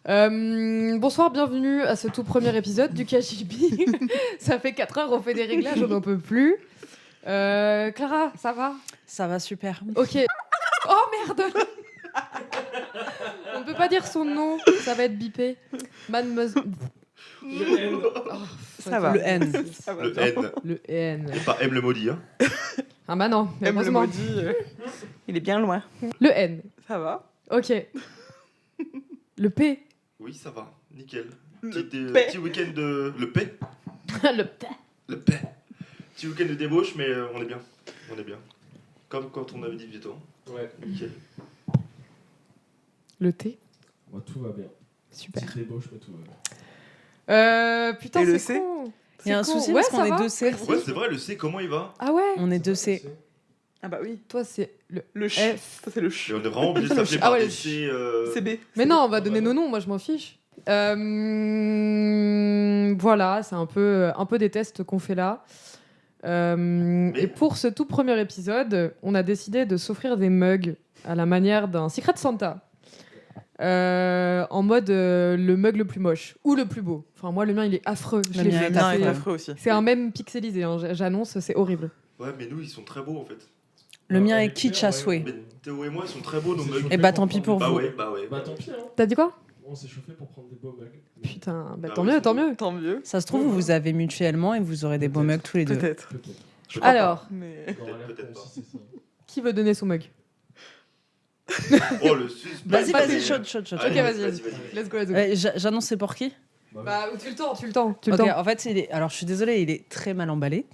Bonsoir, bienvenue à ce tout premier épisode du KGB. Ça fait 4 heures, on fait des réglages, on n'en peut plus. Clara, ça va? Ça va super. Ok. Oh merde. On ne peut pas dire son nom, ça va être bipé. Mademoiselle... Le N. Ça va. Le N. Le N. Le N. Et pas M le maudit. Hein. Ah bah non, M le heureusement. maudit, il est bien loin. Le N. Ça va. Ok. Le P. Oui, ça va. Nickel. Le Petit week-end de... Le P. Le P. Le P. Petit week-end de débauche, mais on est bien. On est bien. Comme quand on avait dit Vieto. Ouais, Nickel. Le T. moi tout va bien. Super. Petite débauche, mais tout va bien. Putain, Et le c'est C con. Il y a un C'est con. souci Ouais, parce qu'on ça est va. 2 C. Ouais, c'est vrai, le C, comment il va? Ah ouais. On est 2 C. Ah bah oui. Toi, c'est le Le ch. F. Ça c'est le Et ch. on est vraiment obligé de s'appeler Ah par ouais, des le C... CB. Mais non, on va donner nos noms, moi je m'en fiche. Voilà, c'est un peu des tests qu'on fait là. Et pour ce tout premier épisode, on a décidé de s'offrir des mugs à la manière d'un Secret Santa. En mode le mug le plus moche ou le plus beau. Enfin, moi, le mien, il est affreux. Je Le l'ai mien vu est Non, passer. il est affreux aussi. C'est un même pixelisé, hein, j'annonce, c'est horrible. Ouais, mais nous, ils sont très beaux, en fait. Le mien est Avec kitsch Pierre, à souhait. Mais Théo et moi, ils sont très beaux, nos C'est mugs. chaud. Et bah tant pis pour Bah vous. ouais, bah ouais. Bah tant pis, hein. T'as dit quoi? On s'est chauffé pour prendre des beaux mugs. Putain, bah, Ah tant oui, mieux, c'est tant beau. mieux. Tant mieux. Ça se trouve, vous vous avez mutuellement et vous aurez des beaux mugs tous les deux. Peut-être. Peut-être. Je crois Alors, Mais. Dans la Peut-être réponse, pas. si c'est ça. qui veut donner son mug? pas. Oh, le suspense. Vas-y, Pas vas-y, des- chaud. Ok, vas-y. Let's go, let's go. J'annonce c'est pour qui? Bah, tu le temps, tu le temps. Ok, en fait, alors je suis désolée, il est très mal emballé.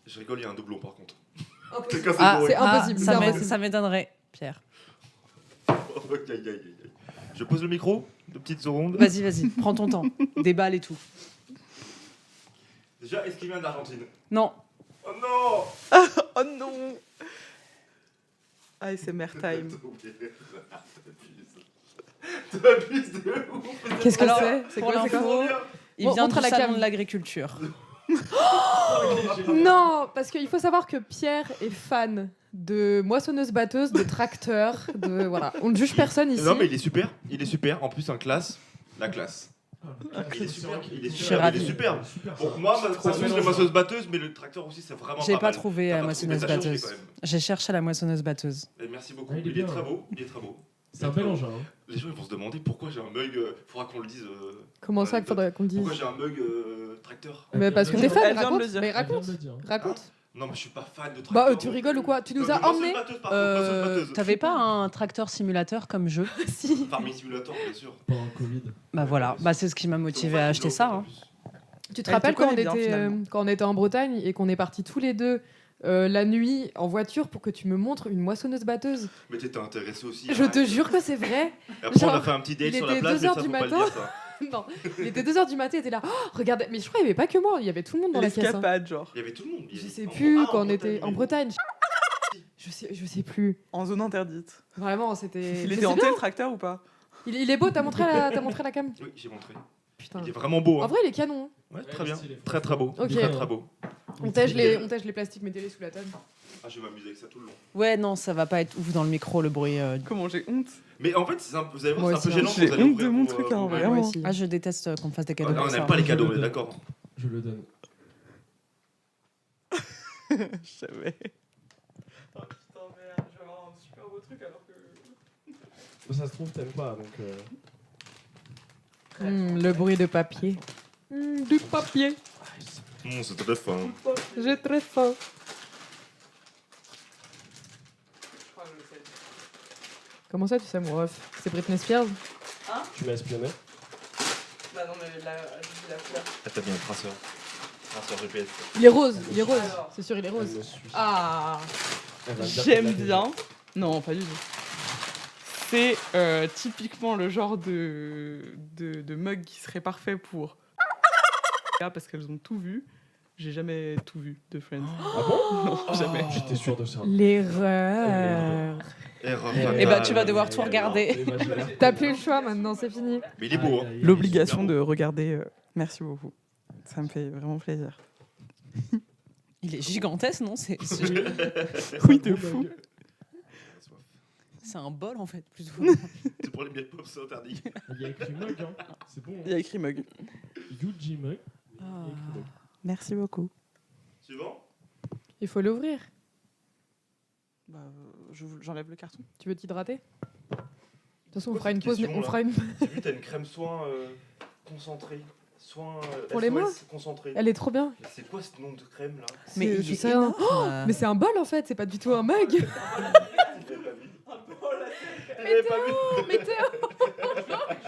Je rigole, il y a un doublon, par contre. Ok. T'es cassé Ah, le c'est bruit. impossible, c'est impossible. ça m'étonnerait, Pierre. Aïe, aïe, aïe, aïe. Je pose le micro, 2 petites secondes. Vas-y, prends ton temps. Déballe et tout. Déjà, est-ce qu'il vient d'Argentine? Non, Oh non! Oh non. ASMR time. T'abuses de ouf! Qu'est-ce que Alors, c'est? C'est pour quoi, c'est l'info, quoi? il Bon, vient montre du à la salon cam. de l'agriculture. Non, parce qu'il faut savoir que Pierre est fan de moissonneuse-batteuse, de tracteur, de voilà. On ne juge personne ici. Non, mais il est super. En plus, en classe, la classe. Il est super, Je suis ravie. super. Pour moi, ça suit la moissonneuse batteuse, mais le tracteur aussi, c'est vraiment J'ai pas pas mal. trouvé T'as la pas moissonneuse trouvé, t'as cherché, batteuse. quand même. J'ai cherché la moissonneuse batteuse. Et merci beaucoup. Ah, il est Il est bien, très hein. beau. Il est très beau. C'est un bel engin. Hein. Les gens ils vont se demander pourquoi j'ai un mug. Faudra qu'on le dise. Comment ça qu'il faudrait qu'on le dise? Pourquoi j'ai un mug tracteur? Mais parce que Elle t'es vient fan, Elle vient de raconte. le dire. Mais Elle vient raconte. de le dire. Raconte. Non, mais je suis pas fan de Bah, tracteur. tu rigoles ou quoi? Tu nous Non, as mais moissonneuse emmené. batteuse, par contre, moissonneuse batteuse. T'avais pas un tracteur simulateur comme jeu? Si. Farming Simulator, bien sûr. Pendant le Covid. Bah voilà, bah c'est ce qui m'a motivé à acheter ça. Hein. Tu te Elle rappelles te connaît bien, quand finalement. on était en Bretagne et qu'on est partis tous les deux la nuit en voiture pour que tu me montres une moissonneuse-batteuse? Mais t'étais intéressé aussi. Je te jure que c'est vrai. Et après, on a Genre, fait un petit date il sur la était plage, 2 mais heures ça, du faut pas le matin. dire, ça. Non, il était 2h du matin, il était là. Oh, regarde, mais je crois qu'il n'y avait pas que moi, il y avait tout le monde dans la caisse. Hein. L'escapade, genre. Il y avait tout le monde. Je sais plus quand on était en Bretagne. Je sais plus. En zone interdite. Vraiment, c'était. Il Mais était c'est hanté bien. le tracteur ou pas? Il est beau, t'as montré la cam. Oui, j'ai montré. Putain. Il est vraiment beau. En Hein. vrai, il est canon. Ouais, Ouais, très bien. stylé, Très très beau. Ok. Très très beau. On tège les plastiques, mettez-les sous la table. Ah, je vais m'amuser avec ça tout le long. Ouais, non, ça va pas être ouf dans le micro le bruit. Comment j'ai honte. Mais en fait, vous allez voir, Moi c'est un peu aussi, gênant hein. quand J'ai vous allez honte ouvrir de mon vos, truc, hein, vos en vrai. mugs. Moi Vraiment. aussi. Ah, je déteste qu'on me fasse des cadeaux Ah, comme on ça. n'aime pas les cadeaux, on est d'accord. Je le donne. Je savais. Oh putain, merde, je vais avoir un super beau truc alors que. Ça se trouve, t'aimes pas, donc. Le bruit de papier. Du papier. C'est très fin. J'ai très faim. Je crois que je le sais. Comment ça, tu sais, mon ref? C'est Britney Spears? Tu m'as espionné. Bah non, mais là, j'ai la couleur. Ah, t'as bien un traceur. Traceur GPS. Il est rose, il est rose. Alors. C'est sûr, il est Elle rose. me suit. Ah. Elle va me dire J'aime qu'elle l'a bien. Non, pas du tout. C'est typiquement le genre de mug qui serait parfait pour. Parce qu'elles ont tout vu. J'ai jamais tout vu de Friends. Ah bon? Non, jamais. J'étais sûr de ça. L'erreur. Erreur Eh fatale. bah, tu vas devoir tout regarder. Eh bah, j'ai l'air- T'as plus le choix maintenant, c'est fini. Mais il est beau, hein. Aïe, aïe, L'obligation aïe, de regarder. Merci beaucoup. Ça me fait vraiment plaisir. Il est gigantesque, non? Oui, de fou. C'est un bol en fait, plutôt. C'est pour les miel pop, c'est interdit. Il y a écrit mug, hein. C'est bon. Il y a écrit mug. Yuji mug. Il y a Ah. écrit mug. Merci beaucoup. Suivant. Il faut l'ouvrir. Bah, j'enlève le carton. Tu veux t'hydrater? De toute façon, on Quoi, fera une cette pause. question, On là fera une... J'ai vu, t'as une crème soin concentrée. Soin Pour les SOS mains concentré. Elle est trop bien. Mais c'est quoi ce nom de crème là? Mais C'est- il est c'est un- énorme. Mais c'est un bol en fait, c'est pas du tout un mug. T'avais pas vu. Mais t'es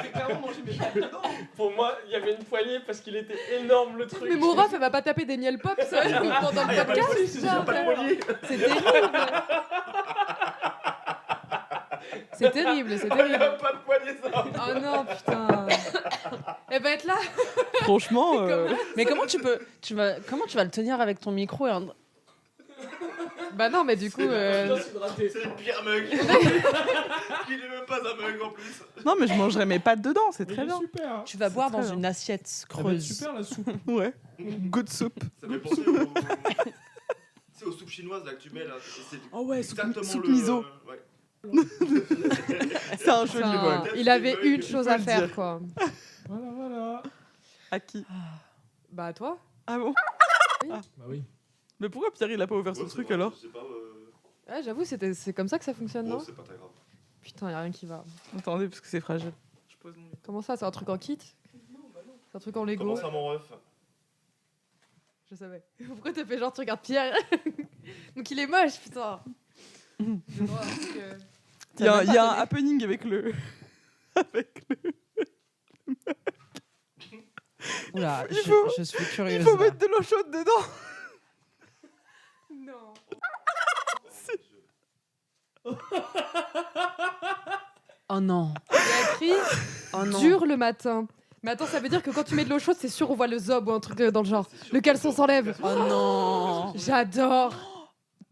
J'ai clairement mangé mes pattes dedans. Pour moi, il y avait une poignée parce qu'il était énorme le truc. Mais mon ref, elle va pas taper des miel pop ça, pendant Ah, y le a pas de podcast. poignée, c'est putain, pas de frère. poignée. C'est terrible. C'est terrible, c'est Il y a terrible. pas de poignée ça. Oh non, putain. Elle va être là. Franchement, Mais comment tu vas le tenir avec ton micro et Bah non, mais du coup. C'est le pire mug. Il est même pas un mug en plus. non, mais je mangerai mes pâtes dedans, c'est Mais très il est bien. super. Hein. tu vas boire très dans bien. une assiette Ça va être creuse. super la soupe. Ouais. Good soup. Ça fait penser au. C'est aux soupes chinoises là que tu mets là. C'est Oh ouais, soupe exactement le. miso. Ouais. C'est un jeu de Putain, bol. il avait une chose à le faire, dire. quoi. Voilà, voilà. À qui? Bah toi. Ah bon? Bah oui. Mais pourquoi Pierre il a pas ouvert son Ouais, c'est truc vrai, alors? Je sais pas. Ouais, j'avoue, c'est comme ça que ça fonctionne, Bon, non? c'est pas très grave. Putain, y a rien qui va. Attendez, parce que c'est fragile. Je pose mon Comment ça, c'est un truc en kit? C'est un truc en Lego? Comment ça, mon ref? Je savais. Pourquoi t'as fait genre tu regardes Pierre? Donc il est moche, putain. J'ai droit à un truc, Il y a, T'as même il y a pas un donné. happening avec le. avec le. Oula, Il faut- je suis curieuse. Il faut là. mettre de l'eau chaude dedans! Non. Oh non. Il a écrit Oh non. dur le matin. Mais attends, ça veut dire que quand tu mets de l'eau chaude, c'est sûr on voit le zob ou un truc dans le genre. C'est sûr Le que caleçon c'est s'enlève. sûr. Oh non. J'adore.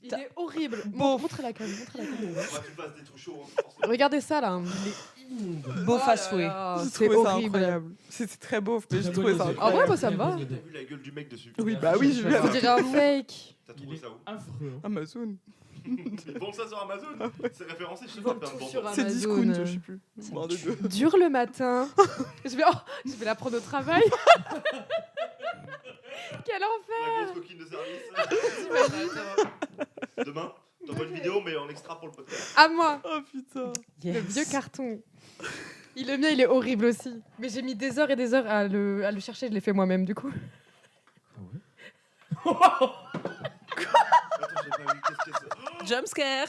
Il est horrible. Beauf. Montrez la cam, montrez la cam. Faudra que tu fasses des trucs chauds. hein, forcément. Regardez ça là. Beau Oh fast là way. là, J'ai C'est trouvé ça horrible. incroyable. C'était très beau, mais j'ai Très trouvé bonne ça idée. En vrai, incroyable. moi, ça me va. T'as vu la gueule du mec dessus? Oui, bah oui, je vais On dirait un fake. T'as Il trouvé est ça où? affreux. hein. Amazon. Ils vendent ça sur Amazon. C'est référencé, je sais Ils pas. vendent plein de tout bandes. sur C'est Amazon. discount, je sais plus. Bon, des deux. Dur le matin. je vais la prendre au travail. Quel enfer. La grosse coquine de service. Demain, t'envoies une vidéo, mais en extra pour le podcast. À moi. Oh putain. Le Yes. vieux carton. Le mien, il est horrible aussi. Mais j'ai mis des heures et des heures à le chercher. Je l'ai fait moi-même, du coup. Attends, j'ai pas vu. Qu'est-ce que c'est? Jump scare.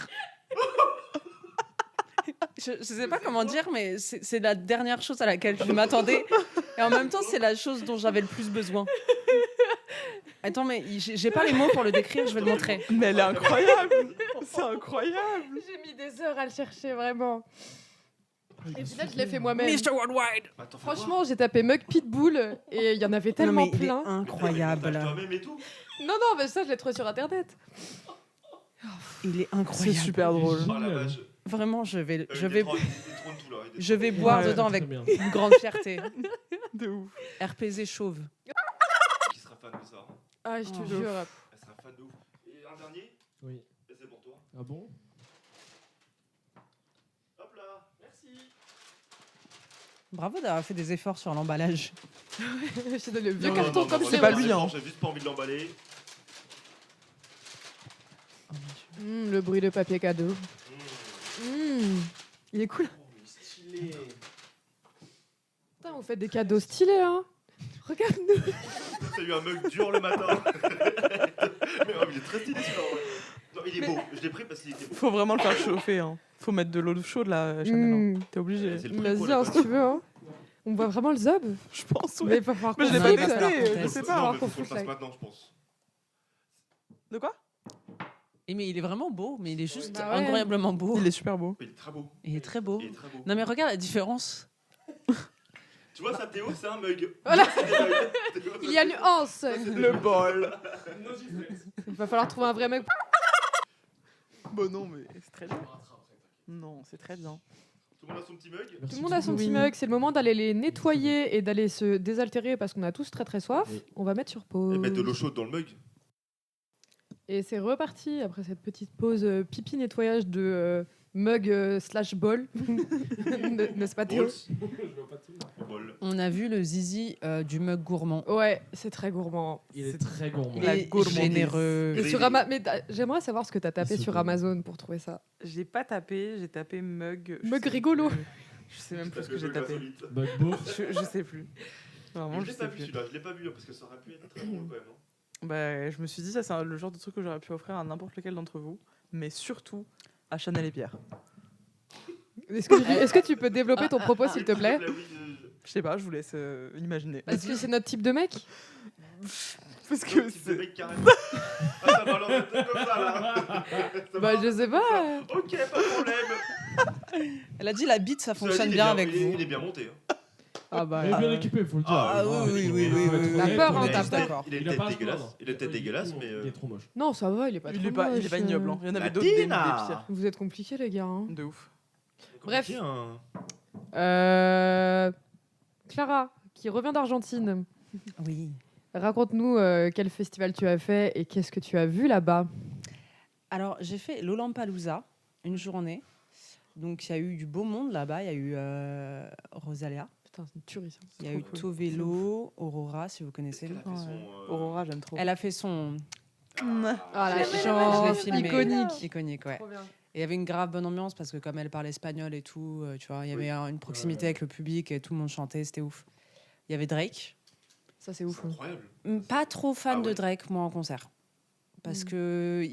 Je sais pas comment dire, mais c'est la dernière chose à laquelle je m'attendais. Et en même temps, c'est la chose dont j'avais le plus besoin. Attends, mais j'ai pas les mots pour le décrire, je vais le montrer. Mais elle est incroyable! C'est incroyable! J'ai mis des heures à le chercher, vraiment. Et puis là, je l'ai fait moi-même. Mr. Worldwide. Attends, faut voir. Franchement, j'ai tapé Mug Pitbull et il y en avait tellement Non, mais il est plein. incroyable. T'as toi-même et tout. Non, non, mais ça, je l'ai trouvé sur internet. Il est C'est incroyable. super drôle. Oh la vache. Vraiment, je vais Il détrône tout là. il je vais détrône. boire Ouais, dedans Très avec bien. une grande fierté. De ouf. RPZ chauve. Qui sera fan de ça? Ah, je te Oh. jure. Elle sera fan de ouf. Et un dernier? Oui. Et c'est pour toi. Ah bon? Hop là. Merci. Bravo d'avoir fait des efforts sur l'emballage. Je te donne le vieux Non, carton non, comme non, c'est. c'est pas non, lui, c'est hein. bon, j'ai juste pas envie de l'emballer. Le bruit de papier cadeau. Il est cool. Oh, mais stylé. Putain, vous faites des cadeaux stylés, hein. Regarde-nous. T'as eu un mug dur le matin. Mais oh, il est très stylé celui-là. Ouais. Non, il est beau. Je l'ai pris parce qu'il était beau. Faut vraiment le faire chauffer. Hein. Faut mettre de l'eau chaude là, Chanel. hein. Mm. T'es obligé. C'est le truc, Vas-y, quoi, hein, la si bonne- tu veux. Hein. On voit vraiment le zob. Je pense, Mais ouais. il va falloir Mais je qu'on l'ai pas flippe. testé, testé, alors je sais Non, pas. alors mais qu'on faut le fout fasse ça. maintenant, je pense. De quoi? Et mais il est vraiment beau, mais il est juste Bah ouais. incroyablement beau. Il est super beau. Il est très beau. Il est très beau. Il est très beau. Non mais regarde la différence. Tu vois, ça, Théo, c'est un mug. Voilà. C'est des mugs. Théo, Il y a nuance. Le bol. Il va falloir trouver un vrai mec. Bon, non, mais c'est très bien. Non, c'est très bien. Tout le monde a son petit mug. Tout le monde a son petit mug. C'est le moment d'aller les nettoyer et d'aller se désaltérer parce qu'on a tous très très soif. Oui. On va mettre sur pause. Et mettre de l'eau chaude dans le mug. Et c'est reparti après cette petite pause pipi nettoyage de mug slash bol. N'est-ce pas Théo? Balls, Je vois pas tout. bol. On a vu le zizi du mug gourmand. Ouais, c'est très gourmand. Il est très gourmand. Il La est gourmandise. généreux. Et sur j'aimerais savoir ce que t'as tapé Il se sur gourmand. Amazon pour trouver ça. J'ai pas tapé, j'ai tapé mug. je Mug sais rigolo. plus. Je sais même plus ce que j'ai tapé. Bug bouffe. Je sais plus. Vraiment, Je je l'ai pas sais vu plus. celui-là, je l'ai pas vu hein, parce que ça aurait pu être très drôle quand même. Hein. Bah, je me suis dit, ça, c'est le genre de truc que j'aurais pu offrir à n'importe lequel d'entre vous, mais surtout à Chanel et Pierre. Est-ce que tu peux développer ton propos, s'il te plaît? Oui, Je sais pas, je vous laisse imaginer. Est-ce que c'est notre type de mec? Parce que que c'est c'est. mec carrément. Ah, ça va l'en mettre comme ça là. Ça Bah, va je sais pas. Ok, pas de problème. Elle a dit la bite, ça Cela dit, fonctionne il est bien avec vous. Il est bien monté. Hein. Ah bah. Il est bien équipé, faut le dire. Ah, oui, T'as peur, hein, Il t'as est peur. d'accord. Il est Il a pas à peut-être se dégueulasse. plaindre. Il est peut-être dégueulasse, mais. Il est trop moche. Non, ça va, il est pas trop Il est moche. pas ignoble. Hein. Il y en avait La d'autres des Tina. pires. Vous êtes compliqués, les gars. hein. De ouf. Bref. Tiens. Clara, qui revient d'Argentine. Oui. Raconte-nous quel festival tu as fait et qu'est-ce que tu as vu là-bas. Alors, j'ai fait l'Ollampalooza, une journée. Donc, il y a eu du beau monde là-bas. Il y a eu Rosalia. Putain, c'est une tuerie ça. Il y a eu trop cool. Tovelo, Aurora, si vous connaissez. Elle a fait son, Aurora, j'aime trop. Elle a fait son. Ah la Je l'ai chance, filmé. iconique. Iconique, ouais. Trop bien. Et il y avait une grave bonne ambiance parce que comme elle parle espagnol et tout, tu vois, il y avait une proximité avec le public et tout le monde chantait, c'était ouf. Il y avait Drake. Ça c'est ouf. C'est incroyable. Pas trop fan Ah ouais. de Drake, moi, en concert. Parce que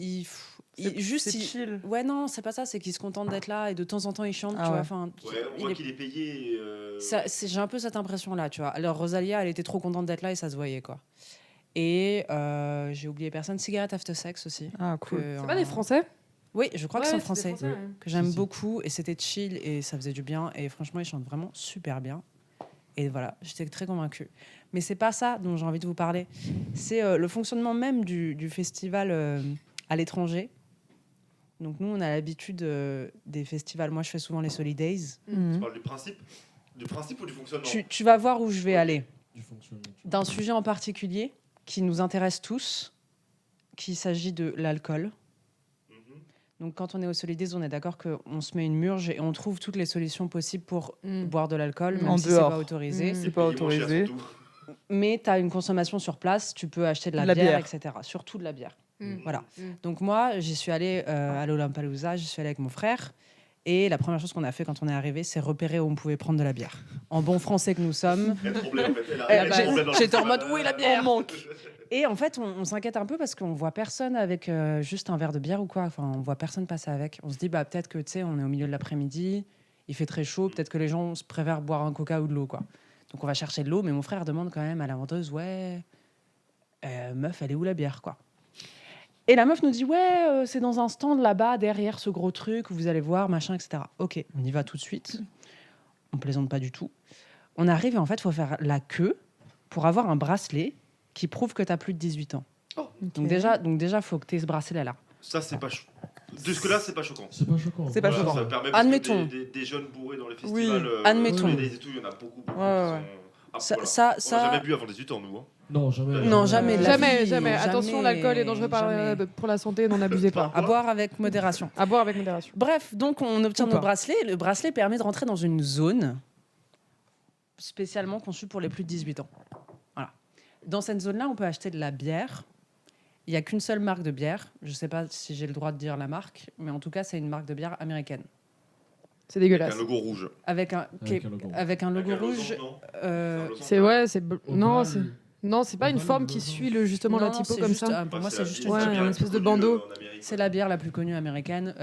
juste... C'est il- chill. Ouais, non, c'est pas ça, c'est qu'il se contente d'être là et de temps en temps il chante, Ah tu vois. ouais. Enfin, Ouais, on il voit est- qu'il est payé. j'ai un peu cette impression-là, tu vois. Alors, Rosalia, elle était trop contente d'être là et ça se voyait, quoi. Et j'ai oublié personne, Cigarette After Sex aussi. Ah, cool. que, C'est pas des Français? Oui, je crois que c'est français. ouais. Que j'aime Si, si. beaucoup et c'était chill et ça faisait du bien et franchement ils chantent vraiment super bien et voilà, j'étais très convaincue. Mais c'est pas ça dont j'ai envie de vous parler, c'est le fonctionnement même du festival à l'étranger. Donc nous on a l'habitude des festivals, moi je fais souvent les Solidays. Tu parles du principe ou du fonctionnement? Tu vas voir où je vais aller, Du fonctionnement. d'un sujet en particulier qui nous intéresse tous, qu'il s'agit de l'alcool. Mhm. Donc quand on est au Solidays, on est d'accord qu'on se met une murge et on trouve toutes les solutions possibles pour boire de l'alcool, même En si dehors. c'est pas autorisé. Mm. C'est pas Payé moins cher, autorisé. surtout. Mais tu as une consommation sur place, tu peux acheter de la La bière, bière. etc. Surtout de la bière. Mm. Voilà. Mm. Donc moi, j'y suis allée à l'Ollampalooza, j'y suis allée avec mon frère. Et la première chose qu'on a fait quand on est arrivé, c'est repérer où on pouvait prendre de la bière. En bon français que nous sommes. Elle tremblait en fait. Elle Elle tremblait dans le j'étais en festival. mode, où est la bière On manque. Et en fait, on s'inquiète un peu parce qu'on voit personne avec juste un verre de bière ou quoi. Enfin, on voit personne passer avec. On se dit, bah, peut-être que, tu sais, on est au milieu de l'après-midi, il fait très chaud, peut-être que les gens se préfèrent boire un coca ou de l'eau, quoi. Donc, on va chercher de l'eau, mais mon frère demande quand même à la vendeuse, ouais, meuf, elle est où la bière, quoi. Et la meuf nous dit, ouais, c'est dans un stand là-bas, derrière ce gros truc, où vous allez voir, machin, etc. Ok, on y va tout de suite. On plaisante pas du tout. On arrive et en fait, il faut faire la queue pour avoir un bracelet qui prouve que tu as plus de 18 ans. Donc déjà, faut que tu aies ce bracelet-là. Ça, c'est pas chaud. Jusque-là, c'est pas choquant. C'est pas choquant. C'est pas Voilà, choquant. ça permet parce que Admettons. des jeunes bourrés dans les Oui, festivals. admettons. Les et tout, il y en a beaucoup. Ouais, ouais. Ça, On ça, n'a jamais bu avant 18 ans, nous. Hein. Non, jamais. Non, jamais de la Jamais, vie, jamais. jamais, Attention, l'alcool est dangereux jamais. pour la santé, n'en abusez pas. à boire avec modération. À boire avec modération. Bref, donc on obtient Ou nos pas. bracelets. Le bracelet permet de rentrer dans une zone spécialement conçue pour les plus de 18 ans. Voilà. Dans cette zone-là, on peut acheter de la bière. Il n'y a qu'une seule marque de bière. Je ne sais pas si j'ai le droit de dire la marque, mais en tout cas, c'est une marque de bière américaine. C'est Avec dégueulasse. un logo rouge. Avec un logo Avec un rouge. non C'est ouais, c'est non, Ovale. non, c'est pas une Ovale, forme ovale. qui suit justement la Non, typo c'est comme juste ça. pour moi, c'est juste Ouais, une une bière. espèce de bandeau. C'est la bière la plus connue américaine.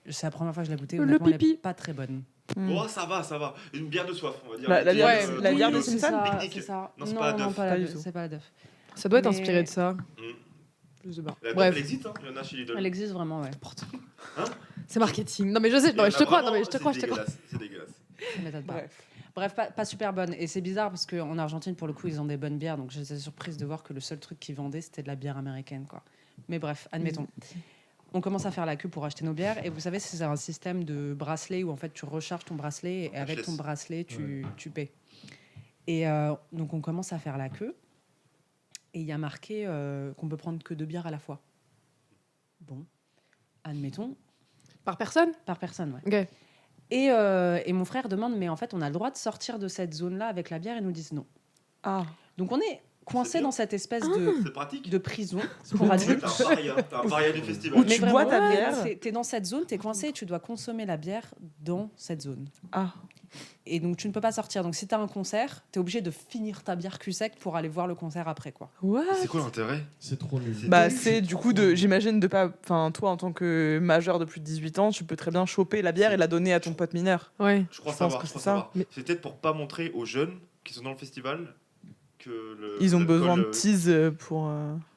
C'est la première fois que je l'ai goûtée. Le Honnêtement, elle pipi. est pas très bonne. Oh, ça va, ça va. Une bière de soif, on va dire. La bière Ouais, de- la bière de c'est Simpson. ça, Pique-nique. c'est ça. Non, c'est pas la Duff. pas Pas la du Duff, tout. c'est pas la Duff. Ça doit être Mais- inspiré de ça. Mm. Je sais pas. La Bref, elle existe, hein. Il y en a chez Lidl. Elle existe vraiment, ouais. c'est marketing. Non mais je sais, Il y non en mais je te a crois, vraiment, non mais je te crois, je te c'est crois. dégueulasse, c'est dégueulasse. Ça m'étonne pas. Bref. Bref, pas super bonne. Et c'est bizarre parce qu'en Argentine, pour le coup, ils ont des bonnes bières. Donc j'étais surprise de voir que le seul truc qu'ils vendaient, c'était de la bière américaine, quoi. Mais bref, admettons. On commence à faire la queue pour acheter nos bières. Et vous savez, c'est un système de bracelet où en fait tu recharges ton bracelet et avec ton bracelet, tu paies. Et donc on commence à faire la queue. Et il y a marqué qu'on peut prendre que 2 bières à la fois. Bon, admettons. Par personne? par personne. Ouais. Ok. Et mon frère demande, mais en fait, on a le droit de sortir de cette zone-là avec la bière, et nous disent non. Ah. Donc on est coincé bien. dans cette espèce C'est pratique. de prison C'est pour adultes. T'as un paria du festival. Où tu bois ta bière. T'es dans cette zone, t'es coincé et tu dois consommer la bière dans cette zone. Ah. Et donc tu ne peux pas sortir. Donc si t'as un concert, t'es obligé de finir ta bière cul sec pour aller voir le concert après, quoi. What? C'est quoi l'intérêt? C'est trop nul. Bah, c'est du coup j'imagine de pas. Enfin, toi, en tant que majeur de plus de 18 ans, tu peux très bien choper la bière et la donner à ton pote mineur. Ouais. Je crois Je pense savoir. que Je crois c'est ça. savoir. Mais- C'est peut-être pour pas montrer aux jeunes qui sont dans le festival que Ils ont l'alcool, besoin de tease pour.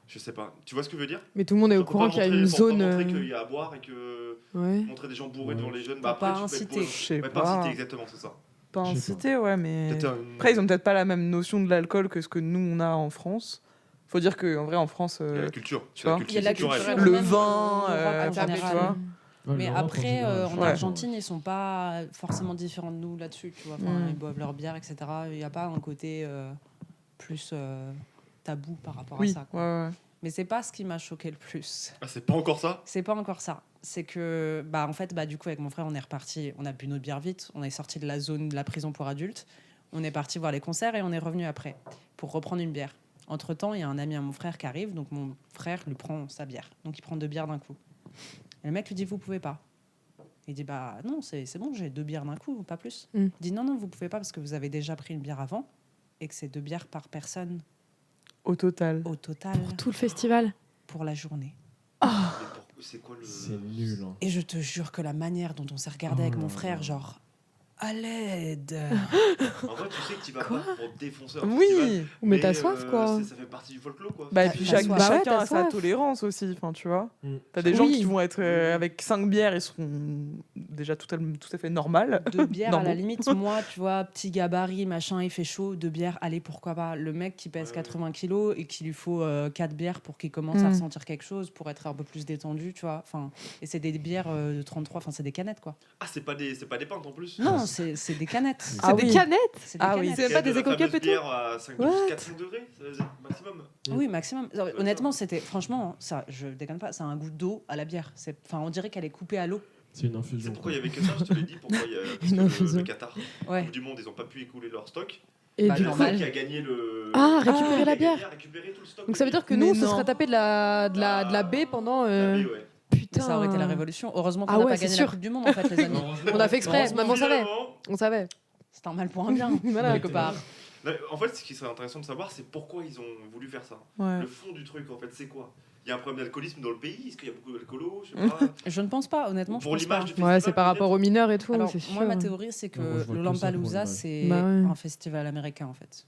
Je sais pas. Tu vois ce que je veux dire? Mais tout le monde est au Pour courant pas qu'il y a montrer- une pour zone. pas montrer qu'il y a à boire et que Ouais. montrer des gens bourrés Ouais. devant les jeunes. Pour Après, pas tu peux être inciter. bourré. Je sais Ouais, pas. pas inciter, exactement, c'est ça. Pas Je sais incité, ouais, mais. Peut-être Après, ils ont peut-être pas la même notion de l'alcool que ce que nous on a en France. Faut dire qu'en vrai, en France, Il y a la culture. tu C'est la vois. Il y a la culturelle. culture, Le même vin, en Europe en tu général. vois. Ouais, Mais l'Europe, après, général, en je Ouais. Argentine, ils sont pas forcément différents de nous là-dessus, tu vois. Enfin, Mm. Ils boivent leur bière, etc. Il n'y a pas un côté plus tabou par rapport à Oui, ça, quoi. ouais, ouais. Mais c'est pas ce qui m'a choqué le plus. Ah, c'est pas encore ça? C'est pas encore ça. C'est que, en fait, du coup, avec mon frère, on est reparti, on a bu notre bière vite, on est sorti de la zone de la prison pour adultes, on est parti voir les concerts et on est revenu après pour reprendre une bière. Entre-temps, il y a un ami à mon frère qui arrive, donc mon frère lui prend sa bière. Donc il prend 2 bières d'un coup. Et le mec lui dit, vous pouvez pas. Il dit, bah non, c'est bon, j'ai 2 bières d'un coup, pas plus. Mm. Il dit, non, vous pouvez pas parce que vous avez déjà pris une bière avant et que c'est 2 bières par personne Au total. au total Tout le festival. pour la journée. Mais c'est quoi le. C'est nul. Hein. Et je te jure que la manière dont on s'est regardé avec Oh mon là frère, là. genre, à l'aide. En vrai, tu sais que tu vas Quoi pas pour défoncer un festival. Oui. Mais t'as soif, quoi. Ça fait partie du folklore, quoi. Bah, et T'as- puis t'as soif. Bah ouais, chacun t'as a sa soif. tolérance aussi, enfin, tu vois. Mm. T'as des gens Oui. qui vont être avec 5 bières et seront déjà tout à fait normal. 2 bières, à la Normaux. limite, moi, tu vois, petit gabarit, machin, il fait chaud, 2 bières, allez, pourquoi pas. Le mec qui pèse Ouais. 80 kilos et qu'il lui faut 4 bières pour qu'il commence à Mm. ressentir quelque chose, pour être un peu plus détendu, tu vois. Enfin, et c'est des bières de 33, enfin, c'est des canettes, quoi. Ah, c'est pas des pintes en plus. Non, c'est des canettes. C'est Ah des oui. canettes. C'est des Ah oui. canettes. C'est pas des de la éco-cups fameuse et tout. bière à 5 What 400 degrés, maximum. Oui, maximum. Alors, honnêtement, c'était, franchement, ça, je déconne pas, ça a un goût d'eau à la bière. Enfin, on dirait qu'elle est coupée à l'eau. C'est une C'est infusion. pourquoi il y avait que ça, je te l'ai dit. Pourquoi il y a parce Une que infusion. le Qatar, Ouais. Coupe du Monde, ils ont pas pu écouler leur stock. Et Bah, du Le coup, normal. qui a gagné le. Ah, qui a récupérer la bière. récupéré tout le stock. donc ça veut dire que Mais nous, on se non. serait tapé de la baie pendant. La baie, ouais. Putain. Ça aurait été la révolution. Heureusement qu'on Ah n'a ouais, pas c'est gagné sûr. la Coupe du Monde, en fait, les amis. On a fait exprès, Heureusement. même on savait. Finalement, On savait. C'est un mal pour un bien, Voilà. quelque part. En fait, ce qui serait intéressant de savoir, c'est pourquoi ils ont voulu faire ça. Ouais. Le fond du truc, en fait, c'est quoi? Il y a un problème d'alcoolisme dans le pays? Est-ce qu'il y a beaucoup d'alcoolo? Je sais pas. Je ne pense pas, honnêtement. Pour je pense l'image pas. du festival. Ouais, c'est par rapport aux mineurs et tout. Alors, c'est sûr. moi, ma théorie, c'est que Non, moi, je vois le que ça pour Lollapalooza, l'image. c'est Bah ouais. un festival américain, en fait.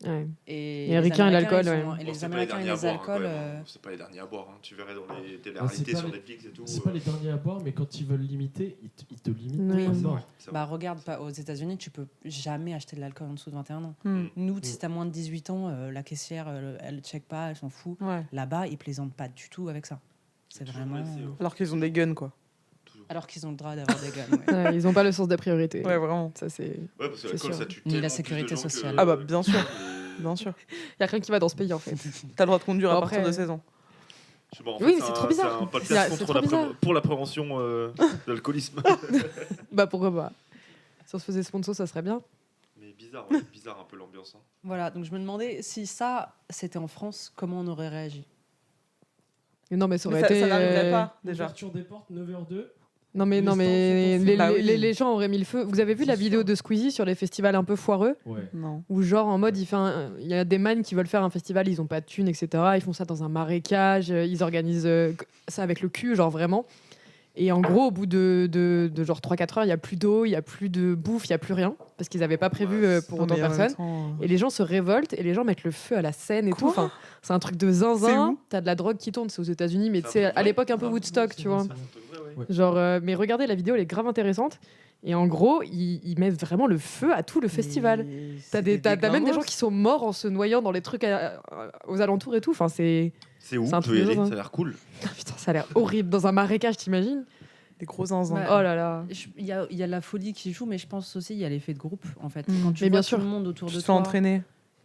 Ouais. Et les Ricains et l'alcool, ils ouais. sont- Et Bon, les c'est pas Américains et derniers à les boire, hein, quand alcools. même, hein. C'est pas les derniers à boire. hein. Tu verrais dans les Ah, télé-réalités c'est pas sur les- Netflix et tout. C'est pas les derniers à boire, mais quand ils veulent limiter, ils te limitent. Oui. à C'est mort. vrai, c'est vrai. Bah, regarde, aux États-Unis, tu peux jamais acheter de l'alcool en dessous de 21 ans. Hmm. Nous, si t'as moins de 18 ans, la caissière, elle check pas, elle s'en fout. Ouais. Là-bas, ils plaisantent pas du tout avec ça. C'est Toujours vraiment. laissé, ouais. Alors qu'ils ont des guns, quoi. Toujours. Alors qu'ils ont le droit d'avoir des guns. Ouais. Ouais, ils ont pas le sens des priorités. Ouais, vraiment. Ça, c'est. Ouais, parce que C'est l'alcool, sûr. ça tue Ni la tellement sécurité plus de gens sociale. que- Ah bah, bien sûr. Et- Bien sûr. Y a rien qui va dans ce pays en fait. T'as le droit de conduire à Après- partir de 16 ans. Je sais pas, en Oui, fait, mais c'est trop bizarre. C'est un C'est podcast trop contre la bizarre. pour la prévention de l'alcoolisme. Bah pourquoi pas. Si on se faisait sponsor, ça serait bien. Mais bizarre, ouais, bizarre un peu l'ambiance. hein. Voilà, donc je me demandais si ça, c'était en France, comment on aurait réagi. Mais non, mais ça Mais aurait ça, été. ça n'arriverait pas, déjà. Ouverture des portes, 9h02. Non mais Les non stands mais sont en les, feu. Bah oui. les gens auraient mis le feu. Vous avez vu la C'est vidéo sûr. de Squeezie sur les festivals un peu foireux Ouais. Non. où genre en mode il y a des man qui veulent faire un festival, ils ont pas de thunes, etc. Ils font ça dans un marécage, ils organisent ça avec le cul, genre vraiment. Et en gros, au bout de genre 3-4 heures, il y a plus d'eau, il y a plus de bouffe, il y a plus rien parce qu'ils avaient pas prévu pour Non, autant de mais en même personnes. temps, Et les gens se révoltent et les gens mettent le feu à la scène et tout. Quoi Enfin, c'est un truc de C'est zinzin. où T'as de la drogue qui tourne, c'est aux États-Unis, mais C'est un tu sais, truc à vrai. l'époque un peu Ah, Woodstock, c'est tu vrai, vois. c'est vrai. C'est un truc vrai, ouais. Ouais. Genre, mais regardez, la vidéo, elle est grave intéressante. Et en gros, ils mettent vraiment le feu à tout le festival. mais T'as c'est t'as même des gens glingos. qui sont morts en se noyant dans les trucs aux alentours et tout. Enfin, c'est. C'est où? C'est un On truc peut y de aller, dingue. ça a l'air cool. Putain, ça a l'air horrible. Dans un marécage, t'imagines? Des gros zinzins. Ouais. Oh là là. Il y a la folie qui joue, mais je pense aussi il y a l'effet de groupe, en fait. Mm. Quand tu Mais vois bien tout sûr. le monde autour Tu de te fais toi entraîner.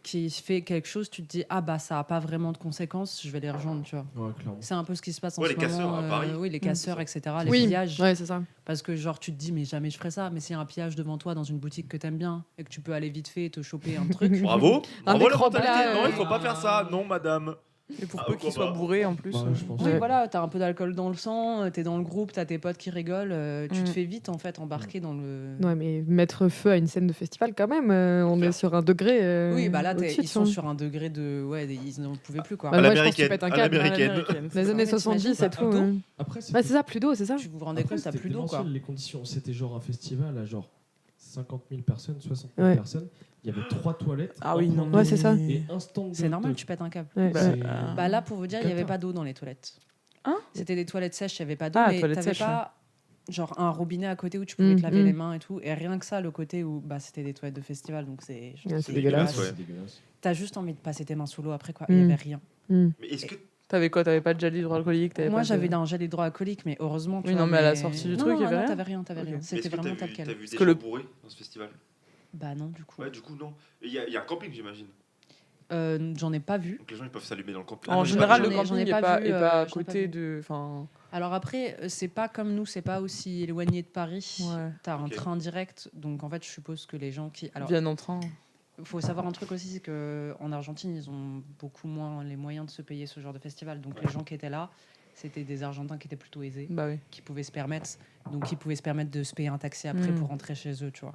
qui fait quelque chose, tu te dis ah bah ça a pas vraiment de conséquences, je vais les rejoindre, tu vois. Ouais, clairement. C'est un peu ce qui se passe en Ouais, ce les casseurs moment. à Paris. Oui, les casseurs, etc. Les Oui, pillages. ouais, c'est ça. Parce que genre tu te dis mais jamais je ferais ça. Mais s'il y a un pillage devant toi dans une boutique que t'aimes bien et que tu peux aller vite fait et te choper un truc. Bravo. Un Bravo la écran mentalité. plat, Non, il faut pas faire ça. Non, madame. Et pour Ah, peu pourquoi qu'ils soient pas. bourrés en plus. Ouais, je pense. Oui, Ouais. voilà, t'as un peu d'alcool dans le sang, t'es dans le groupe, t'as tes potes qui rigolent, tu te Mm. fais vite en fait embarquer dans le. Ouais, mais mettre feu à une scène de festival, quand même, on est sur un degré. Oui, bah là, au-dessus, ils sont tu vois. sur un degré de. Ouais, ils n'en pouvaient plus quoi. Bah, À moi, je pense que tu l'américaine, pètes un à câble. l'américaine. Les années Mais 70 t'imagines, et tout. Pluto ouais. Après, Ouais, c'est ça, Pluto, c'est ça. Tu vous rendez compte, t'as plus d'eau quoi. Les conditions, c'était genre un festival à genre 50 000 personnes, 60 000 Ouais. personnes. Il y avait 3 toilettes. Ah oui, un non. point Ouais, d'eau c'est ça. Et un stand C'est de- normal, tu pètes un câble. Ouais. Bah, C'est- Bah là, pour vous dire, il n'y avait Cata. pas d'eau dans les toilettes. Hein C'était des toilettes sèches, il n'y avait pas d'eau, Ah, mais toilettes t'avais sèches, pas genre un robinet à côté où tu pouvais te laver Mm. les mains et tout. Et rien que ça, le côté où bah, c'était des toilettes de festival, donc c'est Ouais, c'est c'est dégueulasse. Ouais. C'est dégueulasse. T'as juste envie de passer tes mains sous l'eau après quoi. Il n'y Mm. avait rien. Mm. Mais est-ce que T'avais quoi? T'avais pas de gel hydroalcoolique? T'avais Moi, pas de- j'avais un gel hydroalcoolique, mais heureusement. tu Oui, vois, non, mais à la sortie du non, truc, non, il y avait non, rien t'avais rien, t'avais Ok. rien. est-ce C'était que vraiment t'as tel vu, quel. t'as vu des que gens le- bourrés dans ce festival? Bah non, du coup. Ouais, du coup, non. Il y a un camping, j'imagine. J'en ai pas vu. Donc les gens, ils peuvent s'allumer dans le camping. En Ah, général, j'en le ai- j'en ai camping pas est pas, vu, est pas à j'en ai pas côté vu. de. Enfin, Alors après, c'est pas comme nous, c'est pas aussi éloigné de Paris. ouais. T'as un Ok. train direct, donc en fait, je suppose que les gens qui. Alors, Viennent en train. faut savoir un truc aussi, c'est que en Argentine, ils ont beaucoup moins les moyens de se payer ce genre de festival. Donc les gens qui étaient là, c'était des Argentins qui étaient plutôt aisés, Bah oui. qui pouvaient se permettre, donc ils pouvaient se permettre de se payer un taxi après Mm. pour rentrer chez eux, tu vois.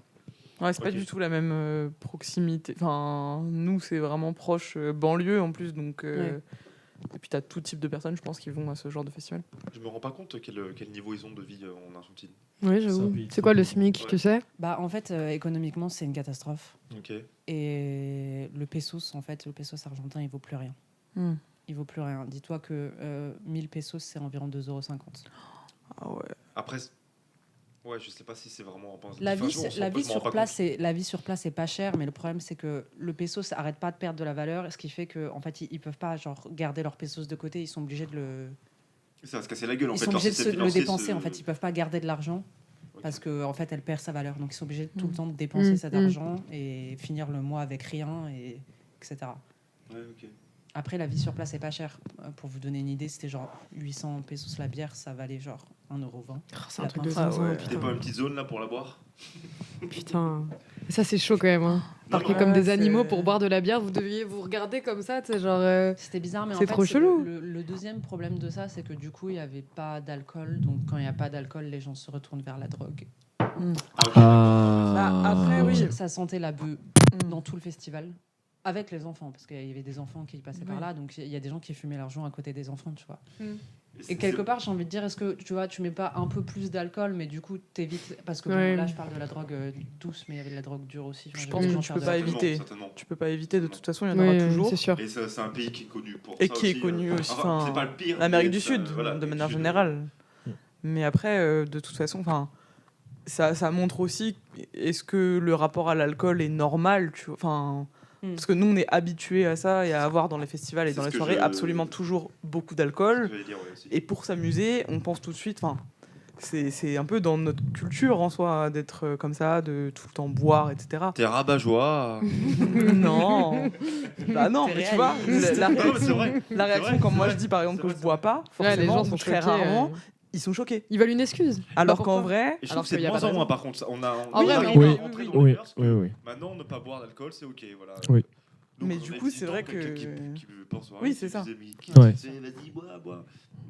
Ouais, c'est Ok. pas du tout la même proximité. Enfin, nous, c'est vraiment proche banlieue en plus, donc. Et puis t'as tout type de personnes, je pense, qui vont à ce genre de festival. Je me rends pas compte quel niveau ils ont de vie en Argentine. Oui, C'est un j'avoue. pays C'est quoi le très SMIC, pauvre. tu sais? Bah en fait, économiquement, c'est une catastrophe. Ok. Et le pesos, en fait, le pesos argentin, il vaut plus rien. Hmm. Il vaut plus rien. Dis-toi que 1000 pesos, c'est environ 2,50 €. Ah ouais. Après, ouais, je sais pas si c'est vraiment. La Enfin, vie, je- on s'en- la je vie m'en rends sur pas place, compte. la vie sur place est pas chère, mais le problème c'est que le peso, ça arrête pas de perdre de la valeur, ce qui fait que en fait ils peuvent pas genre garder leur pesos de côté, ils sont obligés de le, Ça va se casser la gueule en ils fait. sont leur obligés de système le financier dépenser se- en fait, ils peuvent pas garder de l'argent Ok. parce que en fait elle perd sa valeur, donc ils sont obligés tout le Mm. temps de dépenser Mm. cet Mm. argent et finir le mois avec rien et etc. Ouais, ok. Après la vie sur place est pas chère. Pour vous donner une idée, c'était genre 800 pesos la bière, ça valait genre 1,20 €. Oh, c'est un La truc de pince. zinzin, ouais. T'es pas une petite zone là pour la boire? putain. Ça, c'est chaud quand même. Hein. Parquer non, comme ouais, des c'est- animaux pour boire de la bière, vous deviez vous regarder comme ça, tu sais, genre. C'était bizarre, mais en C'est fait, trop chelou. Le deuxième problème de ça, c'est que du coup, il n'y avait pas d'alcool. Donc, quand il n'y a pas d'alcool, les gens se retournent vers la drogue. Ah, ok. Bah, après, Donc, oui. ça sentait la bœuf Mm. dans tout le festival. Avec les enfants, parce qu'il y avait des enfants qui passaient par Oui. là. Donc, il y a des gens qui fumaient leur joint à côté des enfants, tu vois. c'est- Et quelque part, j'ai envie de dire, est-ce que tu vois, tu mets pas un peu plus d'alcool, mais du coup, t'évites. Parce que bon, Ouais. là, je parle de la drogue douce, mais il y avait de la drogue dure aussi. Enfin, Je j'ai pense vu des que gens tu faire peux de pas la- Certainement, éviter. certainement. Tu peux pas éviter, de toute façon, il y en aura Oui, toujours. c'est sûr. Et c'est un pays qui est connu pour Et ça qui est aussi, connu aussi, enfin, enfin, c'est pas le pire. L'Amérique mais du ça, Sud, voilà, de manière je- générale. Mm. Mais après, de toute façon, enfin, ça montre aussi est-ce que le rapport à l'alcool est normal, tu vois, enfin. Mm. Parce que nous, on est habitués à ça et à avoir dans les festivals et C'est dans ce les que soirées je- absolument toujours beaucoup C'est ce d'alcool. que j'allais dire, ouais, aussi. Et pour s'amuser, on pense tout de suite. Enfin, c'est un peu dans notre culture en soi d'être comme ça, de tout le temps boire, etc. T'es rabat-joie. non, bah non, T'es mais tu vois, réaliste. la Non, mais c'est réaction, vrai. la réaction vrai, quand c'est moi vrai. je dis par exemple C'est que vrai, je c'est bois vrai. pas, Ouais, forcément, les gens ou sont très choqués. rarement, ils sont choqués. Ils veulent une excuse. Alors pourquoi qu'en vrai, Et je Alors trouve que c'est qu'il y de a pas moins de en moins raison. par contre. Ça, on a, En vrai, on oui. est Oui, rentré dans oui, les mœurs, oui, oui. Maintenant, ne pas boire d'alcool, c'est ok. Voilà. Oui. Donc, Mais on du a coup, 18 c'est vrai ans, quelqu'un que- qui pense, Oui, c'est ça. Qui Ouais. disait, vas-y, bois. Bah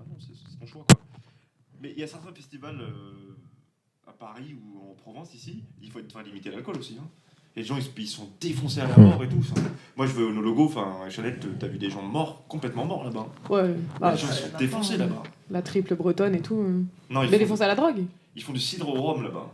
non, c'est ton choix, quoi. Mais il y a certains festivals à Paris ou en Provence, ici, il faut être limiter l'alcool aussi. Hein. Et les gens, ils sont défoncés à la mort et tout. Enfin, moi, je vais au No Logo, enfin, à Chanel, t'as vu des gens morts, complètement morts là-bas. Ouais. les gens sont défoncés là-bas. La triple bretonne et tout. Non, Mais les fonces à la drogue. ils font du cidre au rhum là-bas.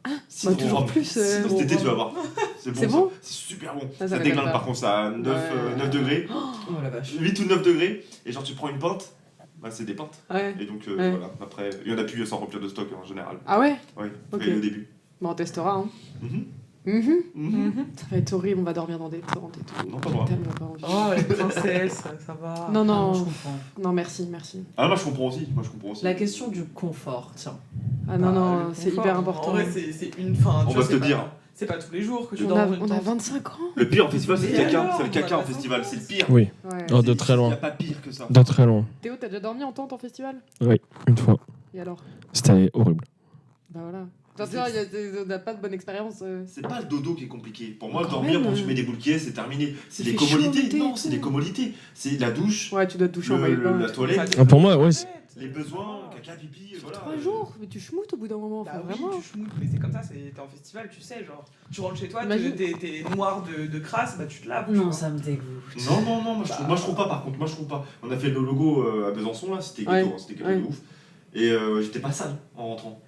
Bah, toujours plus. Cet été, tu vas voir. C'est C'est bon, bon ça. C'est super bon. Ça Ça m'étonne déglingue pas. par contre, ça à 9, Ouais. 9 degrés. Oh la vache. 8 ou 9 degrés. Et genre, tu prends une pinte, bah, c'est des pintes. Ouais. Et donc, Ouais. voilà. Après, il y en a plus à s'en remplir de stock en général. Ah ouais. Oui, Ok. au début. Bon, on testera. Hein. Mhm. Mhm. Mhm. Ça va être horrible. On va dormir dans des tentes et tout. Non, pas moi. Tellement pas envie. oh les princesses, ça va. Non, non. je comprends. Non, merci, merci. Ah, moi, je comprends aussi. Moi, je comprends aussi. La question du confort, tiens. Ah non, Bah, non, le c'est confort, hyper important. En vrai, c'est une fin. On va te dire. C'est pas tous les jours que tu On dors a, en même on a temps. 25 ans. Le pire en festival, c'est le Mais caca. alors, C'est le caca on en va pas festival, c'est le pire. Oui. Ouais. Oh, de très Il n'y loin. a pas pire que ça. De très loin. Théo, t'as déjà dormi en tente en festival? Une fois. Et alors? C'était horrible. Bah voilà. Attention, on n'a pas de bonne expérience. C'est pas le dodo qui est compliqué. Pour moi, Quand dormir, même. quand tu mets des boules qui est, c'est terminé. C'est Il des fait chaud en commodités. été et Non, tout. c'est des commodités. C'est la douche, Ouais, tu dois te doucher en maillot de bain. la toilette, Ah, pour moi, ouais. les besoins, caca, pipi. Voilà. 3 jours, mais tu schmoutes au bout d'un moment. Bah Enfin, oui, vraiment. tu schmoutes, mais c'est comme ça, t'es en festival, tu sais, genre, tu rentres chez toi, Imagine. t'es noir de crasse, bah tu te laves. tu Non, vois. ça me dégoûte. Non, moi je trouve pas par contre. Moi je trouve pas. On a fait le logo à Besançon là, c'était Ouais. ghetto, hein, c'était ghetto Ouais. de ouf. Et j'étais pas sale en rentrant.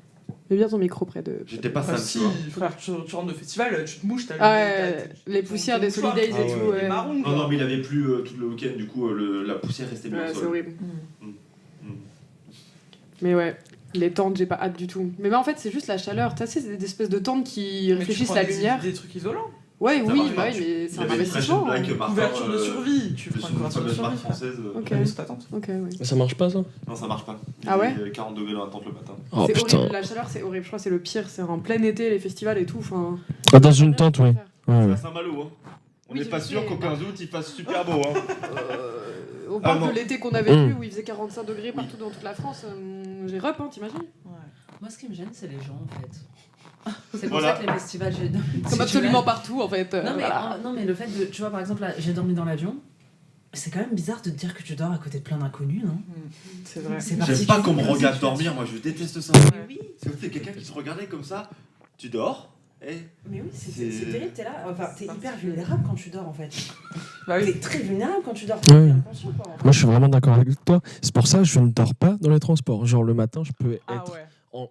Mets bien ton micro près de. J'étais pas Bah sale, si, tu vois. frère, tu rentres de festival, tu te mouches, t'as Ah ouais, les ton- poussières ton des mouchoir Solidays qui et est tout, ouais. marron, Non, quoi. non, mais il avait plu tout le week-end, du coup la poussière restait bien. Ouais, au c'est sol. horrible. Mm. Mais ouais, les tentes, j'ai pas hâte du tout. Mais bah, en fait, c'est juste la chaleur. Tu sais, c'est des espèces de tentes qui Mais tu réfléchissent prends la des- lumière. Des trucs isolants. Ouais, Ça oui, marche bah pas, oui, mais Il c'est y un avait une Fresh and investissement. Black, Martin, Couverture de survie, tu prends une couverture de marque survie. française. Ok. Juste ta tente. Ok, oui. Ça marche pas, ça? Non, ça marche pas. Il Ah ouais y avait 40 degrés dans la tente le matin. Oh C'est putain. horrible, la chaleur c'est horrible, je crois que c'est le pire, c'est en plein été les festivals et tout. Enfin, Ah, dans une tente, oui. Ouais, ouais. C'est Saint-Malo, hein. On Oui, n'est je pas sais, sûr qu'au bah. 15 août il fasse super beau, hein. on parle non. de l'été qu'on avait Mm. vu où il faisait 45 degrés partout dans toute la France. J'ai rep, hein, t'imagines? Moi, ce qui me gêne, c'est les gens, en fait. C'est pour Voilà. ça que les festivals, j'ai Comme absolument partout en fait. Non mais, voilà. non, mais le fait de. Tu vois, par exemple, là, j'ai dormi dans l'avion. C'est quand même bizarre de te dire que tu dors à côté de plein d'inconnus, non? C'est vrai. C'est J'aime pas qu'on me particulier, regarde cette dormir, moi je déteste ça. situation. Mais oui, C'est que quelqu'un qui se regardait comme ça, tu dors, et mais oui, c'est C'est- terrible, t'es là. Enfin, t'es hyper vulnérable quand tu dors, en fait. Bah oui. T'es très vulnérable quand tu dors. Ouais. T'es inconscient, quoi, en fait. Moi, je suis vraiment d'accord avec toi. C'est pour ça que je ne dors pas dans les transports. Genre, le matin, je peux Ah être ouais. en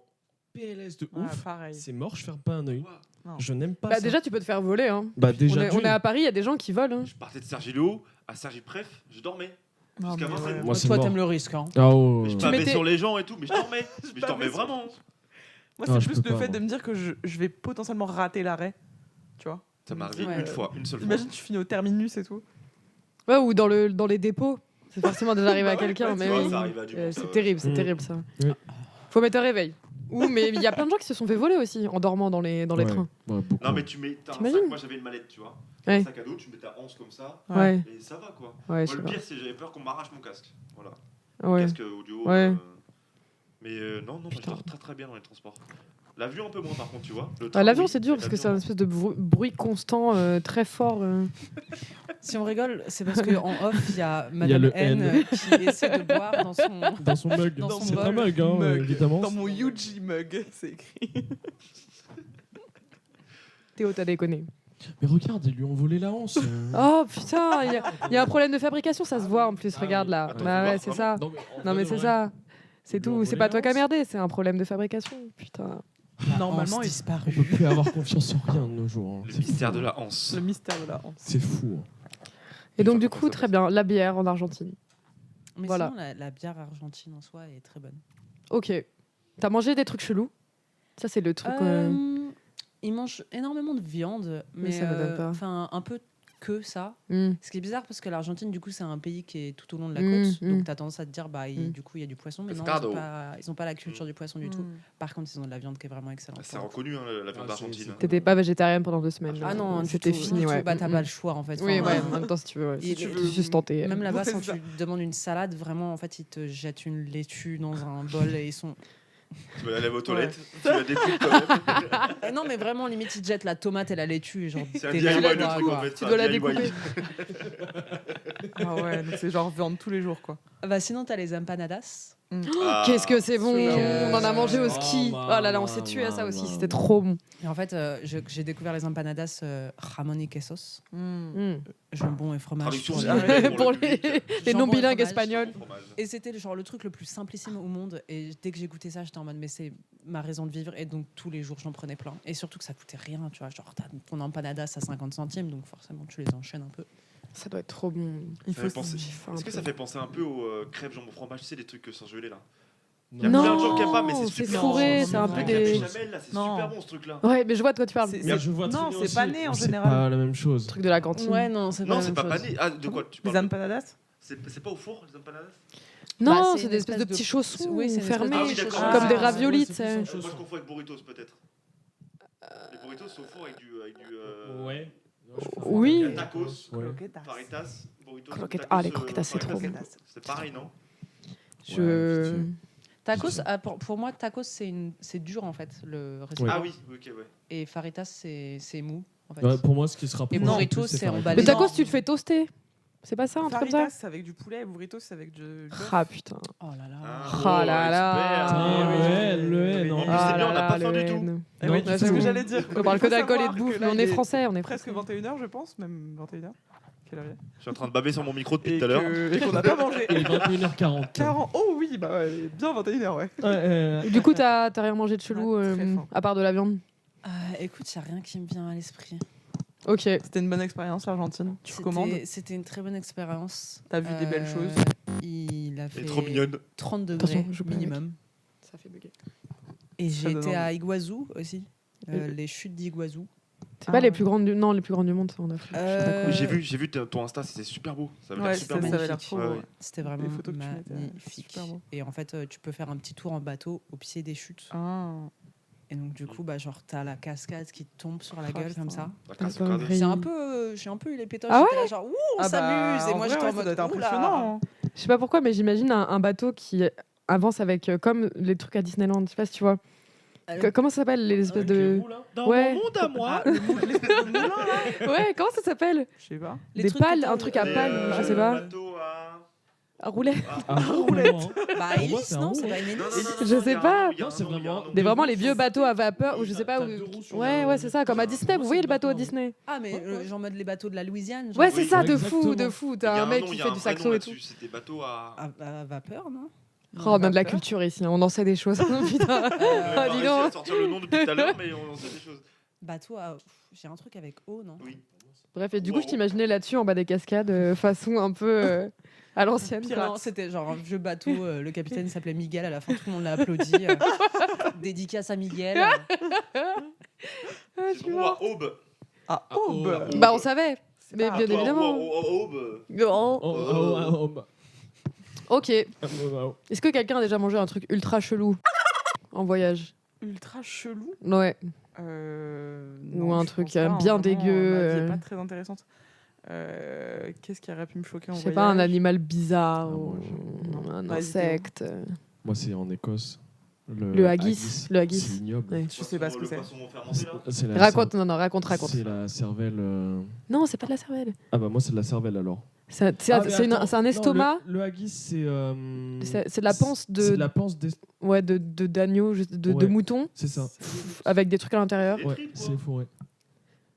PLS de Ouais, ouf. pareil. C'est mort, je ferme pas un œil. Non. Je n'aime pas Bah, ça. déjà, tu peux te faire voler. Hein. Bah, On déjà, est, on est à Paris, il y a des gens qui volent. Hein. je partais de Sergi-le-Haut à Sergi-Pref, je dormais. Non, Jusqu'à mais Vincennes. ouais. Moi, c'est Toi, mort. t'aimes le risque, hein. Ah, oh. Mais je Tu bavais mettais- sur les gens et tout, mais je dormais. Mais je dormais bavais sur- vraiment. Moi, Ah, c'est je plus peux le pas, fait moi. de me dire que je vais potentiellement rater l'arrêt. Tu vois? Ça m'est arrivé Ouais. une fois, une seule fois. Imagine, tu finis au terminus et tout. Ouais, ou dans les dépôts. C'est forcément déjà arrivé à Bah ouais, quelqu'un. ouais, mais Tu vois, oui. ça arrive à du monde, ça, C'est ouais. terrible, c'est Mm. terrible ça. Oui. Faut mettre un réveil. Mais il y a plein de gens qui se sont fait voler aussi en dormant dans les Ouais. trains. Ouais, beaucoup. Non, mais tu mets. T'as un T'imagines sac, moi j'avais une mallette, tu vois. Ouais. Un sac à dos, tu mets ta hanse comme ça, Ouais, et ça va quoi. ouais, je Moi, sais le pas. pire, c'est que j'avais peur qu'on m'arrache mon casque. Voilà. Ouais. Casque audio. Ouais. Mais non, moi, je Putain. dors très très bien dans les transports. L'avion un peu moins par contre, tu vois. Le Ah, train, l'avion, oui, c'est dur parce que l'avion, c'est un non. espèce de bruit constant, très fort. Si on rigole, c'est parce qu'en off, il y a Il y Madame a le N N. qui essaie de boire dans son. Dans son mug. Dans son C'est bol. un mug, hein, Mug. évidemment. Dans mon Yuji mug, c'est écrit. Théo, t'as déconné. Mais regarde, ils lui ont volé la hanse. Oh putain, il y a un problème de fabrication, ça se voit en plus, regarde là. Attends, Bah faut ouais, voir, c'est vraiment. ça. Non, mais, en Non vrai mais de c'est vrai. ça. C'est Ils lui ont tout, c'est volé pas la toi qui as hanse. merdé, c'est un problème de fabrication. Putain. Normalement, Hanse il- disparu. On peut plus avoir confiance en rien de nos jours. hein. Le C'est mystère fou. de la hanse. le mystère de la hanse. C'est fou. hein. Et donc Enfin, du comment coup, ça très passe bien, la bière en Argentine. Mais Voilà. sinon, la bière argentine en soi est très bonne. Ok. T'as mangé des trucs chelous? Ça c'est le truc. Ils mangent énormément de viande, mais ça m'étonne pas. enfin un peu que ça. hmm. Ce qui est bizarre parce que l'Argentine, du coup, c'est un pays qui est tout au long de la Mm, côte, mm. donc t'as tendance à te dire, bah, Mm. du coup, il y a du poisson, mais Pescado. non, ils ont pas la culture du poisson du tout. Par contre, ils ont de la viande qui est vraiment excellente. C'est reconnu, hein, la viande Ah, d'Argentine. c'est- T'étais pas végétarienne pendant 2 semaines. Ah non, c'était du tout, fini, du tout. ouais. Bah, t'as Mm, pas mm. le choix en fait. Oui, Enfin, ouais, en même temps si tu veux. Ouais. Si tu Tu veux- juste tenter. Même là-bas, Ouais, quand c'est ça. tu demandes une salade, vraiment, en fait, ils te jettent une laitue dans un bol et ils sont. Tu vas aller aux toilettes, tu la découpes quand même. Non, mais vraiment, limite, ils te jettent la tomate et la laitue. Genre, C'est un t'es DIY là, le truc quoi. en fait. Tu c'est un dois la DIY. découper. Ah ouais, donc c'est genre viande tous les jours, quoi. Bah, sinon, t'as les empanadas. Ah, Qu'est-ce que c'est bon! c'est, On en a mangé au oh, ski. maman, Oh là là, on s'est tué à ça aussi. C'était trop bon. Et en fait, j'ai découvert les empanadas jamón y quesos. Mm. Jambon et fromage. Traduction pour en les- anglais Pour le les, public. les Jambon et non-bilingues fromage. espagnols. Fromage. Et c'était genre le truc le plus simplissime au monde. Et dès que j'ai goûté ça, j'étais en mode, mais c'est ma raison de vivre. Et donc, tous les jours, j'en prenais plein. Et surtout que ça coûtait rien, tu vois. Genre, t'as ton empanadas à 50 centimes, donc forcément, tu les enchaînes un peu. Ça doit être trop bon. Il Ça faut fait penser- J'ai faim un Est-ce que peu. ça fait penser un peu aux crêpes jambon fromage, tu sais, les trucs surgelés là? Non. Il y a plein de gens qui aiment pas, mais Non, c'est c'est super fourré, bon. c'est un peu Avec des- la béchamel, là, c'est Non. super bon ce truc là. Ouais, mais je vois de quoi tu parles. C'est- Mais je vois Non, très bien c'est aussi, pané, en c'est général. pas la même chose. Truc de la cantine. Ouais, non, c'est pas Non, la c'est même pas chose. pané. Ah, de quoi tu Les parles? empanadas? C'est pas au four, les empanadas? Non, Bah, c'est des espèces de petits chaussons Oui, c'est une espèce de fermés, Ah oui, d'accord. comme des Ah, raviolis, ouais, tu c'est sais. plus Moi je confonds avec burritos peut-être. Les burritos sont four avec du. Ouais. Oui. Tacos, Ouais. faritas, burritos. Croquettes. tacos, Ah, les croquettes, c'est trop faritas, bon. C'est pareil, non? Je. Tacos, pour moi, tacos, c'est dur en fait, le recipe. Ouais. Ah oui, ok, ouais. Et faritas, c'est mou. En fait. Ouais, pour moi, ce qui se rapproche. Et burrito, le plus, c'est Faritas. emballé. Le tacos, tu le fais toaster. C'est pas ça, un truc comme ça? Faritas, c'est avec du poulet, et burritos, c'est avec du bœuf. Ah putain. Oh là là. Oh là là. Putain, le N, le N, En non. plus, c'est bien, on n'a là pas là, faim le du tout. N. Eh Non, oui, du c'est ce tout. que j'allais dire. On parle Il que faut d'alcool et de savoir bouffe, que mais là, on il est français, on est Presque français. 21h, je pense, même 21h. Quelle heure il est Je suis en train de baver sur mon micro depuis Et tout à l'heure. et qu'on n'a pas mangé. Il est 21h40. 40. Oh oui, bah ouais, bien 21h, ouais. Et du coup, t'as rien mangé de chelou Ouais, très faim. à part de la viande? Écoute, il n'y a rien qui me vient à l'esprit. Ok. C'était une bonne expérience, l'Argentine. Tu recommandes? C'était une très bonne expérience. T'as vu des belles choses? Il a Elle fait est trop mignonne. 30 degrés Attention, je peux minimum. Ça fait bugger. Et Ça j'ai donne été à envie. Iguazu aussi. Les chutes d'Iguazu. C'est pas les plus grandes du... Non, les plus grandes du monde, ça, en Afrique. Je suis d'accord. J'ai vu ton Insta, c'était super beau. Ça avait Ouais, l'air super ça beau. avait l'air trop beau. Ouais, ouais. ouais. C'était vraiment Les photos que tu mettais, magnifique. super beau. Et en fait, tu peux faire un petit tour en bateau au pied des chutes. Ah. Et donc, du coup, genre, t'as la cascade qui te tombe sur la Oh, gueule comme putain. ça. La case, Ah, la bah, case. oui. C'est un peu, j'ai un peu eu les pétoches. Ah ouais j'étais là, genre, ouh, on Ah bah, s'amuse. Et en moi, vrai, j'étais ouais, en ça mode, doit être oula. impressionnant. hein. Je sais pas pourquoi, mais j'imagine un bateau qui avance avec, comme les trucs à Disneyland. Je sais pas si tu vois. Comment ça s'appelle, les espèces de... Dans Ouais. mon monde à moi. Ah, le moule, l'espèce de moulin, là. Ouais, comment ça s'appelle? Je sais pas. Les Des trucs que pales, t'as- un truc à Les, pales, je sais pas. bateau à- À rouler. Ah, roulette. non, hein. Bah, Pour moi, hélice, c'est un non, roux, c'est hein. pas une hélice. Je sais pas. Non, c'est vraiment- Des vraiment les vieux bateaux à vapeur, ou je sais pas T'as où... deux roues sur Ouais, le- ouais, c'est ça, comme à Disney. Moi, Vous voyez c'est le bateau à bateau, ouais. Disney? Ah, mais genre en mode les bateaux de la Louisiane. Genre. Ouais, c'est Oui. ça, Ouais, de fou, exactement. de fou. Il y a T'as un mec nom, qui il y a fait un du vrai saxo nom et tout. là-dessus, c'était bateau à. À vapeur, non? Oh, on a de la vapeur. culture ici, hein, on en sait des choses. Putain. On a dis réussi donc. à sortir le nom depuis tout à l'heure, mais on sait des choses. Bateau à. J'ai un truc avec eau, non? Oui. Bref, et du coup, je t'imaginais là-dessus, en bas des cascades, façon un peu à l'ancienne. quoi. Non, c'était genre un vieux bateau. Le capitaine il s'appelait Miguel. À la fin, tout le monde l'a applaudi. Dédicace à Miguel. Ah, C'est tu bon, vois. à Aube. Ah, Ah, Aube. oh. Bah, on savait. Mais pas- bien Toi, évidemment. Aube. Oh. Oh. Ok. Est-ce que quelqu'un a déjà mangé un truc ultra chelou en voyage? Ultra chelou. Ouais. Non, Ou un je truc, pense pas, hein, bien vraiment, dégueu, ma vie est euh. pas très intéressante. Qu'est-ce qui aurait pu me choquer en Je voyage? sais pas, un animal bizarre Ah, ou moi, un Vas-y, insecte. Moi, c'est en Écosse. Le haggis. Le haggis. C'est ignoble. Ouais. Je sais pas ce que Le c'est. poisson fermenté, là. C'est la Raconte, non, raconte. C'est la cervelle. Non, c'est pas de la cervelle. Ah bah moi c'est de la cervelle alors. C'est Ah, mais c'est attends, un non, estomac. le haggis c'est. C'est de la panse C'est de de la panse ouais de d'agneau, de Ouais. mouton C'est ça. avec des trucs à l'intérieur. Des Ouais, tripes, c'est faux. Ouais.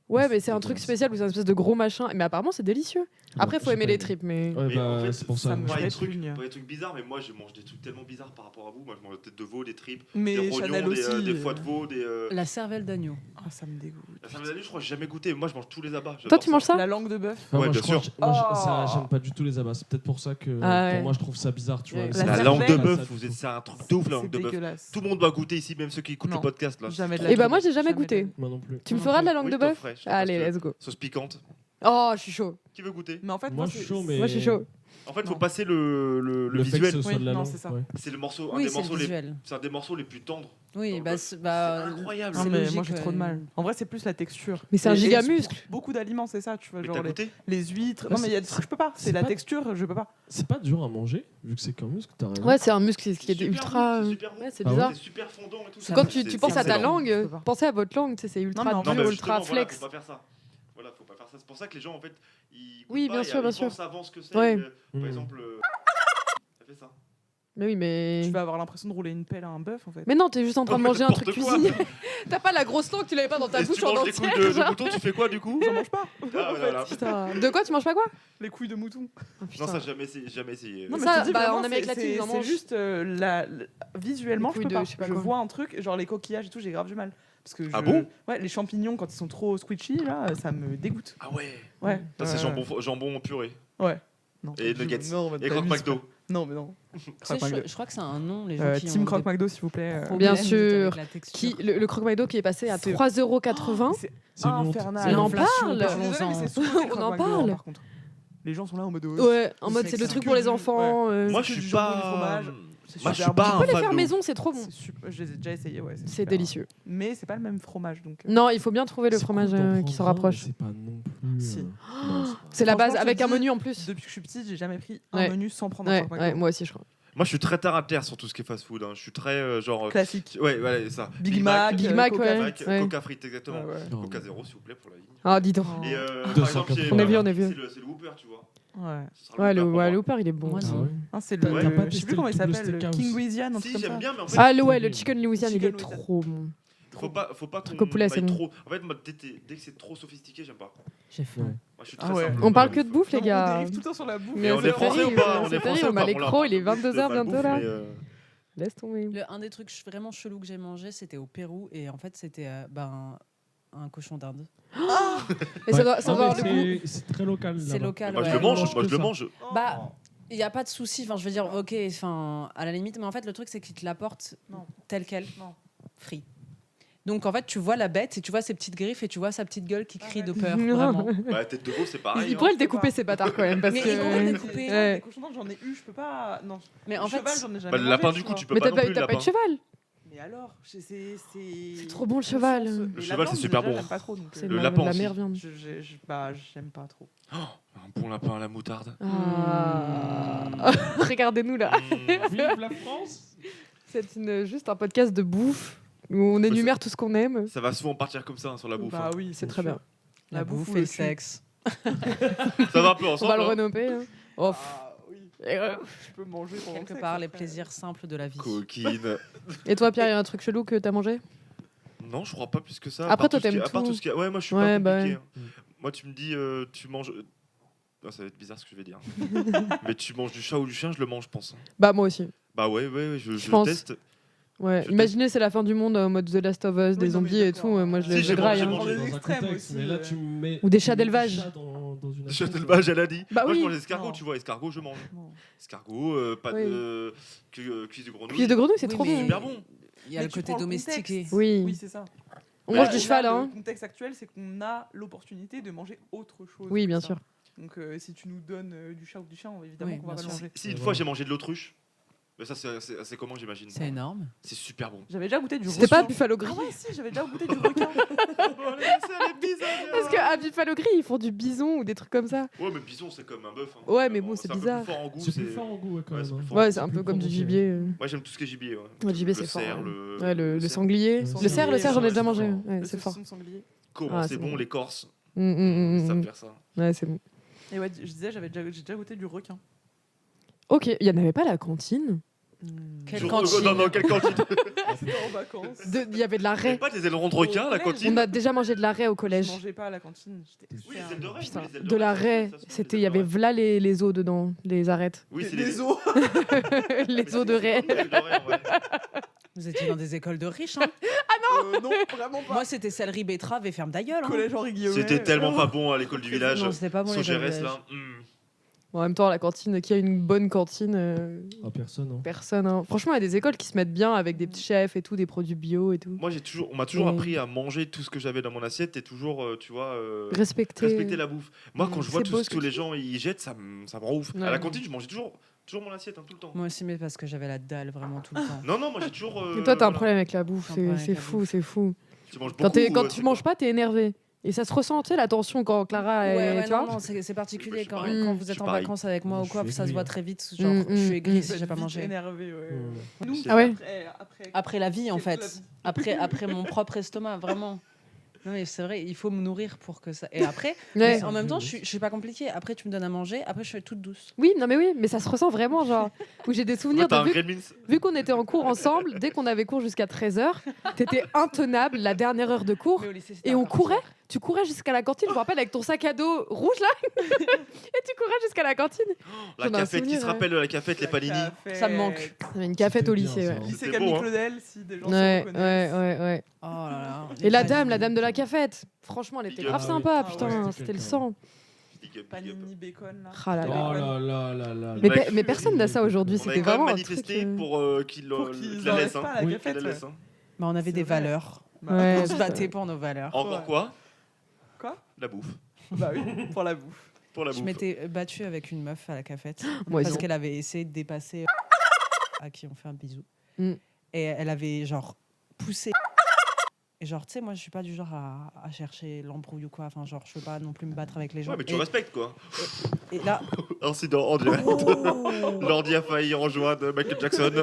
Ouais, mais C'est c'est un truc dégueulasse. spécial où c'est un espèce de gros machin. Mais apparemment, c'est délicieux. Après, faut j'ai aimer pas les aimé. tripes, mais. Ouais, Mais bah en fait, c'est pour ça ça. me Pas des répugne. trucs bizarres, mais moi je mange des trucs tellement bizarres par rapport à vous. Moi je mange des têtes de veau, des tripes, Mais des Chanel rognons, aussi. des foies de veau, des. La cervelle d'agneau. Ah, ça me dégoûte. La cervelle d'agneau, je crois que j'ai jamais goûté. Moi je mange tous les abats. Toi, j'adore tu manges ça? La langue de bœuf. Enfin, Ouais, moi, bien je crois sûr. que- moi, Oh. ça, j'aime pas du tout les abats. C'est peut-être pour ça que Ah ouais. pour moi je trouve ça bizarre, tu vois. La C'est La cervelle, langue de ça, bœuf, ça, vous êtes, c'est un truc de ouf la langue C'est de bœuf. dégueulasse. Tout le monde doit goûter ici, même ceux qui écoutent Non. le podcast là. Jamais de la Et bah vie. moi, j'ai jamais de goûté. la vie. Moi non plus. Tu me Non feras de la plus. langue Oui, de je te bœuf? ferai, je te Allez, ferai. let's go. Sauce piquante. Oh, je suis chaud. Qui veut goûter? Mais en fait, Moi, moi, je suis chaud, mais. Moi, je suis chaud. En fait, il faut Non. passer le Le fait que visuel. ce soit Oui, de la non, langue. c'est ça. ouais. C'est le morceau, un Oui, des c'est le morceaux les, visuel. c'est un des morceaux les plus tendres. Oui, Dans bah, le c'est bœuf. bah, C'est incroyable. Non, c'est mais logique, moi j'ai trop de mal. En vrai, c'est plus la texture. Mais c'est un Et- giga et muscle. Beaucoup d'aliments, c'est ça, tu vois, Mais genre t'as les, goûté? les huîtres. Ah, Non, mais il y a des c'est- trucs, je peux pas. C'est c'est la pas- texture, je peux pas. C'est pas dur à manger vu que c'est qu'un muscle. T'as raison. Ouais, c'est un muscle qui est C'est super ultra. bon, c'est super bon. Ouais, c'est Ah ouais bizarre. C'est super fondant et tout. Parce que quand tu C'est penses à ta excellent. Je langue, peux pas. pensez à votre langue, tu sais, c'est ultra Non, mais en dur, Non, mais ultra justement, voilà, flex. faut pas faire ça. Voilà, faut pas faire ça. C'est pour ça que les gens, en fait, ils. Oui, goûtent bien pas, sûr, ils bien sûr. pensent avant ce que c'est. Ouais. Par Mm. exemple, ça fait ça. Mais oui, mais. Tu vas avoir l'impression de rouler une pelle à un bœuf, en fait. Mais non, t'es juste en train de Non, mais manger un truc n'importe quoi. cuisiné. T'as pas la grosse langue, tu l'avais pas dans ta Et si bouche tu en manges les couilles entière. de genre. mouton, tu fais quoi du coup? J'en mange pas. Ah, voilà. Putain. De quoi tu manges pas quoi? Les couilles de mouton. Oh, putain. Non, ça, jamais essayé. Non, mais Ça, je te dis bah, vraiment, en Amérique c'est- latine, ils en c'est mangent. juste visuellement, Les je peux couilles pas. de je sais pas Je quoi. vois un truc, genre les coquillages et tout, j'ai grave du mal. Parce que Ah bon? Ouais, les champignons, quand ils sont trop squishy, là, ça me dégoûte. Ah ouais. Ouais. Ça, c'est Ouais. jambon puré. Ouais. Non, Et je- nuggets. non, mais Et croque t'abuses, McDo. quoi. Non, mais non. Tu sais, Croque McDo. je crois que c'est un nom, les gens qui Team ont Croque des McDo, s'il vous plaît. problèmes Bien avec sûr. la texture. Qui, le croque McDo qui est passé à C'est- 3,80 C'est C'est une honte. infernal. C'est On en une honte. parle. Je suis désolée, mais c'est sous-coté, le On Croque en McDo, parle. par contre. Les gens sont là en mode. Ouais, en mode C'est c'est le que truc ça. pour les Que du- enfants. Moi, que je du suis jambon, du pas. fromage. C'est Moi, je super suis pas bon. Tu un peux les fan faire de maison, c'est trop bon. C'est super- Je les ai déjà essayés, ouais. C'est super. délicieux. Mais c'est pas le même fromage, donc. Non, il faut bien trouver le C'est fromage cool d'en qui se prendre un, rapproche. mais C'est pas non plus. Si. Non, c'est pas- C'est la base Franchement, je avec te un dis, menu en plus. Depuis que je suis petite, j'ai jamais pris Ouais. un menu sans prendre un Ouais, croque ouais, McDo. moi aussi, je crois. Moi, je suis très terre à terre sur tout ce qui est fast-food. Hein. Je suis très genre. Classique. Ouais, voilà, c'est ça. Big Mac, Big Mac, Coca ouais. Mac, ouais. Coca frites, exactement. Ouais, ouais. Non, Coca zéro, s'il vous plaît, pour la ligne. Ah, dis donc. Et par 280. exemple, On est vieux, on est vieux. C'est le Whopper, tu vois. Ouais. Ce sera Ouais, Whopper pour moi. le Whopper, il est bon. Moi, Ah c'est- ouais. Ah, c'est T'as le. pas Je sais testé plus comment il le double s'appelle, le steakhouse? King Louisiane, un truc Si, comme j'aime ça. bien, mais en fait. Ah, ouais, le chicken Louisiane, il est Chicken Louisiane. trop bon. Faut pas Truc qu'on au poulet, aille c'est bon. trop. En fait, moi, dès que c'est trop sophistiqué, j'aime pas. J'ai faim. Ouais. Moi, je suis Ah très ouais. simple. On parle que de bouffe, les Non, On gars. dérive tout le temps sur la bouffe. Mais Et on c'est est français ou terrible, pas On c'est est français terrible, ou on a pas les On l'a crocs, pas il est de 22h bouffe, bientôt, là. mais, Laisse tomber. Un des trucs vraiment chelous que j'ai mangé, c'était au Pérou. Et en fait, c'était un cochon d'Inde. Et ça doit Non, avoir mais le goût. c'est très local. C'est là-bas. local. Moi, je ouais. le mange. mange Moi, que je le ça. mange. Bah, il n'y a pas de souci. Enfin, je veux dire, ok, enfin, à la limite. Mais en fait, le truc, c'est qu'ils te l'apportent Non. tel quel, Non. frit. Donc, en fait, tu vois la bête et tu vois ses petites griffes et tu vois sa petite gueule qui crie de Arrête. peur, Non. vraiment. Bah, tête de veau, c'est pareil. Il hein. pourrait le découper, ces bâtards, quand même. Parce Mais que... ils pourraient le découper. Ouais. Les cochons d'Inde, j'en ai eu, je peux pas. Non. Mais en Le fait, cheval, j'en ai jamais Bah, le mangé, lapin, tu du coup, vois. tu peux Mais pas t'as non pas plus. eu de lapin. cheval. Mais alors, c'est. C'est trop bon, le cheval. Le cheval, c'est super bon. J'aime pas trop. Donc, C'est Le la lapin la aussi. meilleure viande. J'aime pas trop. Un bon lapin à la moutarde. Ah. Regardez-nous, là. Mmh. Vive la France. C'est juste un podcast de bouffe où on énumère tout ce qu'on aime. Ça va souvent partir comme ça hein, sur la bouffe. Bah hein. oui, C'est très bien. la bouffe ou et le le cul. sexe. Ça va un peu On ensemble. va le hein. renommer. hein. Oh, Ah oui. Et, Tu peux manger pendant Quelque le part, sexe, les après. plaisirs simples de la vie. Coquine. Et toi, Pierre, il y a un truc chelou que t'as mangé? Non, je crois pas plus que ça. Après, à part toi, tout ce qui- t'aimes à part tout. tout ce qui- Ouais, moi, je suis Ouais, pas bah compliqué. ouais. hein. Moi, tu me dis, tu manges. Ah, ça va être bizarre ce que je vais dire. Mais tu manges du chat ou du chien, je le mange, je pense. Bah, moi aussi. Bah ouais, je pense. teste. Ouais. Je Imaginez, c'est la fin du monde en mode The Last of Us, Oui, des non, mais zombies et d'accord. tout. Moi, je Si, les j'ai graille. mangé, hein. j'ai Dans les Dans un extrêmes contexte, aussi, mais là, tu me mets. Ou des tu chats mets d'élevage. chats dans une Chat assiette. d'élevage, elle a dit. Bah Moi, oui. je mange escargot, Non. tu vois, escargot, je mange. Non. Escargot, pas Oui. de. Cuisse de grenouille. Cuisse de grenouille, c'est Oui, trop mais- bon. Super bon. Il y a Mais le tu côté prends le domestiqué. contexte. Oui. Oui, c'est ça. On Bah, mange du Là, cheval, Le hein. contexte actuel, c'est qu'on a l'opportunité de manger autre chose. Oui, que bien ça. sûr. Donc, si tu nous donnes du chat ou du chien, évidemment Oui, qu'on va bien pas le sûr. manger. Si une fois j'ai mangé de l'autruche, mais ça c'est comment j'imagine. C'est énorme. C'est super bon. J'avais déjà goûté du C'était pas requin. Buffalo Gris. Ah ouais, si, j'avais déjà goûté du requin. Parce qu'à Buffalo Gris, ils font du bison ou des trucs comme ça. Ouais, mais bison c'est comme un bœuf. hein. Ouais, mais bon, Vraiment, c'est un peu bizarre. plus fort en goût. C'est plus fort en goût, ouais, quand Ouais, même. c'est plus hein. fort. Ouais, c'est un plus peu comme du prononcé. gibier. Moi j'aime tout ce qui est gibier. Ouais. Ouais, le gibier, Le c'est fort, cerf, ouais. le- Ouais, le cerf. sanglier. Le Le cerf, j'en ai déjà c'est mangé. fort. Ouais, Le c'est fort. saucisson sanglier. Comment Ah, c'est c'est bon bon. les Corses. Ils Ils savent faire ça. Ouais, c'est bon. Et ouais, je disais, j'ai déjà goûté du requin. Ok, il y en avait pas à la cantine. Quelle Sur- cantine. Non, quelle cantine. C'était en vacances. Il y avait de la Il y avait raie. pas des ailerons de requin à la collège. cantine. On a déjà mangé de la raie au Je collège. mangeais pas à la cantine. J'étais Oui, les ailes de raie. Putain, oui, les ailes de la raie, raie. ça, ça, C'était, les il y ailes de avait raie. v'là les os dedans, les arêtes. Oui, c'est des os. Les os de raie. Les ailes de raie, ouais. Vous étiez dans des écoles de riches, hein. Non, vraiment pas. Moi, c'était céleri, betterave et ferme ta gueule. Hein. Collège Henri Guillaumet. C'était tellement pas bon à l'école du village. Non, c'était pas bon les Saugerès écoles de là. En même temps, la cantine, qui a une bonne cantine, Ah, personne. hein. personne. Hein. Franchement, il y a des écoles qui se mettent bien avec des petits chefs et tout, des produits bio et tout. Moi, on m'a toujours Mais- appris à manger tout ce que j'avais dans mon assiette et toujours, tu vois, Respecter. respecter la bouffe. Moi, quand je vois C'est tout beau ce ce que que les tu gens y jettent, ça me rend ouf. Ouais. À la cantine, je mangeais toujours mon assiette hein, tout le temps. Moi aussi, mais parce que j'avais la dalle vraiment tout le temps. Non, moi j'ai toujours. Et toi, t'as un voilà. problème avec la bouffe. J'ai un problème C'est avec la fou, bouffe. c'est fou. Tu manges Quand, beaucoup. quand ou, tu c'est manges quoi pas, t'es énervé. Et ça se ressent, tu sais, la tension quand Clara est. Ouais, tu non, vois non, c'est particulier quand, pareil. quand Mm. vous Je êtes suis en pareil. vacances avec moi Moi, ou quoi, je suis ça se voit aigri. très vite. Genre, je suis aigri si j'ai pas mangé. Énervé, ouais. Mm. Nous, Ah ouais Après la vie, en Quelle fait. Après mon propre estomac, vraiment. Non, mais c'est vrai, il faut me nourrir pour que ça. Et après, Ouais. mais en même temps, je suis pas compliquée. Après, tu me donnes à manger. Après, je suis toute douce. Oui, non mais oui, mais ça se ressent vraiment, genre. Où j'ai des souvenirs Toi, t'as de. un Vu, Gremlins. vu qu'on était en cours ensemble, dès qu'on avait cours jusqu'à 13h, t'étais intenable la dernière heure de cours. Mais au lycée, c'était Et on encore courait, pire. tu courais jusqu'à la cantine, je me rappelle, avec ton sac à dos rouge là. Et tu courais jusqu'à la cantine. La J'en ai un cafette, qui souvenir, se ouais. rappelle la cafette, les panini. Ça me manque. Il y avait une cafette au C'était lycée, bien, ouais. ça, hein. Lycée C'était Camille beau, hein. Claudel, si des gens se Ouais, reconnaissent. ouais. Oh là là. Et la dame de la cafette, franchement, elle était Big up. grave Ah sympa, oui. putain, Ah ouais, c'était le c'était sang. Big up. Panini bacon, là. Ah là Oh là. là. Mais, Ouais. mais personne n'a ça aujourd'hui, On avait c'était quand même vraiment un truc. manifesté pour qu'ils Pour qu'ils qu'ils la enlèvent laissent. pas hein. la Oui, cafette. Qu'ils la laissent, hein. Mais on avait C'est des vrai. valeurs. Ouais, On se putain. battait pour nos valeurs. Encore Ouais. quoi Quoi La bouffe. Bah oui, pour la bouffe. Pour la Je bouffe. m'étais battue avec une meuf à la cafette Moi parce aussi. qu'elle avait essayé de dépasser à qui on fait un bisou. Mm. Et elle avait genre poussé. Et genre, tu sais, moi, je suis pas du genre à chercher l'embrouille ou quoi. Enfin, genre, je veux pas non plus me battre avec les gens. Ouais, mais tu respectes quoi. Et là, Incident en direct. oh L'ordi a failli rejoindre Michael Jackson. De toute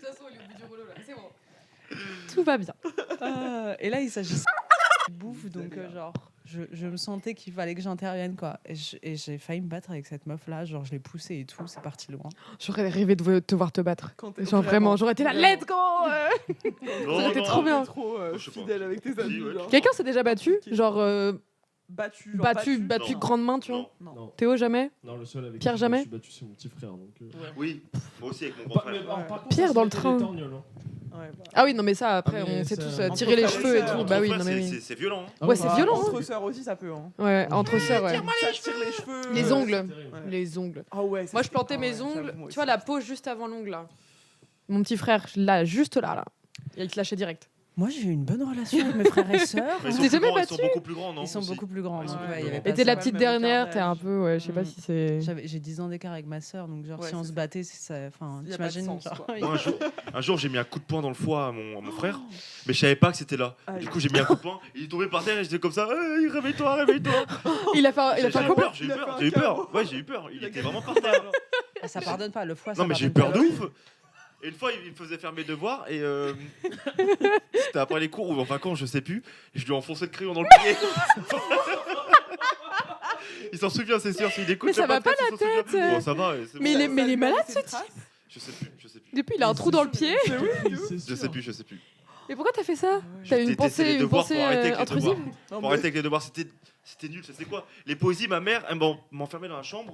façon, il est au bout du rouleau là, c'est bon. Tout va bien. Et là, il s'agissait de bouffe, donc genre, je me sentais qu'il fallait que j'intervienne, quoi. Et j'ai failli me battre avec cette meuf-là, genre, je l'ai poussée et tout, c'est parti loin. J'aurais rêvé de te voir te battre. Quand t'es Genre vraiment, j'aurais été là, let's go Non, été non, trop bien. trop je sais pas. fidèle avec tes amis. ouais. genre. Quelqu'un s'est déjà battu Ok. Genre Battu. genre battu Non. grande main, tu vois Non. Non. Théo, jamais Non, le seul avec Pierre, qui jamais je me suis battu, c'est mon petit frère. Donc, Oui, moi aussi avec mon grand Pas- mais frère. alors, Ouais. par contre, Pierre ça se dans le mettait train. les torgnoles, hein. Ouais, bah. Ah oui, non mais ça, après, Ah, mais on s'est ça- tous entre tiré les frères et cheveux et sœurs, tout. Entre Bah oui, frères, non mais oui. c'est violent. Hein. Ouais, c'est violent, Entre hein. sœurs aussi, ça peut. Hein. Ouais, entre sœurs, ouais. Ça se tire les cheveux. Les Ouais, ongles. c'est terrible. Ouais. Les ongles. Ah ouais. ça, Moi, je c'est- plantais ah mes ouais, ongles, j'avoue, moi tu aussi. vois, la peau juste avant l'ongle, là. Mon petit frère, là, juste là. Et il te lâchait direct. Moi, j'ai eu une bonne relation avec mes frères et sœurs. Mais T'es ils sont, jamais plus grands, ils sont battu beaucoup plus grands, non Ils sont aussi. beaucoup plus grands. Ils sont donc, plus ouais, il y grands. avait Et pas t'es ça. la pas petite le même dernière, écart t'es un d'âge. peu, ouais, je sais pas Mm. si c'est. J'ai 10 ans d'écart avec ma sœur, donc genre Ouais, si on c'est se ça. battait, enfin, Y a pas de t'imagines sens, genre, quoi. Moi, un jour, j'ai mis un coup de poing dans le foie à mon frère, mais je savais pas que c'était là. Aïe. Du coup, j'ai mis un coup de poing, il est tombé par terre et j'étais comme ça, hey, réveille-toi, réveille-toi. Il a fait J'ai un eu comment peur, j'ai eu Il a peur, fait un j'ai eu peur. carreau. Ouais, j'ai eu peur. Il Il a était gagné. vraiment par terre. Ah, ça pardonne pas. Le foie, ça Non, mais j'ai eu pardonne peur pas. de ouf. Et une fois, il me faisait faire mes devoirs et c'était après les cours ou en vacances, je sais plus. Et je lui ai enfoncé le crayon dans le pied. Il s'en souvient, c'est sûr. S'il écoute Mais ça le va pas podcast, il s'en souvient. Bon, ça va. c'est Mais bon. il est- mais il est malade, ce type. Je sais plus, je sais plus. Depuis, il a un trou dans le pied. C'est oui, C'est Je sûr. sais plus, je sais plus. Mais pourquoi t'as fait ça Je T'as une détestais les pensée, devoirs, faut arrêter avec les intrusive devoirs. Non, Pour mais- arrêter avec les devoirs, c'était nul. Ça c'est quoi? Les poésies, ma mère, elle m'enfermait dans la chambre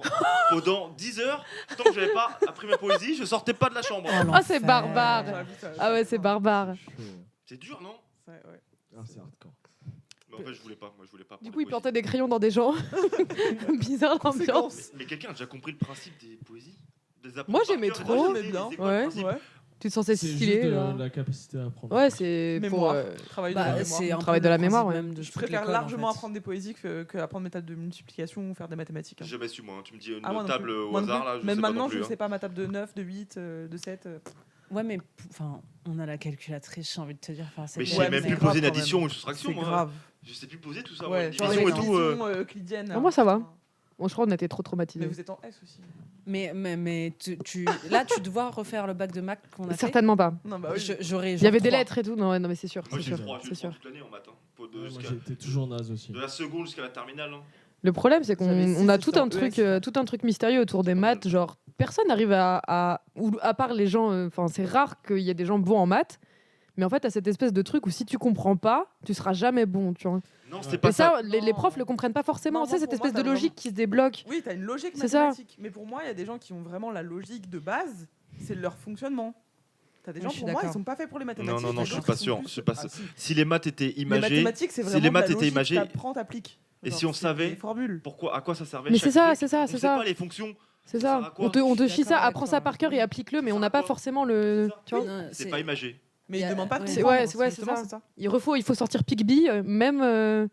pendant 10 heures. Tant que j'avais pas appris ma poésie, je sortais pas de la chambre. Ah, c'est barbare. J'avoue, ça- Ah ouais, c'est barbare. Chaud. C'est dur, non? Ouais. Ah, c'est hardcore. Mais en fait, je voulais pas. Moi, je voulais pas. Du pour coup, les il plantait des crayons dans des gens. Bizarre l'ambiance. Conséquence. Mais quelqu'un a déjà compris le principe des poésies? Des apprendre Moi, par j'aimais cœur, trop. des J'aimais idées, bien. c'est quoi le Ouais. principe Ouais. Tu te sentais C'est stylé. juste là. la capacité à apprendre. Ouais, c'est pour. Mémoire. Travail de la Bah, mémoire. c'est un Travail peu de la le mémoire, principe ouais. même de Je toute préfère l'école, en largement fait. apprendre des poésies que apprendre mes tables de multiplication ou faire des mathématiques. hein. J'ai jamais su, moi. Tu me dis une Ah, moi non table plus. au Moi non hasard, plus. là. Je Même sais pas maintenant, non plus, je ne hein. sais pas ma table de 9, de 8, de 7. Ouais, mais enfin, on a la calculatrice, j'ai envie de te dire. Enfin, c'est Mais je quand sais même- même c'est plus grave poser une quand même. addition ou une soustraction, C'est moi. grave. Je sais plus poser tout ça. Ouais, Ouais, genre division les et tout. divisions euclidiennes. Ah, moi, ça va. putain. Bon, je crois qu'on était trop Mais traumatisés. vous êtes en S aussi. Mais là, tu dois refaire le bac de maths qu'on a fait. Certainement pas. Non, bah oui. J'aurais. Il y avait des lettres et tout. Non, ouais, non mais c'est sûr. Moi, C'est j'ai eu sûr. 3 C'est sûr. toute l'année en maths. Hein. Ouais, moi, Jusqu'à- j'étais toujours naze aussi. De la seconde jusqu'à la terminale. Hein. Le problème, c'est qu'on J'avais six on a et tout sur un truc, ES. tout un truc mystérieux autour des maths. Genre, personne n'arrive ou à part les gens. Enfin, c'est rare qu'il y ait des gens bons en maths. Mais en fait, t'as cette espèce de truc où si tu comprends pas, tu seras jamais bon, tu vois. Non, Ouais. c'était Et pas ça. ça, les Non. profs le comprennent pas forcément. Non, C'est moi, cette pour moi, espèce de t'as logique qui se débloque. Oui, t'as une logique C'est ça. mathématique. Mais pour moi, il y a des gens qui ont vraiment la logique de base, c'est leur fonctionnement. T'as des Oui, gens, je suis pour moi, ils d'accord. sont pas faits pour les mathématiques. Non, t'as je suis d'autres pas qui sont sûr. plus- Je suis pas Ah, sûr. si. Si les maths étaient Les imagées, mathématiques, c'est si vraiment les de la maths étaient logique, imagées- t'apprends, t'appliques. Et Genre, si on c'est savait des formules. à quoi ça servait Mais chaque c'est ça, truc, c'est ça, on c'est sait ça. pas les fonctions. C'est Ça sert ça. à quoi On te Je suis chie ça, d'accord apprends ça avec par cœur et applique-le, mais Ça on sert n'a à pas quoi forcément le. Tu vois Non, C'est pas imagé. Mais Il y ils a- demandent pas de ouais. comprendre. Ouais, c'est justement, ça. Il faut sortir Picbee, même. Ouais.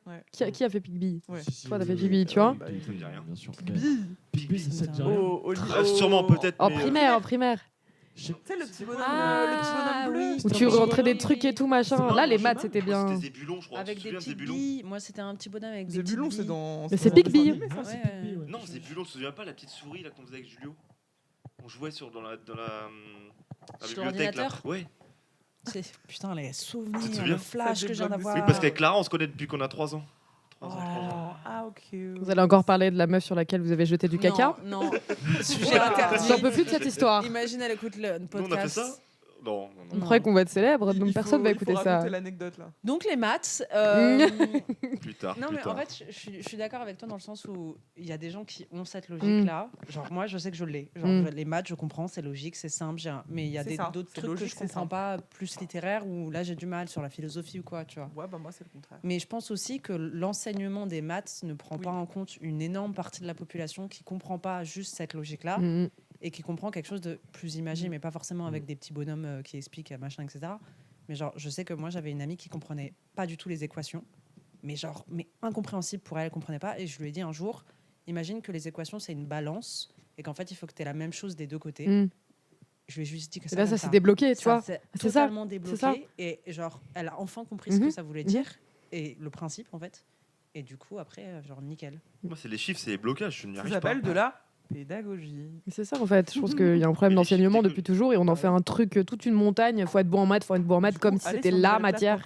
Qui a fait Picbee Ouais. Si, si, Toi, t'as fait oui, Bibi, tu vois. Bah, ça me dit rien. Bien sûr. Bille. Pibi, ça te dit rien. Sûrement, peut-être. En mais, primaire, en primaire. Je sais- Tu sais, le petit bonhomme, Ah, le petit bonhomme bleu. oui. Où tu C'était un rentrais des petit trucs et bonhomme. tout, machin. C'est Là, les pas maths, mal. c'était bien. C'était Zébulon, je crois. Avec Tu te des souviens de petites Zébulon billes. Moi, c'était un petit bonhomme avec des The petites Bulon, c'est billes. dans. Mais c'est dans Big un Bee. dessin animé, ça. Ah, c'est Ouais, Pibi, ouais. Non, Zébulon, tu te souviens pas la petite souris là qu'on faisait avec Julio? On jouait dans la Sur bibliothèque là. l'ordinateur Ouais. Putain, les Tu te souvenirs, souviens le flash Ça que je viens débloque d'avoir. Oui, parce qu'avec Clara, on se connaît depuis qu'on a 3 ans. 3 ans, 3 ans. Ah, ok. Vous allez encore parler de la meuf sur laquelle vous avez jeté du caca. Non, sujet Voilà. interdit. J'en peux plus de cette histoire. Imagine, elle écoute le Nous, podcast. on a fait ça? Non, On non, croyait qu'on va être célèbre, donc Il personne faut- va il faut écouter ça. raconter l'anecdote là. Donc les maths. non. Plus tard. Non, plus mais tard. en fait, je suis d'accord avec toi dans le sens où il y a des gens qui ont cette logique-là. Genre, moi, je sais que je l'ai. Genre, les maths, je comprends, c'est logique, c'est simple. Mais il y a C'est ça, d'autres c'est trucs logique, que je c'est comprends pas, plus littéraires, où là, j'ai du mal sur la philosophie ou quoi, tu vois. Ouais, bah moi, c'est le contraire. Mais je pense aussi que l'enseignement des maths ne prend Oui. pas en compte une énorme partie de la population qui comprend pas juste cette logique-là Mhm. et qui comprend quelque chose de plus imagé, mais pas forcément avec des petits bonhommes qui expliquent machin, etc. Mais genre, je sais que moi, j'avais une amie qui comprenait pas du tout les équations, mais incompréhensible pour elle, elle comprenait pas. Et je lui ai dit un jour, imagine que les équations, c'est une balance, et qu'en fait, il faut que tu aies la même chose des deux côtés. Je lui ai juste dit que Et ça. là, comme ça s'est débloqué, tu vois. C'est C'est ça. totalement débloqué. ça. Et genre, elle a enfin compris ce que ça voulait dire et le principe, en fait. Et du coup, après, genre, nickel. Moi, c'est les chiffres, c'est les blocages, je n'y Ça arrive pas. s'appelle de la pédagogie. C'est ça, en fait. Je pense qu'il y a un problème Et les d'enseignement chiffres, depuis toujours et on en fait un truc, toute une montagne. Faut être bon en maths, comme si c'était la matière.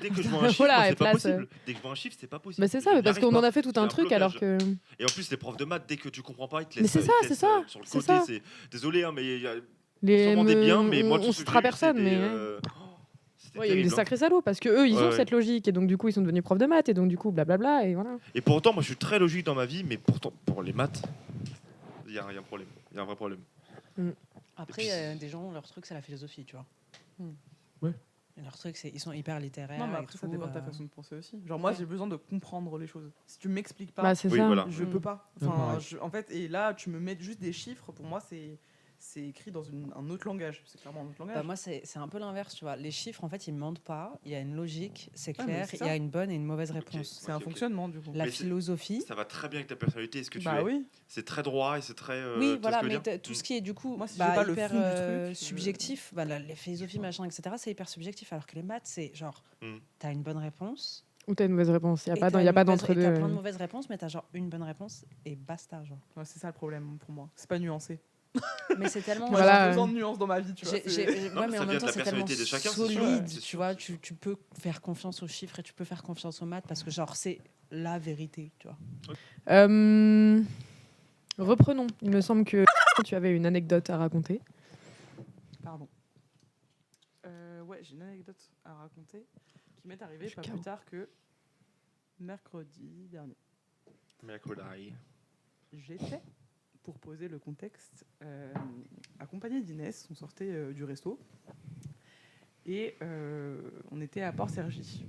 Dès que je vois un chiffre, Voilà, moi, c'est et pas place, possible. Dès que je vois un chiffre, c'est pas possible. Mais c'est ça, Je mais parce n'y arrive qu'on en pas. a fait tout C'est un un truc blocage. alors que. Et en plus, les profs de maths, dès que tu comprends pas, ils te Mais laissent, c'est ça, ils te c'est laissent, ça, sur le c'est côté. ça. Désolé, hein, mais il y a Les sûrement des biens, mais moi, on tout ce que citera j'ai vu, personne, c'était, mais. c'était Ouais, il y a eu des terrible, hein. sacrés salauds parce que eux, ils ont Ouais, cette logique et donc du coup, ils sont devenus profs de maths et donc du coup, blablabla et voilà. Et pourtant, moi, je suis très logique dans ma vie, mais pourtant, pour les maths, il y a un problème. Il y a un vrai problème. Après, Et puis, des gens, leur truc, c'est la philosophie, tu vois. Ouais. Et leur truc, c'est ils sont hyper littéraires. Non, mais et après, ça tout, dépend de ta façon de penser aussi. Genre, moi, j'ai besoin de comprendre les choses. Si tu m'expliques pas, Bah, c'est Oui, ça. voilà. je peux pas. Ouais, Enfin, pareil. en fait, et là, tu me mets juste des chiffres. Pour moi, c'est écrit dans un autre langage. C'est clairement un autre langage. Bah, moi, c'est un peu l'inverse, tu vois. Les chiffres, en fait, ils mentent pas. Il y a une logique, c'est Ouais, mais clair. c'est Il y a ça. une bonne et une mauvaise réponse. C'est un Ok. fonctionnement, du coup. La Mais c'est- philosophie. Ça va très bien avec ta personnalité et ce que tu Bah es. oui. C'est très droit et c'est très. tu Oui, vois voilà, ce que je mais veux dire tout ce qui est du coup Moi, si j'ai pas le hyper fond du truc, subjectif, bah, les philosophies, machin, etc., c'est hyper subjectif. Alors que les maths, c'est genre, t'as une bonne réponse. Ou t'as une mauvaise réponse. Il et n'y a pas, t'as il y a une pas mauvaise- d'entre et T'as deux. plein de mauvaises réponses, mais t'as genre une bonne réponse et basta, genre. Ouais, c'est ça le problème pour moi. C'est pas nuancé. Mais c'est tellement. Moi, Voilà. j'ai besoin de nuances dans ma vie, tu vois. Ouais, Non, mais ça en vient même de temps, la c'est tellement personnalité de chacun, c'est sûr. solide, C'est tu sûr, vois. c'est sûr. Tu peux faire confiance aux chiffres et tu peux faire confiance aux maths parce que genre c'est la vérité, tu vois. Reprenons. Il me semble que tu avais une anecdote à raconter. Pardon. Ouais, j'ai une anecdote à raconter qui m'est arrivée Je suis pas KO. plus tard que mercredi dernier. Mercredi. J'étais, pour poser le contexte, accompagnée d'Inès. On sortait du resto et on était à Port-Cergy.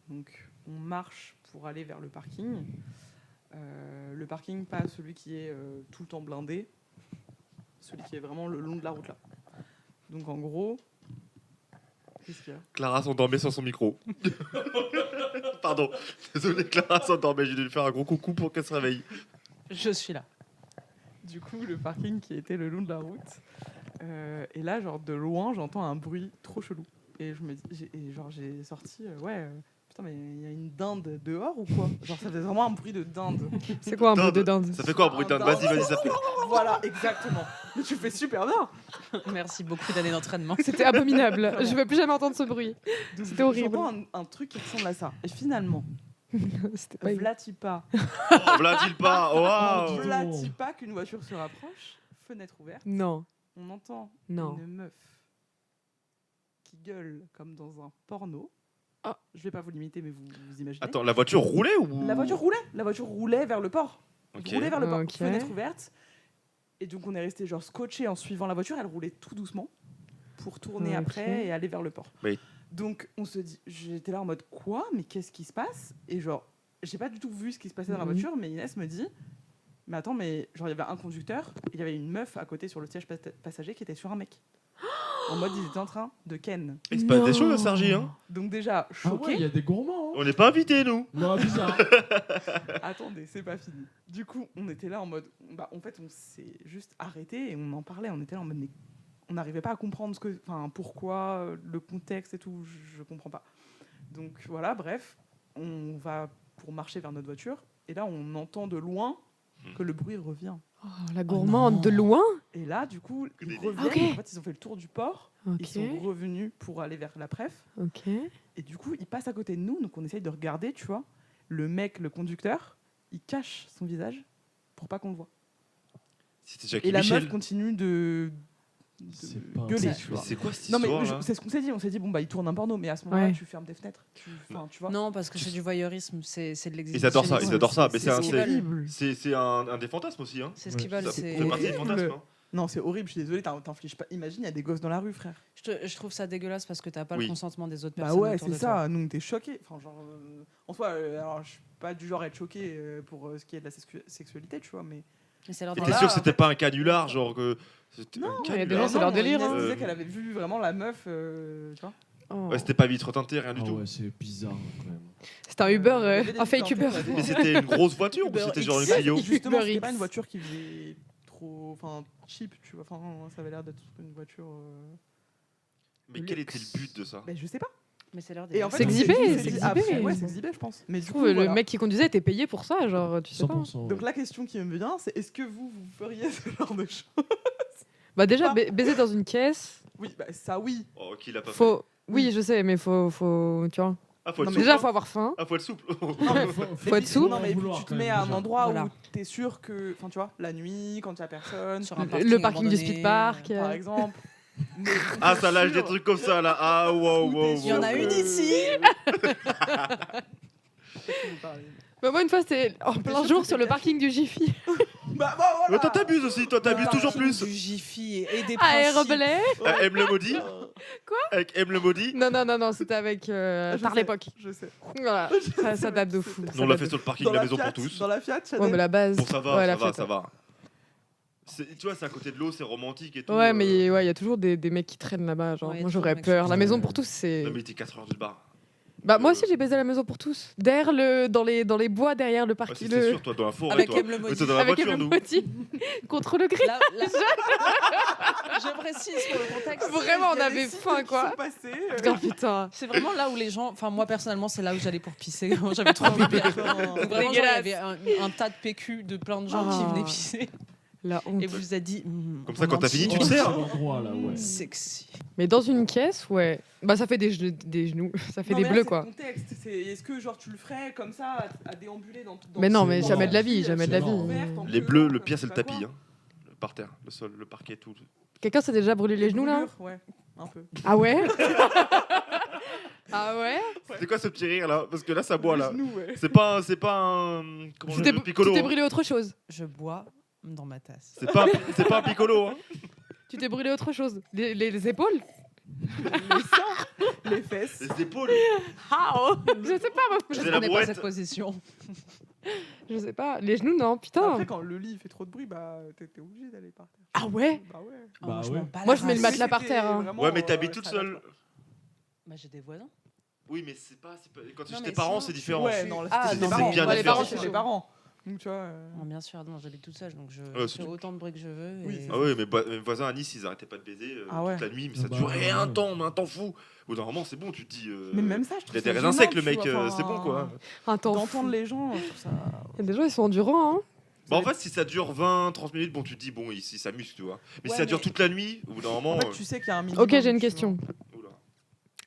Donc on marche pour aller vers le parking. Le parking, pas celui qui est tout le temps blindé, celui qui est vraiment le long de la route là. Donc en gros, qu'est-ce qu'il y a ? Clara s'endormait sans son micro. Pardon. Désolé, Clara s'endormait. J'ai dû lui faire un gros coucou pour qu'elle se réveille. Je suis là. Du coup, le parking qui était le long de la route. Et là, genre de loin, j'entends un bruit trop chelou. Et je me dis, j'ai sorti, putain, mais il y a une dinde dehors ou quoi ? Genre, ça faisait vraiment un bruit de dinde. C'est quoi un bruit de dinde? Ça fait quoi un bruit de dinde ? Vas-y, ça fait. Voilà, exactement. Mais tu fais super bien. Merci beaucoup d'années d'entraînement. C'était abominable. Je veux plus jamais entendre ce bruit. Donc, C'était horrible. J'entends un truc qui ressemble à ça. Et finalement, C'était pas Vlatipa, Oh, Vladil pas. Waouh. Vlatipa qu'une voiture se rapproche, fenêtre ouverte, Non, on entend non. une meuf qui gueule comme dans un porno. Ah. Je vais pas vous limiter, mais vous imaginez. Attends, la voiture roulait ou La voiture roulait vers le port. Ok. Roulait vers le port, Ok. fenêtre ouverte. Et donc on est resté genre scotché en suivant la voiture. Elle roulait tout doucement pour tourner Ok. après et aller vers le port. Oui. Donc on se dit, j'étais là en mode quoi ? Mais qu'est-ce qui se passe ? Et genre, j'ai pas du tout vu ce qui se passait dans la Mhm. voiture, mais Inès me dit, mais attends, mais genre il y avait un conducteur, et il y avait une meuf à côté sur le siège passager qui était sur un mec. En mode ils étaient en train de ken. Il se passe des Non. choses à Sergi, hein. Donc déjà Ah choqué. ouais, il y a des gourmands. Hein. On n'est pas invités, nous. Non, bizarre. Attendez, c'est pas fini. Du coup, on était là en mode. Bah, en fait, on s'est juste arrêté et on en parlait. On était là en mode. Mais on n'arrivait pas à comprendre pourquoi, le contexte et tout. Je comprends pas. Donc voilà, bref. On va pour marcher vers notre voiture. Et là, on entend de loin que le bruit revient. Oh, la gourmande non. de loin. Et là, du coup, ils des- reviennent. Ok. En fait, ils ont fait le tour du port. Ils Ok, sont revenus pour aller vers la préf. ok. Et du coup, il passe à côté de nous, donc on essaye de regarder, tu vois. Le mec, le conducteur, il cache son visage pour pas qu'on le voit. C'était Jackie Et la Michel. meuf continue de C'est pas gueuler, un- tu Mais vois. c'est quoi cette Non, mais histoire là c'est ce qu'on s'est dit. On s'est dit, bon, bah, il tourne un porno, mais à ce moment-là, Ouais. tu fermes tes fenêtres. Tu vois. Non, parce que c'est du voyeurisme, c'est de Ils l'exhibitionnisme. adorent ça, ils adorent ça. Mais C'est ce qu'ils veulent. c'est un des fantasmes aussi, hein. C'est ce qu'ils veulent. Ça c'est- fait partie des horrible. fantasmes. Hein. Non, c'est horrible, je suis désolée, t'infliges pas. Imagine, il y a des gosses dans la rue, frère. Je trouve ça dégueulasse parce que t'as pas Oui. le consentement des autres Bah personnes. ouais, autour c'est de toi. ça. Nous, on était choqués. Enfin, genre, en soi, alors, je suis pas du genre à être choqué pour ce qui est de la sexualité, tu vois, mais. Mais c'est leur Et t'es Voilà, sûr que en c'était fait, pas un canular, genre que. C'était Non, un il y a des canular. gens, c'est leur délire, Inès hein. disait qu'elle avait vu vraiment la meuf, tu vois. Oh. Ouais, c'était pas vitre teintée, rien du Ah tout. ouais, c'est bizarre quand même. C'était C'était un Uber, il y avait des un fake différents Uber. types, il y avait Mais des- c'était une grosse voiture ou Uber c'était X. genre une Ouais, Clio justement, Uber c'était X. pas une voiture qui faisait trop, enfin cheap, tu vois. Enfin, ça avait l'air d'être une voiture. Mais quel était le but de ça? Ben je sais pas. Mais c'est l'heure Et en fait, C'est on exhibé, s'est dit c'est exhibé. après, ouais, c'est exhibé, je pense. Mais Je du trouve coup, le voilà. mec qui conduisait était payé pour ça, genre, tu sais pas. 100%. Donc la question qui me vient, c'est est-ce que vous feriez ce genre de choses? Bah déjà, Pas. baiser dans une caisse, Oui, bah ça oui. Oh, qui l'a pas fait? faut... Oui, je sais, mais faut tu vois. Ah, faut être Non, mais souple. Déjà, hein. faut avoir faim. Ah, faut être souple. Non, mais Faut être souple. Non, mais puis tu te mets à un endroit Voilà. où t'es sûr que, enfin tu vois, la nuit, quand il y a personne, Sur un Le parking du abandonné, speed park. par exemple. Mais Ah, t'es ça lâche des sûr trucs comme ça là. Ah, wow, où wow, t'es Il y en a sûr une que- ici. Bah moi, une fois, c'était en plein sûr jour que sur c'est le parking du Jiffy. Bah bon, Mais voilà. toi, t'abuses aussi. Toi, t'abuses toujours plus. Du Jiffy et des À principes. Herblay. M le maudit. Quoi? Avec M le maudit. Non, c'était avec Je par sais, l'époque. Je sais. Voilà, ça date de fou. Nous, on l'a fait sur le parking de la maison pour tous. Dans la Fiat, Ouais, Chanel. mais la base. Bon, ça va, ouais, ça la va, fête, ça va. Tu vois, c'est à côté de l'eau, c'est romantique et tout. Ouais, mais ouais, il y a toujours des mecs qui traînent là-bas. Genre, Ouais, moi, toujours j'aurais des mecs peur. qui La traînent. maison pour tous, c'est. Non, mais il était 4h du bar. Bah moi aussi, j'ai baisé à la maison pour tous. Derrière dans les bois derrière le Ouais, parking. c'est sûr, toi, dans la forêt, Avec toi. M le Mais maudit. t'es dans la Avec voiture, le nous. motif contre le gris. Là, je précise pour le contexte. Vraiment, on Il y a avait des signes faim, qui quoi. sont passés, Oh putain. C'est vraiment là où les gens. Enfin, moi personnellement, c'est là où j'allais pour pisser quand j'avais trop envie de bière. Donc vraiment, genre, il y Dégueulasse. avait un tas de PQ de plein de gens qui Ah. venaient pisser. La honte. Et vous a dit. Comme ça, quand t'as fini, tu te Oh, sers. c'est l'endroit, là, ouais. Sexy. Mais dans une caisse, ouais. Bah ça fait des genoux. Ça fait Non, des mais là, bleus, c'est quoi. le contexte. Est-ce que genre tu le ferais comme ça à déambuler dans Mais non, c'est mais mort. jamais de la vie, C'est jamais de la mort. vie. Les bleus, le pire, c'est le tapis. Hein. Par terre, le sol, le parquet, tout. Quelqu'un s'est déjà brûlé les genoux, là Ouais, un peu. Ah ouais. Ah ouais. C'est quoi ce petit rire là? Parce que là, ça boit Les là. genoux, ouais. C'est pas un. Comment Tu on dit, le piccolo. t'es hein. brûlé autre chose. Je bois dans ma tasse. C'est pas un piccolo. Hein. Tu t'es brûlé autre chose. Les épaules. Les seins, les fesses. Les épaules. Ah oh. Je sais pas, moi. Je Je la connais pas brouette. cette position. Je sais pas. Les genoux, non, putain. Après, quand le lit fait trop de bruit, bah t'es obligé d'aller par terre. Ah ouais. Bah ouais. Ah, Bah moi, je ouais. m'en bats Moi, la je mets le race. matelas par terre, hein. Vraiment, Ouais, mais t'habites toute ça date, seule. quoi. Bah, j'ai des voisins. Oui, mais c'est pas. Quand tu Non, chez mais tes parents, sinon, c'est différent. Ouais, non, là, Ah, c'était non, chez c'est les bien parents. les parents, chez c'est les chaud. parents. Donc tu vois. Non, bien sûr, non, j'habite toute seule, donc je c'est fais tout. autant de bruit que je veux. Oui, et- c'est Ah oui, mes voisins à Nice, ils arrêtaient pas de baiser Ah ouais. toute la nuit, mais Ah ça bah, durait un ouais. temps, mais un temps fou. Au bout d'un moment, c'est bon, tu te dis. Mais même ça, je Il trouve a des ça raisins gênant, secs, le tu mec, vois, c'est bon quoi. Un temps fou. D'entendre les gens, je trouve ça. Il y a des gens, ils sont endurants, hein. Bah, en fait, si ça dure 20-30 minutes, bon, tu te dis, bon, ils s'amusent, tu vois. Mais si Ouais, ça dure mais- toute la nuit, au bout d'un moment. En fait, tu sais qu'il y a un minimum. Ok, j'ai une tu question. Oula.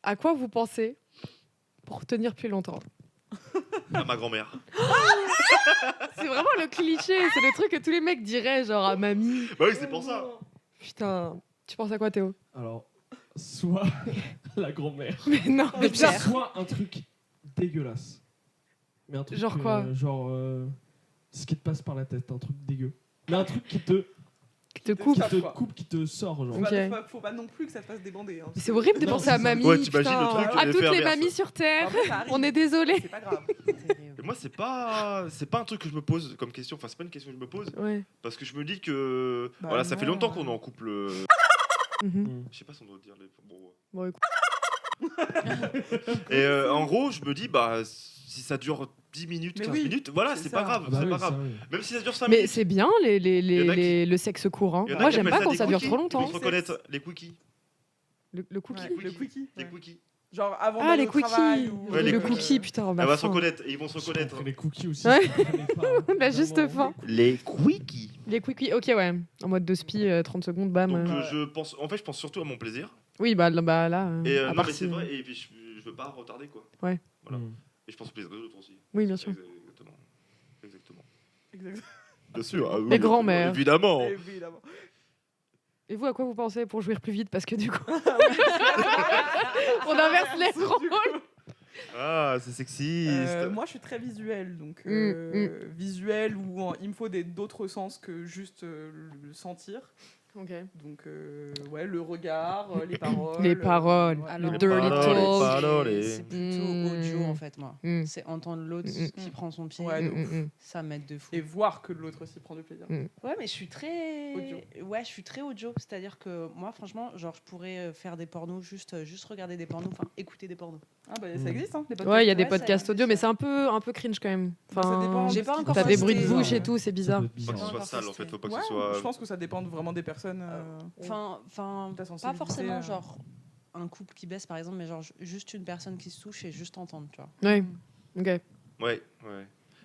À quoi vous pensez pour tenir plus longtemps? À ma grand-mère. C'est vraiment le cliché. C'est le truc que tous les mecs diraient, genre à mamie. Bah oui, c'est pour ça. Putain. Tu penses à quoi, Théo? Alors, soit la grand-mère, Mais non, mais putain. soit un truc dégueulasse. Mais un truc, Genre quoi genre, ce qui te passe par la tête, un truc dégueu. Mais un truc qui te Qui te coupe. coupe, qui te sort, genre. Ok. Faut pas non plus que ça te fasse débander. Hein. Mais c'est horrible de Non, penser à c'est- mamie. Ouais, t'imagines putain. le truc, À l'effet toutes les inverse. mamies sur Terre, Après, ça arrive. on est désolé. C'est pas grave. Et moi, c'est pas un truc que je me pose comme question. Enfin, c'est pas une question que je me pose. Ouais. Parce que je me dis que. Bah voilà, ça fait non. longtemps qu'on est en couple. Mhm. Je sais pas si on doit dire les. Bon, ouais. Bon, écoute. Et en gros, je me dis, bah, si ça dure 10 minutes, Mais 15 oui, minutes, voilà, c'est c'est ça. pas grave. Ah bah c'est oui, pas ça, grave. oui. Même si ça dure 5 Mais minutes. c'est bien y en a qui- le sexe courant. Il y en a Moi, qui j'aime appellent pas quand des ça dure quickies. trop Ils longtemps. vont se reconnaître, les quickies. Le cookie. Ouais, Quickies. le quickie. Des Ouais. quickies. Genre avant Ah, d'aller les au travail cookies. ou- Ouais, les Le cookies. cookie, putain. Elle ma va se faim. reconnaître. Et ils vont se Je reconnaître. comprends les cookies aussi. Ouais. je comprenais pas, hein, La juste vraiment. faim. Les quickies. Les quickies, ok, ouais. En mode de spi, 30 secondes, bam. Donc Ouais. je pense, en fait, je pense surtout à mon plaisir. Oui, bah là, Et à non, part mais si- c'est vrai. Et puis je veux pas retarder quoi. Voilà. Mm. Et je pense au plaisir des autres aussi. Oui, bien sûr. Exactement. Exactement. Exactement. Bien sûr. ah oui, Les grands-mères. Évidemment. Évidemment. Et vous, à quoi vous pensez pour jouir plus vite? Parce que du coup, on inverse les rôles. Ah, c'est sexiste. Moi, je suis très visuel, donc Mm, visuel où il me faut d'autres sens que juste le sentir. Ok. Donc, ouais, le regard, les paroles. Les paroles. ouais. Alors, Les dirty paroles, talk. les paroles, c'est et- plutôt audio en fait, moi. Mm. C'est entendre l'autre Mm. qui prend son pied. Ouais, de ouf. Ça m'aide de fou. Et voir que l'autre aussi prend du plaisir. Ouais, mais je suis très Audio. Ouais, je suis très audio, c'est-à-dire que moi franchement, genre je pourrais faire des pornos juste regarder des pornos, enfin écouter des pornos. Ah bah ça existe, hein, les podcasts. Ouais, il y a des Ouais, ça podcasts existe, audio, mais ouais. c'est un peu cringe quand même. Bah, ça dépend. J'ai pas encore T'as des testé, bruits de bouche ouais. et tout, c'est bizarre. Ça peut être Faut pas que ce bizarre. soit encore sale en testé. fait, faut pas que Ouais, ce soit. je pense que ça dépend vraiment des personnes. Enfin, Ta pas sensibilité, forcément genre un couple qui baisse par exemple, mais genre juste une personne qui se touche et juste entendre, tu vois. Ouais. Ok. Ouais, ouais.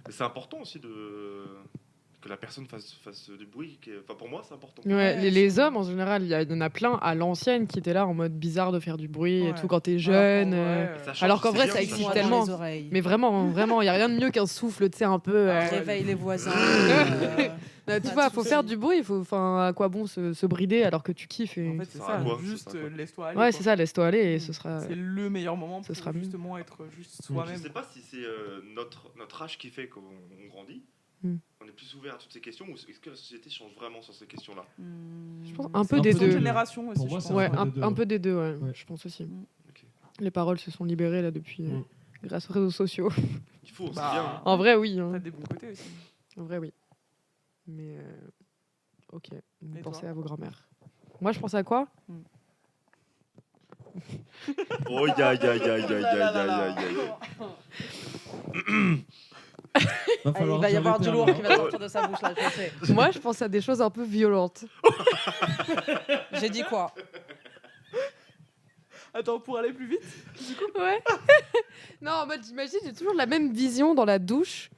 Mais c'est important aussi que la personne fasse du bruit. Enfin, pour moi, c'est important. Ouais, Ouais, les hommes en général, il y en a plein à l'ancienne qui étaient là en mode bizarre de faire du bruit et Ouais. tout quand t'es jeune. Ça change, Alors qu'en c'est vrai, bien, ça ça excite change. tellement. Les oreilles. Mais vraiment, il y a rien de mieux qu'un souffle, tu sais, un peu. Réveille les voisins. Tu pas vois, de faut soucis. faire du bruit. Enfin, à quoi bon se brider alors que tu kiffes En fait, c'est Ça sert à ça, quoi, juste ça sert à quoi laisse-toi aller. Ouais, quoi. c'est ça, laisse-toi aller et ce sera. C'est le meilleur moment Ce pour sera mieux. justement être juste Je soi-même. sais pas si c'est notre âge qui fait qu'on grandit. Mm. On est plus ouvert à toutes ces questions ou est-ce que la société change vraiment sur ces questions-là? Je pense un peu C'est des une question de deux. génération aussi. Pour moi, je c'est pense. Ouais, peu des deux, un peu des deux, ouais. Ouais. Je pense aussi. Ok. Les paroles se sont libérées là depuis, grâce aux réseaux sociaux. Il faut, c'est Bah, bien. En vrai, oui. hein. T'as des bons côtés aussi. En vrai, oui. Mais ok. Vous Et pensez toi à vos grands-mères. Moi, je pense à quoi? Oh, ya, ya, ya, ya, ya, ya, ya, ya. Ah, il va y avoir du lourd qui va sortir de sa bouche là, je sais. Moi, je pense à des choses un peu violentes. J'ai dit quoi? Attends, pour aller plus vite. Ouais. Non, en mode, j'imagine, j'ai toujours la même vision dans la douche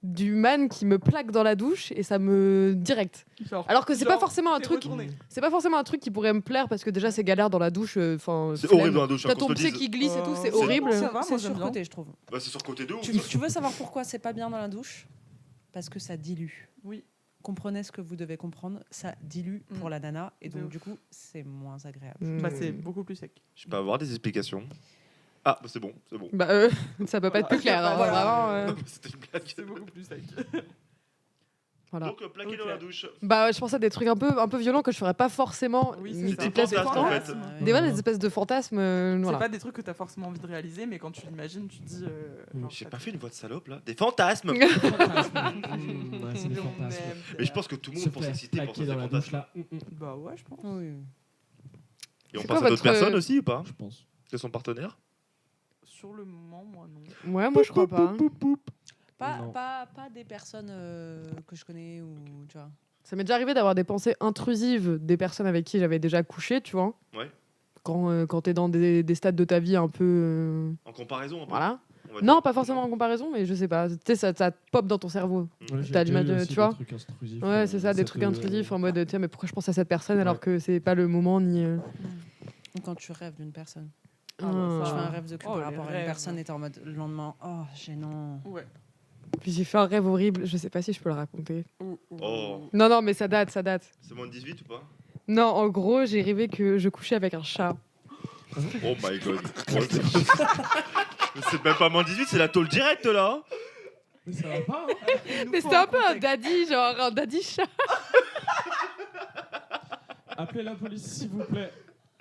du man qui me plaque dans la douche et ça me direct. Genre, Alors que c'est pas genre, forcément un t'es truc. retourné. C'est pas forcément un truc qui pourrait me plaire parce que déjà c'est galère dans la douche. Enfin, C'est flemme. horrible dans la douche. hein, T'as qu'on ton se le pied dise. qui glisse et tout, c'est C'est horrible. Ça va, C'est moi, j'aime bien. surcoté, je trouve. Bah, c'est sur côté 2 ou Tu veux savoir pourquoi c'est pas bien dans la douche? Parce que ça dilue. Oui. Comprenez ce que vous devez comprendre, ça dilue pour Mm. la nana et De donc ouf. du coup c'est moins agréable. Mm. Bah, c'est beaucoup plus sec. Je peux avoir des explications. Ah, bah, c'est bon, c'est bon. Bah, ça peut pas être plus clair. hein, Voilà. vraiment, Non, mais C'était une blague. C'est beaucoup plus sec. voilà. Donc, plaqué Ok. dans la douche. Bah, je pense à des trucs un peu violents que je ferais pas forcément. Oui, c'est ni ça. qui plaisent Des fantasmes, pourtant. en fait. Des voilà, des espèces de fantasmes. C'est Voilà. pas des trucs que t'as forcément envie de réaliser, mais quand tu l'imagines, tu te dis. genre, J'ai ça pas te- fait une voix de salope là. Des fantasmes. Ouais, c'est des On fantasmes. aime Mais je ça. pense que tout le Se monde pour faire s'exciter pour plaquer ça, dans des la douche fantasmes. là. Bah ouais, je pense. Oui. Et on C'est pense quoi à d'autres votre- personnes aussi ou pas? Je pense. Que son partenaire? Sur le moment, moi non. Ouais, moi je crois pas. Non. Pas des personnes que je connais ou tu vois. Ça m'est déjà arrivé d'avoir des pensées intrusives des personnes avec qui j'avais déjà couché, tu vois. Ouais. Quand t'es dans des stades de ta vie un peu. En comparaison un peu, Voilà. on va Non, dire. pas forcément en comparaison, mais je sais pas. Tu sais, ça te pop dans ton cerveau. Ouais, j'ai T'as déjà l'image eu de- aussi tu des vois trucs intrusifs, Ouais, c'est ça, des trucs intrusifs en mode tiens, mais pourquoi je pense à cette personne alors Ouais. que c'est pas le moment ni. Ou quand tu rêves d'une personne. Ah, bah, Je ça- fais un rêve de cul Oh, par les rapport à une rêves. personne et t'es en mode le lendemain, oh gênant. Ouais. Puis j'ai fait un rêve horrible, je sais pas si je peux le raconter. Oh. Non, mais ça date. C'est moins de 18 ou pas? Non, en gros, j'ai rêvé que je couchais avec un chat. Oh my god. Mais c'est même pas moins de 18, c'est la tôle directe là. Mais ça va pas, hein. Mais c'était un peu un daddy, genre un daddy chat. Appelez la police, s'il vous plaît.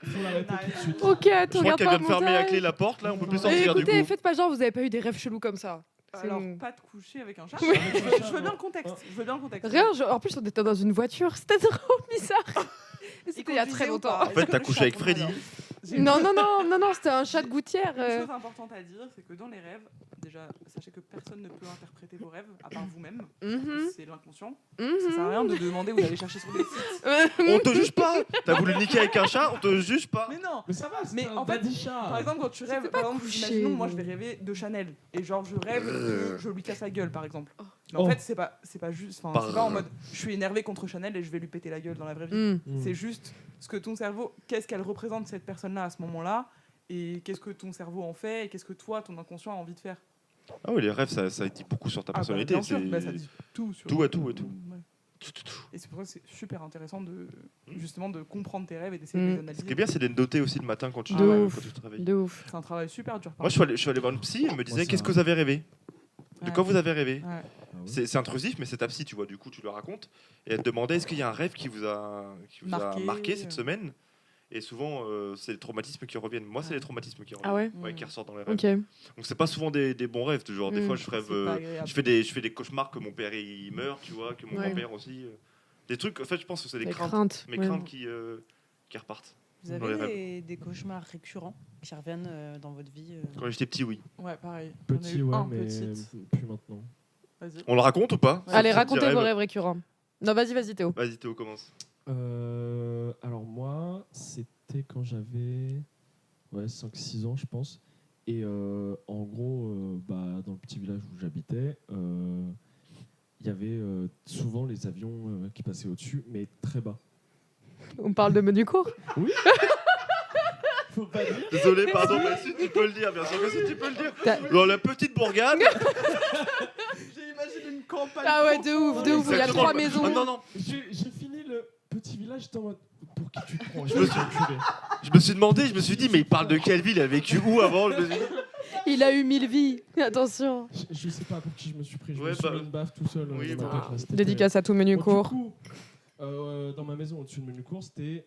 Faut l'arrêter tout de suite. Ok, Je tu crois regardes qu'elle pas vient de le fermer la montage. clé la porte là, on peut plus Eh, sortir du écoutez, coup. faites pas genre, vous avez pas eu des rêves chelous comme ça. C'est Alors, bon. pas de coucher avec un chat. Oui. Je veux bien le contexte. Je veux bien le contexte. Rien, en plus on était dans une voiture, c'était trop bizarre. Et C'était il y a très longtemps. En fait, t'as couché avec Freddy. Non, c'était un chat de gouttière. Une chose importante à dire, c'est que dans les rêves, déjà, sachez que personne ne peut interpréter vos rêves à part vous-même. Mhm, C'est l'inconscient. mhm. Ça sert à rien de demander où d'aller chercher sur des sites. On te juge pas. T'as voulu niquer avec un chat, on te juge pas. Mais non. Mais ça va, Mais c'est un en fait, daddy chat. Par exemple, quand tu rêves, pas par exemple, couché, imaginons, moi mais- je vais rêver de Chanel et genre je rêve que je lui casse la gueule par exemple. Mais en Oh. fait, c'est pas juste, enfin, c'est pas en mode je suis énervé contre Chanel et je vais lui péter la gueule dans la vraie vie. Mm. C'est juste ce que ton cerveau, qu'est-ce qu'elle représente cette personne-là à ce moment-là et qu'est-ce que ton cerveau en fait et qu'est-ce que toi, ton inconscient a envie de faire. Ah oui, les rêves, ça dit beaucoup sur ta Ah bah, personnalité. bien sûr, c'est- bah, ça dit tout sur Tout, ouais, tout. Ouais. Tout. Et c'est pour ça que c'est super intéressant de justement de comprendre tes rêves et d'essayer de les Ce analyser. qui est bien, c'est d'être noté aussi le matin quand tu De quand ouf. tu te réveilles. De ouf. C'est un travail super dur. par Moi, je suis allé voir une psy, elle me disait ça qu'est-ce va. que vous avez rêvé? De Ouais. quoi vous avez rêvé? Ouais. c'est intrusif, mais c'est ta psy, tu vois. Du coup, tu le racontes et elle te demandait est-ce qu'il y a un rêve qui vous a marqué cette semaine. Et souvent, c'est les traumatismes qui reviennent. Moi, c'est les traumatismes qui reviennent. Ah ouais. Ouais, qui ressortent dans les rêves. Ok. Donc c'est pas souvent des bons rêves. Genre des fois, je rêve, C'est pas agréable. je fais des cauchemars que mon père il meurt, tu vois, que mon grand-père aussi. Des trucs. En fait, je pense que c'est des Les craintes. Mes ouais. craintes qui repartent. Vous Dans les avez des cauchemars récurrents qui reviennent dans votre vie Quand j'étais petit, oui. Ouais, pareil. Petit, On a eu ouais, un mais petit. plus maintenant. Vas-y. On le raconte ou pas Allez, Ce petit racontez vos rêve rêves récurrents. Non, vas-y, Théo. Vas-y, Théo, commence. Alors moi, c'était quand j'avais 5-6 ans, je pense. Et en gros, dans le petit village où j'habitais, il y avait souvent les avions qui passaient au-dessus, mais très bas. On parle de menu court. Oui. Faut pas dire. Désolé, pardon, mais si tu peux le dire, bien sûr que si tu peux le dire. T'as- Dans la petite bourgade. J'ai imaginé une campagne. Ah ouais, de ouf, de ouf. Il y a Exactement. 3 maisons. Ah, non. J'ai fini le petit village, j'étais en mode pour qui tu te prends. Je me suis demandé, je me suis dit, mais il parle de quelle ville? Il a vécu où avant? Je me suis dit, Il a eu 1000 vies. Attention. Je sais pas pour qui je me suis pris. Je Ouais, me suis mis une baffe tout seul. oui, dans ma bah. tête, là, c'était Dédicace à tout menu Bon, court. du coup, dans ma maison, au-dessus de menu court, c'était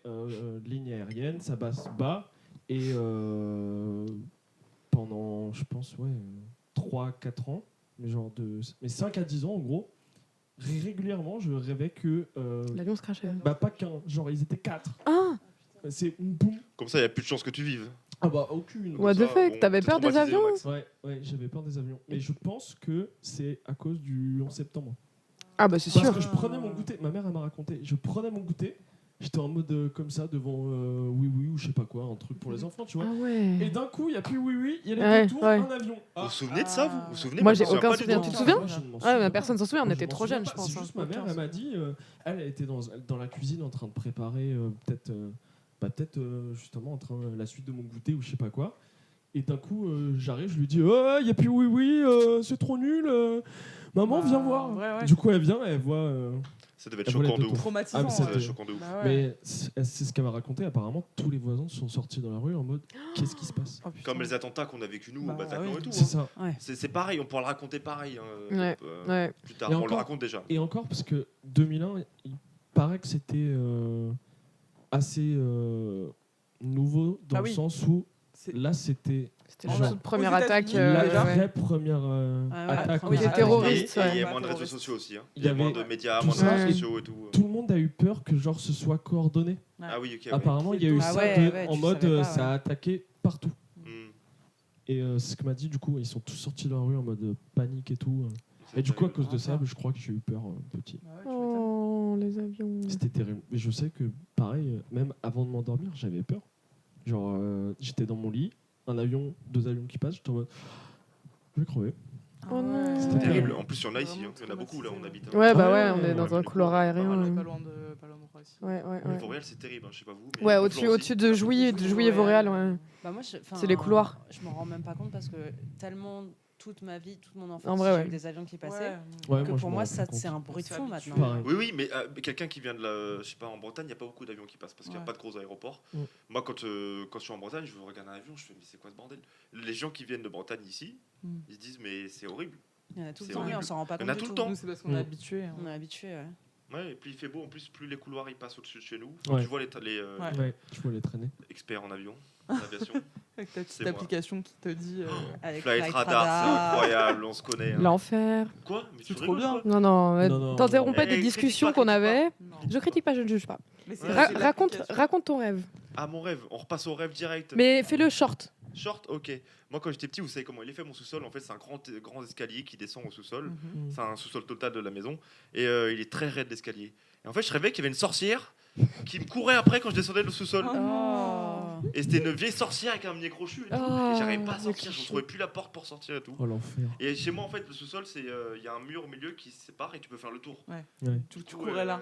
ligne aérienne, ça basse bas. Et pendant, je pense, 3-4 ans, mais 5 à 10 ans en gros, régulièrement, je rêvais que. L'avion se crachait. Pas qu'un, genre ils étaient 4. Ah, C'est boum. comme ça, il n'y a plus de chance que tu vives. Ah bah, aucune. what the ça, fuck, bon, t'avais t'es peur des traumatisé au avions? max. Ouais, j'avais peur des avions. Mais je pense que c'est à cause du 11 septembre. Ah bah c'est Parce sûr. que je prenais mon goûter, ma mère elle m'a raconté, je prenais mon goûter, j'étais en mode comme ça devant oui ou je sais pas quoi, un truc pour les enfants, tu vois. Ah Et ouais. d'un coup, il n'y a plus oui, il y a les Ouais, deux tours, ouais. un avion. Vous vous souvenez de ça, vous vous souvenez? Moi, je j'ai m'en souviens aucun pas du souvenir. tout. Tu te souviens? Moi, je ne m'en Ouais, souviens mais pas. personne s'en souvient, on Moi, je était m'en trop souviens jeunes, je pas. pense. C'est hein. juste ma mère, elle m'a dit, elle était dans la cuisine en train de préparer peut-être justement la suite de mon goûter ou je sais pas quoi. Et d'un coup, j'arrive, je lui dis, oh, il n'y a plus oui, c'est trop nul. Maman, viens voir. ouais. Du coup, elle vient, elle voit. Ça devait être Elle voulait choquant de deux ouf. tours. Traumatisant. Ah, mais Ça c'était- devait être choquant de ouf. Bah ouais. Mais c'est ce qu'elle m'a raconté. Apparemment, tous les voisins sont sortis dans la rue en mode, qu'est-ce qui se passe? Oh, putain. Comme les attentats qu'on a vécu nous Bah au Bataclan oui. et tout. C'est hein. ça. C'est pareil, on pourra le raconter pareil. Hein, Ouais, ouais. Plus tard, Et on le encore- raconte déjà. Et encore, parce que 2001, il paraît que c'était assez nouveau dans Ah le oui. sens où C'est- là, c'était C'était Genre, la toute première aux attaque. États-Unis, la déjà, vraie première Ah ouais, attaque. première aux attaque. terroriste, Et il y ouais. a moins de réseaux Terroriste. sociaux aussi. Hein. Il Il y y a moins avait de médias, tout moins de ça. réseaux Ouais. sociaux et tout. Tout le monde a eu peur que genre ce soit coordonné. Ah oui, ok. ouais. Apparemment, il y a eu Ah ça ouais, en tu mode savais pas, ça a attaqué partout. Hmm. Et c'est ce que m'a dit, du coup, ils sont tous sortis de la rue en mode panique et tout. Et du coup, à cause de ça, je crois que j'ai eu peur petit. Bah ouais, tu m'étonnes. Oh, les avions. C'était terrible. Et je sais que, pareil, même avant de m'endormir, j'avais peur. Genre, j'étais dans mon lit, deux avions qui passent, j'étais en mode, je vais crever. Oh non. C'est Ouais. terrible. En plus, il y en a ici. Vraiment hein. Il y en a beaucoup là où on habite. hein. Ouais, bah Ah ouais, ouais, on est dans un couloir aérien. On est ouais. pas loin de Roissy. Ouais, ouais, Mais ouais. Vauréal, c'est terrible. hein, Je sais pas vous. mais Ouais, Conflans au-dessus aussi. de Jouy et Vauréal, ouais. Bah moi, C'est les couloirs. Je m'en rends même pas compte parce que tellement toute ma vie, toute mon enfance, En vrai, j'ai ouais. eu des avions qui passaient. Ouais, Que je pour m'en moi, rends ça, compte. c'est un bruit de C'est fond habitué. maintenant. Pareil. Oui, mais quelqu'un qui vient de la. Je sais pas, en Bretagne, il n'y a pas beaucoup d'avions qui passent parce qu'il n'y a Ouais. pas de gros aéroports. Mm. Moi, quand je suis en Bretagne, je regarde un avion, je fais, mais c'est quoi ce bordel? Les gens qui viennent de Bretagne ici, Mm. ils se disent, mais c'est horrible. Il y en a tout le C'est temps, mais on horrible. s'en rend pas Il y en compte a du tout le temps. Nous, c'est parce qu'on Mm. est habitué. On est habitué, ouais. Ouais, et plus il fait beau, en plus, plus les couloirs ils passent au-dessus de chez nous. Ouais. Tu vois les Ouais. Ouais, je vois les traîner. experts en avion, en aviation. Avec ta petite C'est moi. application qui te dit. Avec Flight Radar, c'est incroyable, on se connaît. hein. L'enfer. Quoi? Mais C'est tu trop rigoles, bien. quoi Non, non, Non, t'interromps pas Eh, des critique discussions pas, qu'on critique avait. Non. Je critique pas, je ne juge pas. Mais c'est Ouais. c'est Raconte, l'application. raconte ton rêve. Ah, mon rêve, on repasse au rêve direct. Mais fais-le short. Short, ok. Moi, quand j'étais petit, vous savez comment il est fait mon sous-sol? En fait, c'est un grand escalier qui descend au sous-sol. Mhm. C'est un sous-sol total de la maison. Et il est très raide l'escalier. Et en fait, je rêvais qu'il y avait une sorcière qui me courait après quand je descendais le sous-sol. Oh non. Et c'était une vieille sorcière avec un nez crochu. Et, tout. Oh, Et j'arrivais pas à le sortir, je cliché. ne trouvais plus la porte pour sortir et tout. Oh l'enfer. Et chez moi, en fait, le sous-sol, c'est il y a un mur au milieu qui se sépare et tu peux faire le tour. Ouais. Tu Du coup, courais là.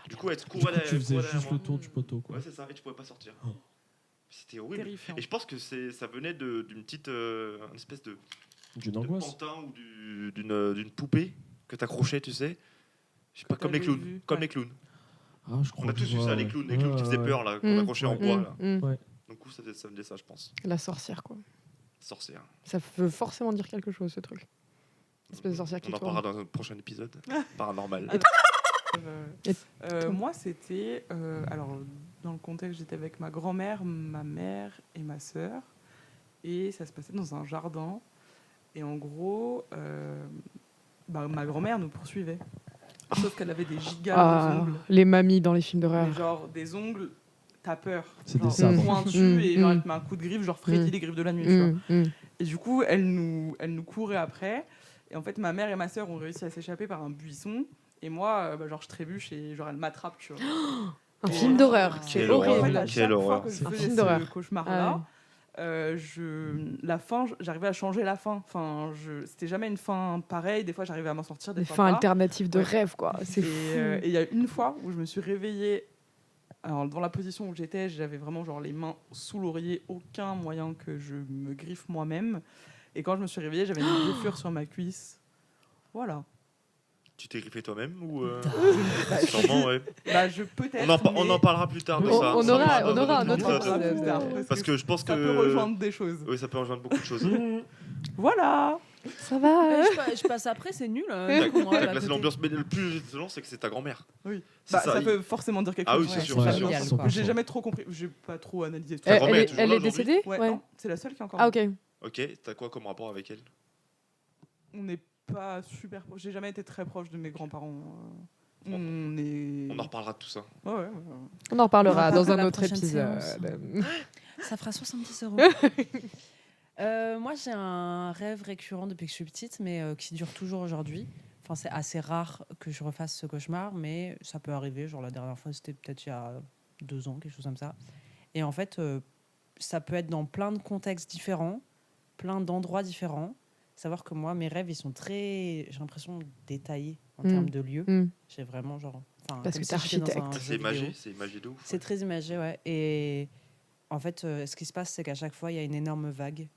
Du coup, tu Du courais coup, tu faisais courais derrière juste moi. le tour du poteau, quoi. Ouais, c'est ça, et tu pouvais pas sortir. Oh. C'était horrible. Terrifiant. Et je pense que ça venait d'une petite une espèce de D'une de angoisse. pantin ou d'une poupée que t'accrochais, tu sais. Je sais pas, comme les t'avais clowns. vu, Comme ouais. les clowns. Ah, je crois On a que tous je vu vois, ça, ouais. les clowns qui faisaient Ouais, peur, là, qu'on Mm. accrochait en Ouais. bois. Là. Ouais. Du coup, ça venait ça, je pense. La sorcière, quoi. Sorcière. Ça veut forcément dire quelque chose, ce truc. Espèce de sorcière qui On en tourne. parlera dans un prochain épisode. Paranormal. Moi, c'était. Alors, dans le contexte, j'étais avec ma grand-mère, ma mère et ma sœur. Et ça se passait dans un jardin. Et en gros, ma grand-mère nous poursuivait. Sauf qu'elle avait des gigas d'ongles. Les mamies dans les films d'horreur. Mais genre, des ongles, t'as peur. C'est Genre, des sabres. pointus, et genre, elle te met un coup de griffe, genre Freddy, les griffes de la nuit, tu vois. Et du coup, elle nous courait après. Et en fait, ma mère et ma sœur ont réussi à s'échapper par un buisson. Et moi, genre, je trébuche et genre, elle m'attrape, tu vois. Un film d'horreur. Quelle C'est horreur. En fait, horrible. à Quelle chaque fois horreur. que je C'est un faisais film ce d'horreur. cauchemar-là, la fin, j'arrivais à changer la fin. Enfin, c'était jamais une fin pareille. Des fois, j'arrivais à m'en sortir, des Des fois fins pas. alternatives de Ouais. rêve, quoi. C'est fou. Et il y a une fois où je me suis réveillée. Alors, dans la position où j'étais, j'avais vraiment genre les mains sous l'oreiller, aucun moyen que je me griffe moi-même. Et quand je me suis réveillée, j'avais une griffure sur ma cuisse. Voilà. Tu t'es griffé toi-même ou Bah, sûrement, ouais. Bah, peut-être. On en parlera plus tard de On- ça. on Ça aura- parlera on dans aura un notre autre épisode. épisode. Parce que je pense ça que peut rejoindre des choses. oui, ça peut rejoindre beaucoup de choses. Voilà. Ça va. Je passe après, c'est nul. T'as pour moi, t'as là, classé côté. l'ambiance, mais le plus étonnant, c'est que c'est ta grand-mère. Oui. C'est Bah, ça, ça il- peut forcément dire quelque Ah chose. oui, c'est sûr, Ouais, c'est sûr. familial, sûr. quoi. J'ai jamais trop compris. J'ai pas trop analysé tout Ta ça. Elle, grand-mère elle est est, toujours elle là est aujourd'hui décédée. Ouais, non, c'est la seule qui est encore. Ah, ok. Ok, t'as quoi comme rapport avec elle? On n'est pas super proche. J'ai jamais été très proche de mes grands-parents. On est. On en reparlera de tout ça. Ouais, ouais, ouais. On en reparlera On en dans reparlera un la autre prochaine épisode. séance. Ça fera 70 €. Moi, j'ai un rêve récurrent depuis que je suis petite, mais qui dure toujours aujourd'hui. Enfin, c'est assez rare que je refasse ce cauchemar, mais ça peut arriver. Genre, la dernière fois, c'était peut-être il y a 2 ans, quelque chose comme ça. Et en fait, ça peut être dans plein de contextes différents, plein d'endroits différents. Savoir que moi, mes rêves, ils sont très, j'ai l'impression, détaillés en termes de lieux. J'ai vraiment, genre... Parce comme que si t'es j'étais dans un architecte. jeu vidéo. C'est imagé de ouf. C'est très imagé, ouais. Et en fait, ce qui se passe, c'est qu'à chaque fois, il y a une énorme vague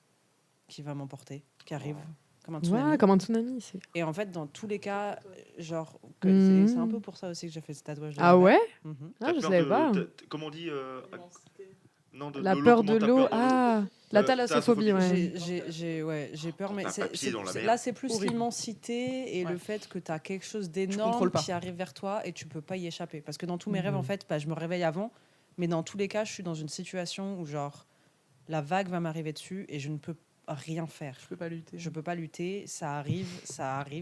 qui va m'emporter, qui arrive comme un tsunami. Ouais, comme un tsunami. Et en fait, dans tous les cas, genre, Mhm. c'est un peu pour ça aussi que j'ai fait ce tatouage. de Ah la mer. ouais. Mhm. Ah, T'as je peur savais de- pas. Comment on dit Non, La peur de comment t'as l'eau. peur Ah, la thalassophobie, ouais. j'ai peur, mais T'as un pied dans la mer. là, c'est plus Horrible. l'immensité et Ouais. le fait que tu as quelque chose contrôles d'énorme pas. qui arrive vers toi et tu peux pas y échapper. Parce que dans tous mes rêves, en fait, je me réveille avant, mais dans tous les cas, je suis dans une situation où, genre, la vague va m'arriver dessus et je ne peux rien faire. Je peux pas lutter. Je peux pas lutter, ça arrive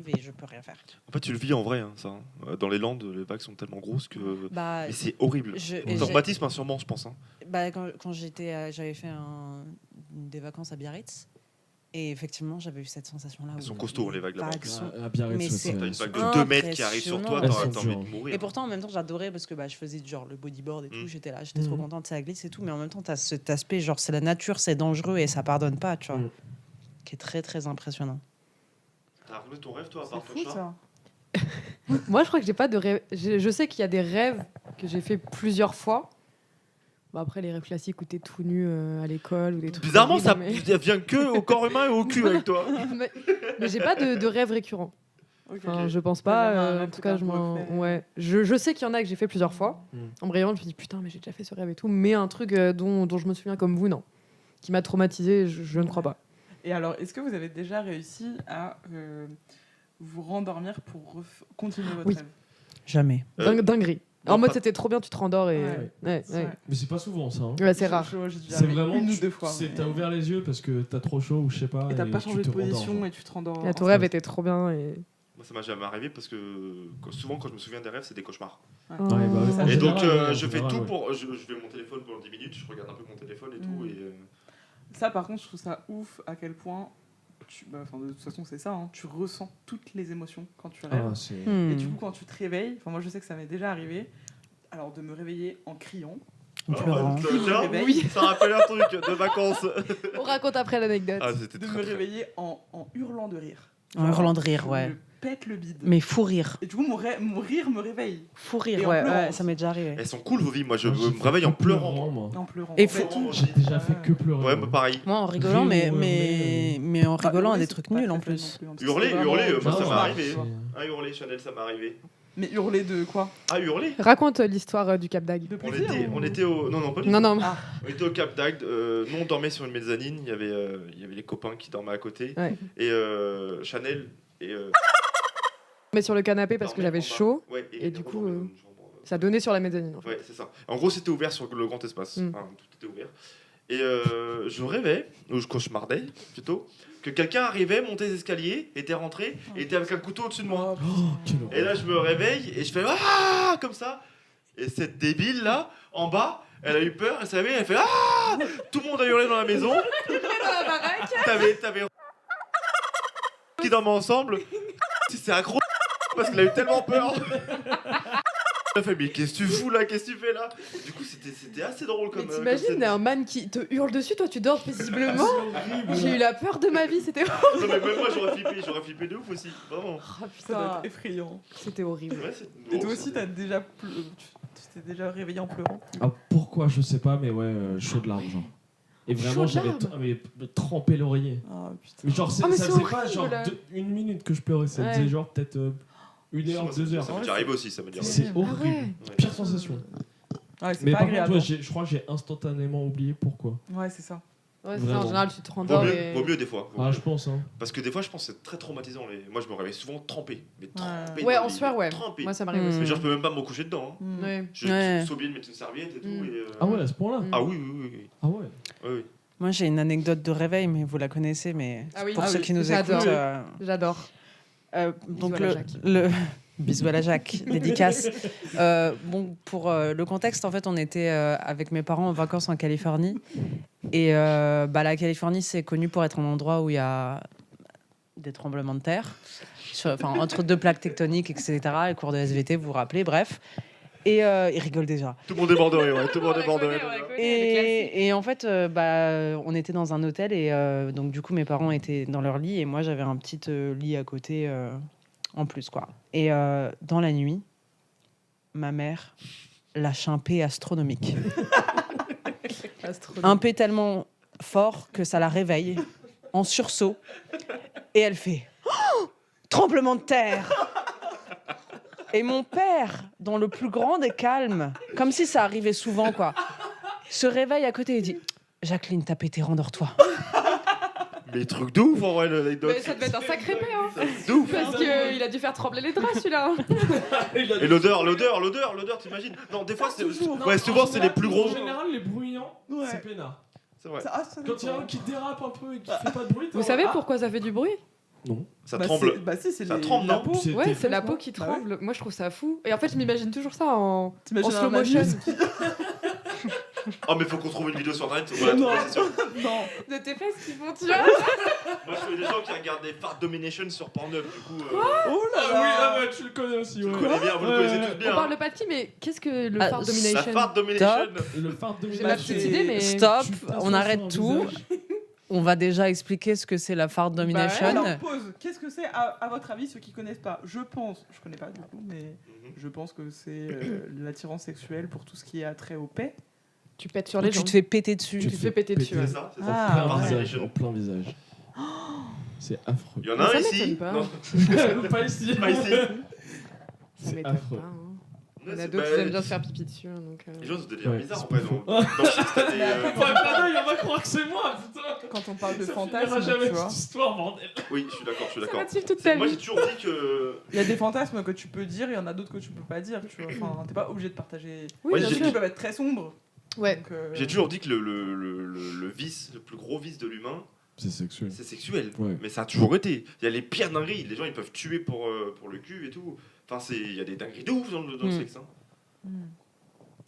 et je peux rien faire. En fait, tu le vis en vrai, hein, ça. Dans les Landes, les vagues sont tellement grosses que. Bah, Mais c'est horrible. et Traumatisme, hein, sûrement, je pense. Hein. quand j'avais fait des vacances à Biarritz, et effectivement, j'avais eu cette sensation-là. Elles où sont costauds, les vagues là-bas. sont- À Biarritz, Mais ouais, c'est- T'as une c'est- vague de 2 mètres qui arrive sur toi, Impressionnant. t'as envie de mourir. Et pourtant, en même temps, j'adorais parce que je faisais genre le bodyboard et tout. J'étais là, j'étais trop contente, ça glisse et tout. Mais en même temps, t'as cet aspect, genre, c'est la nature, c'est dangereux et ça pardonne pas, tu vois. Qui est très, très impressionnant. T'as raconté ton rêve, toi, à C'est part ton fou chat ça. Moi, je crois que j'ai pas de rêve. Je sais qu'il y a des rêves que j'ai fait plusieurs fois. Bon, après, les rêves classiques où t'es tout nu à l'école ou des trucs. Bizarrement, ça horribles, vient que au corps humain et au cul avec toi. mais j'ai pas de rêve récurrent. Ok. Enfin, je pense Ouais, pas. même un En rêve tout que cas, t'as je m'en. refait. Ouais. Je sais qu'il y en a que j'ai fait plusieurs fois. En me réveillant, je me dis putain, mais j'ai déjà fait ce rêve et tout. Mais un truc dont je me souviens comme vous, non. Qui m'a traumatisé, je ne crois pas. Et alors, est-ce que vous avez déjà réussi à vous rendormir pour continuer votre Oui. rêve? Jamais. Dinguerie. non, En mode, pas- c'était trop bien, tu te rendors et. Ouais. Ouais, C'est ouais. vrai. Mais c'est pas souvent ça. Hein. Ouais, c'est rare. J'ai déjà C'est arrivé vraiment. une ou tu- deux fois. c'est- mais- T'as ouvert les yeux parce que t'as trop chaud ou je sais pas. Et t'as pas tu changé te de position rendors. et tu te rendors. Et ton rêve était trop bien. Et... Moi, ça m'a jamais arrivé parce que souvent, quand je me souviens des rêves, c'est des cauchemars. Ouais, bah ouais, en Et donc, général, ouais, en je fais général, tout ouais. pour. Je vais mon téléphone pendant 10 minutes, je regarde un peu mon téléphone et tout. Mm. Et, Ça, par contre, je trouve ça ouf à quel point. De toute façon, c'est ça. Hein, tu ressens toutes les émotions quand tu rêves. Ah, c'est. Et du coup, quand tu te réveilles, moi, je sais que ça m'est déjà arrivé. Alors, de me réveiller en criant. En pleurant. Tiens, réveille. oui, ça rappelle un truc de vacances. On raconte après l'anecdote. Ah, c'était De très, me très- réveiller en hurlant de rire. En hurlant de rire, je ouais. me pète le bide. Mais fou rire. Et du coup, mon rire me réveille. Fou Et rire, en ouais, pleurant ouais, aussi. ça m'est déjà arrivé. Elles sont cool vos vies. Moi, je Moi, j'ai me fait réveille en que pleurant. moi. En pleurant. Et En fait, faut- J'ai déjà fait que pleurer. Ouais, moi. moi, pareil. Moi, en rigolant, Rire ou mais en Bah, rigolant à hurler, des c'est trucs pas nuls en très fun plus. non plus, hein, Hurler, c'est vraiment hurler, moi, ça ça m'est m'est cauchemar, arrivé. tu vois. Ah, hurler, Chanel, ça m'est arrivé. Mais hurler de quoi? Ah, hurler Raconte l'histoire du Cap d'Agde. De on plaisir était, ou- on était au. Non, non, pas du Non, tout. non. Ah, On était au Cap d'Agde. Nous, on dormait sur une mezzanine. Il y avait les copains qui dormaient à côté. Ouais. Et Chanel Et, Mais sur le canapé parce que dormait j'avais en bas. chaud, Ouais, et du coup, dans une chambre, ça donnait sur la mezzanine. En fait. Ouais, c'est ça. En gros, c'était ouvert sur le grand espace. Mm. Enfin, tout était ouvert. Et je rêvais, ou je cauchemardais plutôt, que quelqu'un arrivait, montait les escaliers, était rentré, et était avec un couteau au-dessus de moi. Oh, quelle horreur. Et là, je me réveille et je fais ah comme ça. Et cette débile là, en bas, elle a eu peur, elle savait, elle fait ah. Tout le monde a hurlé dans la maison. T'avais qui dorment ensemble. C'est un gros parce qu'elle a eu tellement peur. Elle fait mais qu'est-ce que tu fous là, qu'est-ce que tu fais là. Du coup, c'était assez drôle comme. Mais t'imagines comme un man qui te hurle dessus, toi tu dors paisiblement. C'est horrible. J'ai eu la peur de ma vie, c'était Non mais même moi j'aurais flippé de ouf aussi, vraiment. oh, Ça doit putain, être effrayant. c'était horrible. Ouais, Et toi aussi, tu t'es déjà réveillé en pleurant. Ah, pourquoi je sais pas, mais ouais, chaud de larmes, genre. Et vraiment, Chaud de j'avais larmes. trempé l'oreiller. Ah putain. Mais genre, Ah, mais ça c'est faisait pas genre horrible. une minute que je pleurais, ça Ouais. faisait genre peut-être 1 heure, 2 heures. Ça m'est déjà arrivé aussi, ça m'est déjà arrivé. C'est Ah horrible. ouais. Pire sensation. Ouais, c'est Mais pas par agréable. contre, ouais, je crois que j'ai instantanément oublié pourquoi. Ouais, c'est ça. Ouais, c'est ça, en Vraiment. général tu te Vaut rendors mieux, et... vaut mieux des fois. Vaut Ah, mieux. je pense, hein. Parce que des fois, je pense que c'est très traumatisant. Moi, je me réveille souvent trempé. Mais trempé. Ouais, dans en le lit, sueur, ouais. Trempé. Moi ça m'arrive Mm. aussi. Mais genre, je peux même pas me recoucher dedans. Hein. Mm. Ouais. Je Ouais. suis obligé de mettre une serviette et tout. Mm. Et, Ah ouais, à ce point-là. Mm. Ah oui, oui, oui. oui. Ah ouais. Oui, oui. Moi, j'ai une anecdote de réveil, mais vous la connaissez, mais Ah oui. pour Ah ceux oui, qui nous j'adore. écoutent. J'adore. Donc à la le, Jacques. le bisou à la Jacques, dédicace. Bon, pour le contexte, en fait, on était avec mes parents en vacances en Californie. Et la Californie, c'est connu pour être un endroit où il y a des tremblements de terre, entre deux plaques tectoniques, etc. Les cours de SVT, vous vous rappelez, bref. Et ils rigolent déjà. Tout le monde est mort de rire, ouais. Tout le monde est mort de rire. Et en fait, on était dans un hôtel et donc du coup mes parents étaient dans leur lit et moi j'avais un petit lit à côté en plus quoi. Et dans la nuit, ma mère lâche un P astronomique, un P tellement fort que ça la réveille en sursaut et elle fait oh, tremblement de terre. Et mon père, dans le plus grand des calmes, comme si ça arrivait souvent, quoi, se réveille à côté et dit « Jacqueline, t'as pété, rendors-toi. Mais truc de ouf en vrai, l'anecdote. Mais ça devait être un sacré paix, hein. De ouf. Parce qu'il a dû faire trembler les draps, celui-là. Et l'odeur, t'imagines. Non, des fois, c'est. Ouais, souvent, c'est les plus En gros. général, les bruyants, Ouais. c'est peinard. C'est vrai. Quand il y a un qui dérape un peu et qui fait pas de bruit, Vous savez pourquoi ça fait du bruit? Non. Ça tremble. Bah si, c'est Ça les- tremble, la non peau. C'est- Ouais, tes c'est la fesses, peau non qui Bah tremble. Moi, je trouve ça fou. Et en fait, je m'imagine toujours ça en T'imagines slow un motion. anus Oh, mais faut qu'on trouve une vidéo sur internet. Voilà, Non. c'est sûr. Non. de tes fesses qui font, tu vois. Moi, je connais des gens qui regardent des Fart Domination sur Pornhub, du coup. Oh là Ah là. oui, ah bah, tu le connais aussi, Tu le ouais. connais bien, vous le Ouais, connaissez ouais. tous bien. On parle pas de qui, mais qu'est-ce que le Ah, fart La domination? Fart Domination. Le fart de J'ai ma petite idée, mais... Stop, Tu passes on ça arrête sur tout. un visage. On va déjà expliquer ce que c'est la fart domination. Alors, pause. Qu'est-ce que c'est, à votre avis, ceux qui connaissent pas? Je pense, je connais pas du coup, mais je pense que c'est l'attirance sexuelle pour tout ce qui est attrait au paix. Tu pètes sur les Tu gens. te fais péter dessus. Tu te fais péter dessus. C'est ouais. ça, c'est Ah, ça. Plein Fart ouais. visage, Domination. en plein visage. C'est affreux. Il y en Mais a un ça ici. m'étonne pas. Non, Pas ici. pas ici. Ça C'est m'étonne affreux. pas. hein. Ouais, Il y en a c'est- d'autres bah, qui aiment bien se faire pipi dessus. Donc, Les gens, c'est des délires Ouais, bizarres en c'est vrai. pas Dans le site, t'as des. Enfin, pas d'œil, on va croire que c'est moi, putain. Quand on parle de Ça fantasme, finira jamais tu vois. cette histoire, bordel. Oui, je suis d'accord, je suis Ça d'accord. va te suivre toute ta Moi, vie. j'ai toujours dit que. Il y a des fantasmes que tu peux dire, il y en a d'autres que tu peux pas dire, tu vois. Enfin, t'es pas obligé de partager. Oui, Ouais, bien j'ai- Qui sûr. peuvent être très sombres. Ouais. Donc, J'ai toujours dit que le vice, le plus gros vice de l'humain, C'est sexuel. c'est sexuel. Ouais. Mais ça a toujours été. Il y a les pires dingueries. Les gens, ils peuvent tuer pour le cul et tout. Enfin, il y a des dingueries de ouf dans le Mm. sexe. Hein.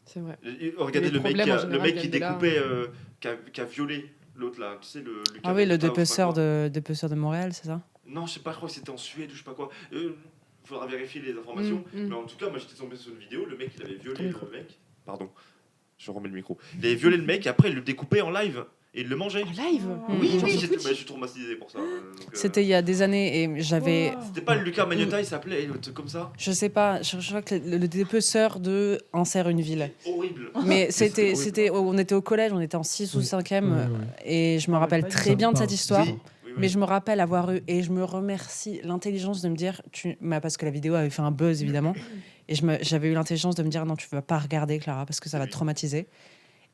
C'est vrai. Regardez Les le mec, problèmes, en le général, mec qui viennent de là. découpait, qui a violé l'autre là. Tu sais, le Ah oui, le dépeceur dépeceur de Montréal, c'est ça? Non, je sais pas, je crois que c'était en Suède ou je sais pas quoi. Faudra vérifier les informations. Mm, mm. Mais en tout cas, moi j'étais tombé sur une vidéo. Le mec, il avait violé Ton micro. le mec. Pardon, je remets le micro. Il avait violé le mec et après, il le découpait en live et il le mangeait. En live. Oui, Genre oui, sur Twitch. je suis traumatisé pour ça. C'était il y a des années et j'avais. C'était pas Lucas Magnotta, il s'appelait, un truc comme ça. Je sais pas, je crois que le dépeceur de Enserre une ville. Horrible. Mais C'était on était au collège, on était en 6 ou Oui. 5e Ouais, ouais. et je me rappelle pas du très tout. bien de Ça me cette parle. histoire. Oui, oui, Mais je me rappelle avoir eu, et je me remercie l'intelligence de me dire, parce que la vidéo avait fait un buzz évidemment, et j'avais eu l'intelligence de me dire non, tu vas pas regarder Clara parce que ça va te traumatiser.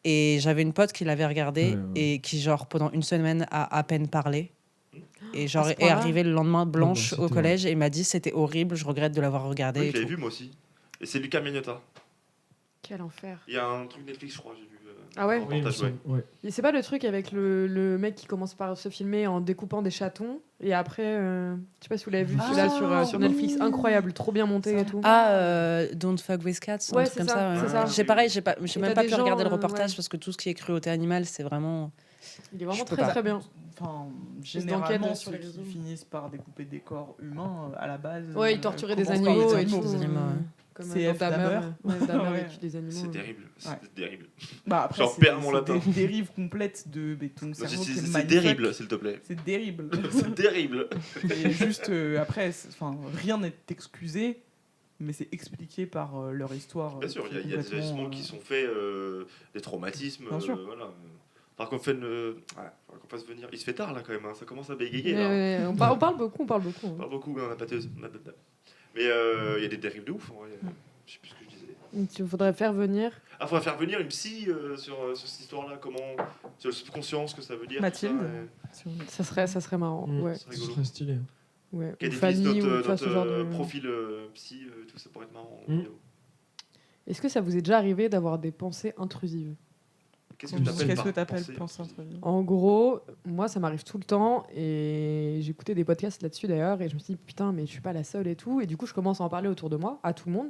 Et j'avais une pote qui l'avait regardé Ouais, ouais. et qui genre pendant une semaine a à peine parlé. Et genre À ce est point-là arrivée le lendemain blanche c'était au collège et m'a dit c'était horrible, je regrette de l'avoir regardé. Oui, et je l'avais tout. vu moi aussi. Et c'est Luca Mignota. Quel enfer. Il y a un truc Netflix, je crois, j'ai vu. Ah ouais un Oui, il me reportage, ouais. semble, ouais. Et c'est pas le truc avec le mec qui commence par se filmer en découpant des chatons et après, je sais pas si vous l'avez vu, celui-là sur Netflix, incroyable, trop bien monté et tout. Don't Fuck with Cats, Ouais, un c'est truc comme ça, ça. c'est ouais. ça. J'ai pareil, j'ai Et même t'as pas des pu regarder le gens, reportage ouais. parce que tout ce qui est cruauté animale, c'est vraiment. Il est vraiment Je peux très pas. très bien. Enfin, Espèce généralement, d'enquête sur ceux les qui réseaux. finissent par découper des corps humains, à la base. Ouais, il torturait des commencent par animaux les et tout. des animaux, ouais. Comme C'est dans F. Dahmer. Dahmer. Ouais, Dahmer Ouais. il tue des animaux. C'est terrible. C'est Ouais. terrible. Bah après, J'en c'est perds mon latin. des dérives complètes de ton Non, cerveau qui est c'est mindfuck. terrible, s'il te plaît. C'est terrible. C'est terrible. Et juste après, rien n'est excusé, mais c'est expliqué par leur histoire. Bien sûr, qui est il y a des complètement, agissements qui sont faits, des traumatismes. Bien sûr. Voilà. Faudra qu'on qu'on fasse venir. Il se fait tard là quand même, hein. Ça commence à bégayer. Ouais, Là. ouais, on parle beaucoup. On parle beaucoup dans la pâteuse. Mais il y a des dérives de ouf en vrai. Je sais plus ce que je disais. Il faudrait faire venir. Ah, faudrait faire venir une psy sur cette histoire-là, sur le subconscient, ce que ça veut dire. Mathilde. tout ça, Ça serait marrant. Ouais. c'est Ce rigolo. serait stylé. Ouais. Qu'elle Ou définisse Fanny, notre, ou tu vois, ce genre de. profil psy, tout ça pourrait être marrant. en Mm. vidéo. Est-ce que ça vous est déjà arrivé d'avoir des pensées intrusives? Qu'est-ce que t'appelles Qu'est-ce par que t'appelles pensée penser intrusif? En gros, moi, ça m'arrive tout le temps et j'écoutais des podcasts là-dessus d'ailleurs et je me suis dit putain, mais je suis pas la seule et tout. Et du coup, je commence à en parler autour de moi, à tout le monde.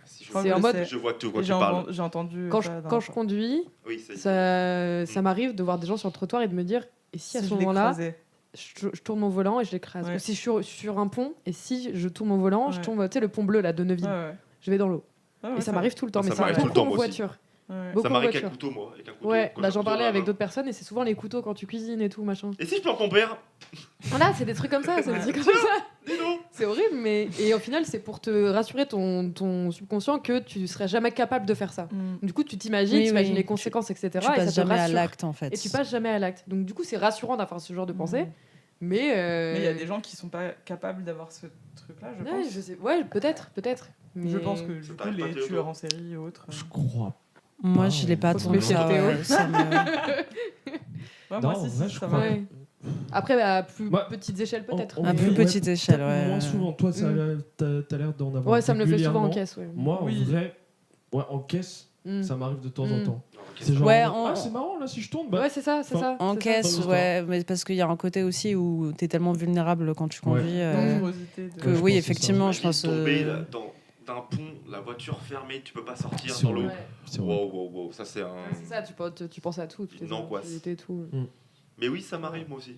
Si je crois C'est que en je mode sais. Je vois tout quand tu J'ai parles. j'ai entendu. quand ça je, la quand dernière je fois. conduis, Oui, ça y est. ça m'arrive de voir des gens sur le trottoir et de me dire et si à Si ce je moment-là, l'écrasais. je tourne mon volant et je l'écrase. Ouais. Ou si je suis sur un pont et si je tourne mon volant, je Ouais. tombe, tu sais, le pont bleu là de Neuville, Ouais. je vais dans l'eau. Ouais, Et ça m'arrive tout le temps, Ça mais ça m'arrive beaucoup tout le temps, en moi aussi. voiture. Ouais. Beaucoup Ça en m'arrive qu'un voiture. couteau, moi. Avec un couteau, Ouais, quand bah j'ai un j'en couteau parlais dans la avec main. d'autres personnes et c'est souvent les couteaux quand tu cuisines et tout machin. Et si je pleure ton père Voilà, c'est des trucs comme ça, c'est des trucs comme ça. Dis donc. C'est horrible, mais et au final, c'est pour te rassurer ton subconscient que tu serais jamais capable de faire ça. Mm. Du coup, tu t'imagines, Oui, tu imagines oui. les conséquences, etc. Tu et ça passes te jamais à rassure. l'acte en fait. Et tu passes jamais à l'acte. Donc du coup, c'est rassurant d'avoir ce genre de pensée. Mm. Mais Mais il y a des gens qui sont pas capables d'avoir ce truc-là, je Ouais, pense. je sais. Ouais, peut-être. Mais... Je pense que Ça du coup, t'arrive pas, les Théodore tueurs en série et autres. Je crois. Moi, Ah, je l'ai pas faut se tant méfier ça. de Théo. Ouais, ça me- Ouais, Non, moi, en si, vrai, si, je ça crois. va. Ouais. Après, à plus Moi, petites échelles, peut-être. en- À mais- plus Ouais, petite échelle, ouais. Moins souvent. Toi, t'as l'air d'en avoir. Ouais, ça me le fait souvent en régulièrement. caisse. Ouais. Moi, en Oui. vrai, ouais, en caisse, Mm. ça m'arrive de temps Mm. en temps. Non, ok, C'est genre, Ouais, ah, c'est marrant là si je tourne. Bah, Ouais, c'est ça, c'est Enfin, ça. En c'est caisse, ça. ouais, mais parce qu'il y a un côté aussi où t'es tellement vulnérable quand tu conduis. Dangerosité de- Que Ouais, je oui, pense que c'est effectivement, je Imagine pense. tomber là, d'un pont, la voiture fermée, tu peux pas sortir C'est dans ça. l'eau. vrai. Ouais. C'est vrai. Wow, ça c'est un. Ouais, c'est ça, tu penses à tout. toutes les Une angoisse. éventualités et tout. Mais oui, ça m'arrive moi aussi.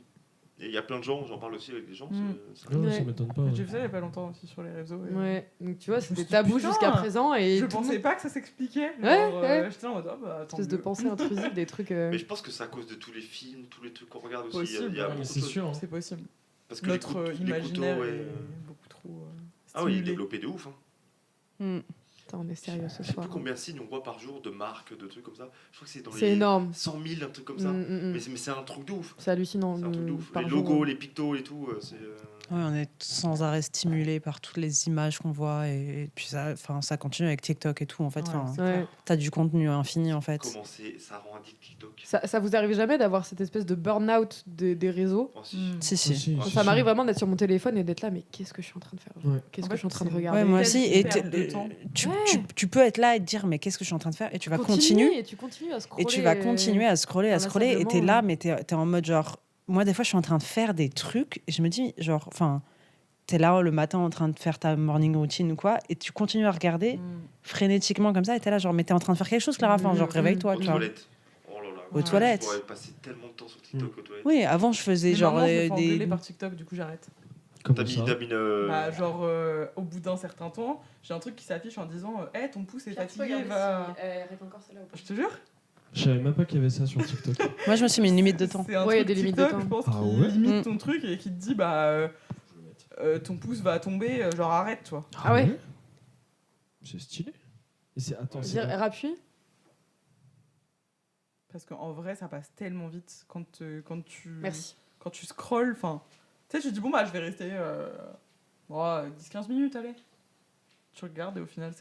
Et il y a plein de gens, j'en parle aussi avec des gens. ça- Ouais, Ouais. ça m'étonne pas. J'ai vu ça il y a pas longtemps aussi sur les réseaux. et- Ouais, donc tu vois, Je me c'était suis dit, tabou putain, jusqu'à présent et Je tout le pensais monde- pas que ça s'expliquait. Ouais, Genre, ouais. J'étais en mode, ah bah, tant espèce de mieux. pensée intrusive, des trucs. Mais je pense que c'est à cause de tous les films, tous les trucs qu'on regarde aussi. Possible, Il y a Ouais, mais beaucoup c'est de choses. sûr. hein. C'est possible. Parce que Notre les imaginaire couteaux, ouais. est beaucoup trop Ah oui, stimulé. développé de ouf. Hein. Mm. Putain, on est sérieux ce Je sais soir. plus combien de signes on voit par jour de marques, de trucs comme ça. Je crois que c'est dans C'est les énorme. 100 000, un truc comme ça. Mais c'est un truc de ouf. C'est hallucinant. C'est un truc de ouf. par Les jour. logos, les pictos et tout, c'est. Ouais, on est sans arrêt stimulé par toutes les images qu'on voit et puis ça continue avec TikTok et tout en fait. Ouais, Enfin, c'est Ouais. clair. t'as du contenu infini en fait. Comment ça rend addict TikTok. Ça vous arrive jamais d'avoir cette espèce de burn-out des réseaux? Oh, si. Mm. Si si. Aussi, Ça c'est Ça m'arrive sûr. vraiment d'être sur mon téléphone et d'être là, mais qu'est-ce que je suis en train de faire? Ouais. Qu'est-ce En que fait, je suis en train de c'est- regarder? Ouais, moi Telle aussi. Et perte de temps. tu, Ouais. tu peux être là et te dire mais qu'est-ce que je suis en train de faire et tu vas Continue, continuer et tu continues à scroller. et tu vas continuer à scroller et t'es là mais t'es en mode genre moi des fois je suis en train de faire des trucs et je me dis genre enfin t'es là le matin en train de faire ta morning routine ou quoi et tu continues à regarder Mm. frénétiquement comme ça et t'es là genre mais t'es en train de faire quelque chose Clara enfin genre réveille-toi Aux tu vois. toilettes. Oh là là. Aux toilettes. Je pourrais passer tellement de temps sur TikTok aux toilettes. Oui avant je faisais Mais genre maintenant, je me fais des engueuler par TikTok, du coup j'arrête. Comment T'as mis, ça t'as mis une. Bah, genre, au bout d'un certain temps, j'ai un truc qui s'affiche en disant hey, ton pouce est fatigué, va. Je te jure. Je savais même pas qu'il y avait ça sur TikTok. moi je me suis mis une limite de temps. C'est un Ouais, il y a truc des limites de TikTok, temps. je pense, Ah qui ouais limite Mm. ton truc et qui te dit bah ton pouce va tomber, genre arrête, toi. Ah ouais? C'est stylé. Et c'est attends, c'est Dire rappuie? Parce qu'en vrai, ça passe tellement vite quand Merci. quand tu scrolls. Enfin, tu sais, tu te dis bon, bah je vais rester 10-15 minutes, allez. Tu regardes et au final,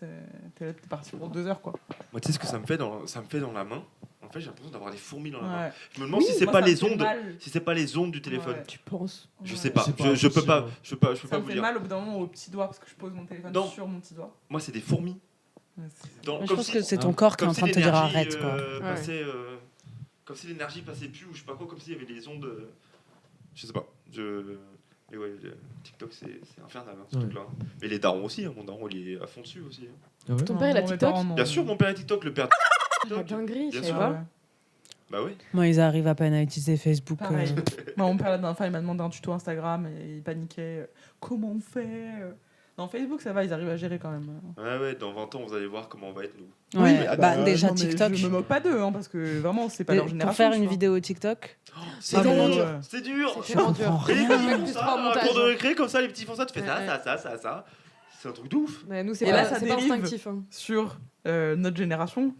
t'es parti pour 2 heures, quoi. Moi, tu sais ce que ça me fait dans la main, En fait, j'ai l'impression d'avoir des fourmis dans la main. Ouais. Je me demande Oui, si c'est moi, pas ça me les fait ondes, mal. si c'est pas les ondes du téléphone. Ouais. Tu penses? Je Ouais. sais pas. C'est pas Je peux pas. impossible. Je peux Ça pas me vous fait dire. mal au bout d'un moment au petit doigt parce que je pose mon téléphone Non. sur mon petit doigt. Moi, c'est des fourmis. Ouais, c'est- Dans- Je comme pense si- que c'est ton Ah. corps qui est comme en si train de te dire l'énergie, arrête, quoi. passait, comme si l'énergie passait plus ou je sais pas quoi, comme s'il y avait des ondes. Je sais pas. Mais ouais, TikTok c'est infernal ce Ouais. truc-là. Mais les darons aussi, hein. Mon daron il est à fond dessus aussi. Hein. Ah ouais Ton père, il a Non, mes TikTok? parents, non. Bien sûr, mon père est TikTok, le père. La dinguerie, je Bien savais sûr. pas. Ouais. Bah oui. Moi, ils arrivent à peine à utiliser Facebook. Pareil. Moi, mon père, la dernière fois, il m'a demandé un tuto Instagram et il paniquait. Comment on fait Non, Facebook, ça va, ils arrivent à gérer quand même. Ouais, dans 20 ans, vous allez voir comment on va être nous. Ouais, Oui, bah, bah, déjà non, mais TikTok. Je me moque pas d'eux, hein, parce que vraiment, c'est pas leur génération. Pour faire tu une vois. vidéo TikTok, C'est Ah, dur, dur. c'est dur. C'est tellement dur. comprends Et les rien. petits font Plus ça, trois à montages. cours de récré, comme ça, les petits font ça, tu fais Ouais, ça. C'est un truc de ouf. Ouais, nous, c'est Et pas, là, ça c'est pas dérive. instinctif. Hein. Sur notre génération,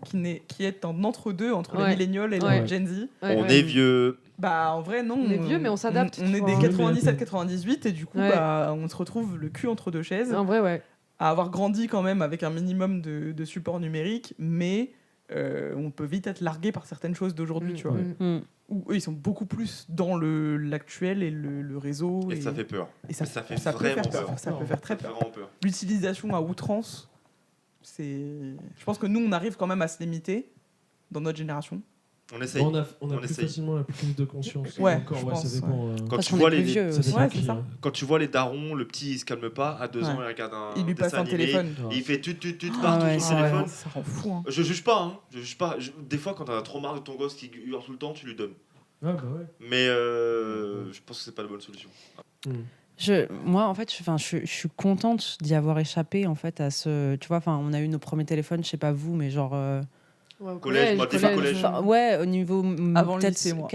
qui est en entre-deux, entre Ouais. les millénials et Ouais. les Gen Z. Ouais, On ouais. est vieux. Bah, en vrai, non. On est vieux, mais on s'adapte, On tu est vois. des Oui, mais 97-98, et du coup, Ouais. bah, on se retrouve le cul entre deux chaises. En vrai, ouais. À avoir grandi quand même avec un minimum de support numérique, mais on peut vite être largué par certaines choses d'aujourd'hui, tu vois. Mm. Où eux, ils sont beaucoup plus dans l'actuel et le réseau. Et ça fait peur. et ça, ça fait ça peut vraiment faire peur. peur. Ça peut faire très Ça fait peur. vraiment peur. L'utilisation à outrance, je pense que nous, on arrive quand même à se limiter dans notre génération. On essaye. On a On plus essaye. facilement la prise de conscience. Ouais, Encore, je ouais, pense, ça dépend. Quand parce tu qu'on vois est plus les vieux ça aussi. dépend Ouais, qui, c'est ça. hein. quand tu vois les darons, le petit il se calme pas, à 2 Ouais. ans il regarde un Il lui passe dessin un animé, téléphone. et il fait tut Ah partout ouais, sur c'est le téléphone. Ça rend fou. Hein. Je juge pas, hein. Je juge pas. Des fois, quand t'en as trop marre de ton gosse qui hurle tout le temps, tu lui donnes. Ah bah ouais. Mais je pense que c'est pas la bonne solution. Moi, en fait, je suis contente d'y avoir échappé, en fait, à ce... Tu vois, on a eu nos premiers téléphones, je sais pas vous, mais genre... Ouais, au Collège, moi, défi collège. ouais, au niveau Avant le lycée, peut-être moi.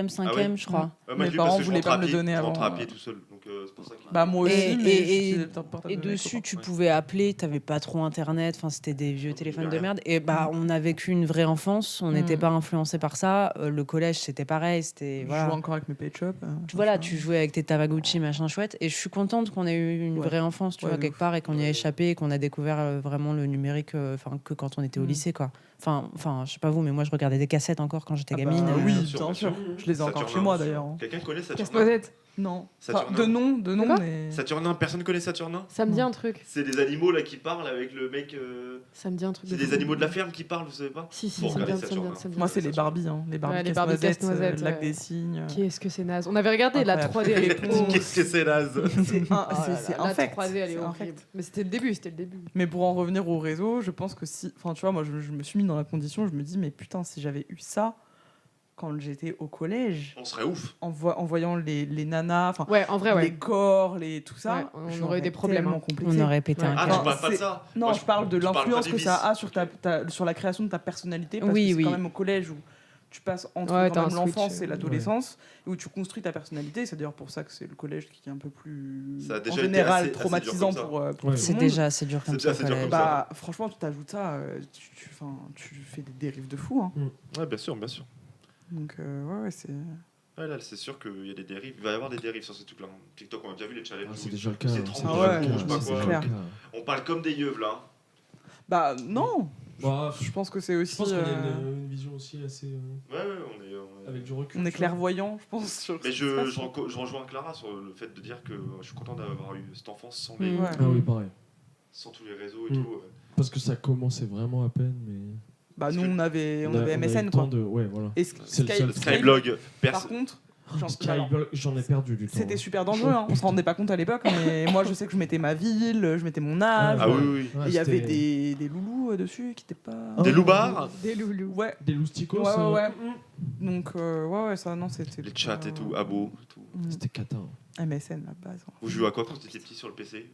4e, 5e, Ah ouais je crois. Moi, Mes je l'ai parents parce que je voulaient rentre pas à me le pied, donner je rentre avant. à pied tout seul, donc c'est pour ça que. Bah, moi aussi, Et- mais et- j'ai le portable Et de mes dessus, copains. tu Ouais. pouvais appeler, t'avais pas trop internet, enfin c'était des vieux téléphones de rien. merde. Et bah, on a vécu une vraie enfance, on n'était Mm. pas influencé par ça. Le collège, c'était pareil, c'était Je voilà. joue encore avec mes Pet Shop. Voilà, tu jouais avec tes Tamagotchi, machin chouette. Et je suis contente qu'on ait eu une Ouais. vraie enfance, tu Ouais, vois, de quelque ouf. part, et qu'on y a échappé, et qu'on a découvert vraiment le numérique, que quand on était au Mm. lycée, quoi. Enfin, je sais pas vous, mais moi, je regardais des cassettes encore quand j'étais gamine. Oui, Bien sûr, bien bien sûr. sûr. Je les ai encore Saturnin, chez moi bien sûr. d'ailleurs. hein. Quelqu'un connaît Saturnin Casse-noisette. Non. Saturnin. Enfin, de nom, Quoi mais. Saturnin, personne connaît Saturnin Ça me dit un truc. C'est des animaux là qui parlent avec le mec. Ça me dit un truc. C'est de des fou. animaux de la ferme qui parlent, vous savez pas Si, si, Bon, ça me regardez vient, ça me vient, Saturnin. ça me vient. Moi, c'est les Saturnin. Barbies. Hein. Les Barbies Ouais, les Barbies casse-noisettes, casse-noisettes, Lac ouais. des Cygnes. Qu'est-ce que c'est naze. On avait regardé la Incroyable. 3D à l'époque. Qu'est-ce que c'est naze C'est Ah là c'est là, infect. La 3D, elle est C'est horrible. infect. Mais c'était le début, c'était le début. Mais pour en revenir au réseau, je pense que si. Enfin, tu vois, moi, je me suis mis dans la condition, je me dis, mais putain, si j'avais eu ça quand j'étais au collège, On serait ouf. en voyant les nanas, enfin, Ouais, en vrai, ouais. les corps, tout ça, Ouais, on je aurait eu des problèmes, tellement hein. complexé. On aurait pété Ouais. un Ah, câble. tu parles pas de c'est- ça Non, Moi, je parle de je parle pas l'influence des que ça vices. a sur la création de ta personnalité, parce Oui, que c'est oui. quand même au collège où tu passes entre Ouais, quand t'as même un l'enfance switch, et l'adolescence, où tu construis ta personnalité. C'est d'ailleurs pour ça que c'est le collège qui est un peu plus, Ça a déjà en été général, assez dur traumatisant comme ça. pour Ouais. tout le C'est monde. déjà assez dur comme C'est ça. déjà assez dur collège. comme ça. Bah, franchement, tu t'ajoutes ça, tu fais des dérives de fou. Hein. Ouais, bien sûr, bien sûr. Donc, ouais, c'est. Ouais, là, c'est sûr qu'il y a des dérives. Il va y avoir des dérives sur ces trucs-là. TikTok, on a déjà vu les challenges. Ah, c'est où déjà le cas. C'est hein, 30 c'est Ah déjà ouais, le cas, je sais pas c'est quoi. déjà le clair. cas. On parle comme des yeux, là. Bah, non, Bah, je pense que c'est je aussi. pense qu'on a une vision aussi assez. Ouais, on est. Avec du recul. On est tu vois. clairvoyant, je pense. Sur Mais ce qui se passe. je rejoins Clara sur le fait de dire que je suis content d'avoir eu cette enfance sans, Mm. Ouais. Ah oui, pareil. sans tous les réseaux et Mm. tout. Parce que ça commençait vraiment à peine, mais. Bah, nous, Parce que on avait a eu le MSN, temps quoi. de- Ouais, voilà. Et C'est le seul. Skyblog, par contre, alors, Skyblog, j'en ai perdu du temps. c'était hein. super dangereux, hein. On se rendait pas compte à l'époque, mais moi je sais que je mettais ma ville, je mettais mon âge. Ah oui, oui. Ouais, Et il y avait c'était- des loulous dessus qui étaient pas. Des loupards, Des loulous. Ouais, Des lousticos. ouais, ça- ouais. Donc, ouais, ça, non, c'était. les chats et tout, Abo, tout. Mm. C'était cata. hein. MSN, la base. hein. Vous jouez à quoi quand vous étiez petit sur le PC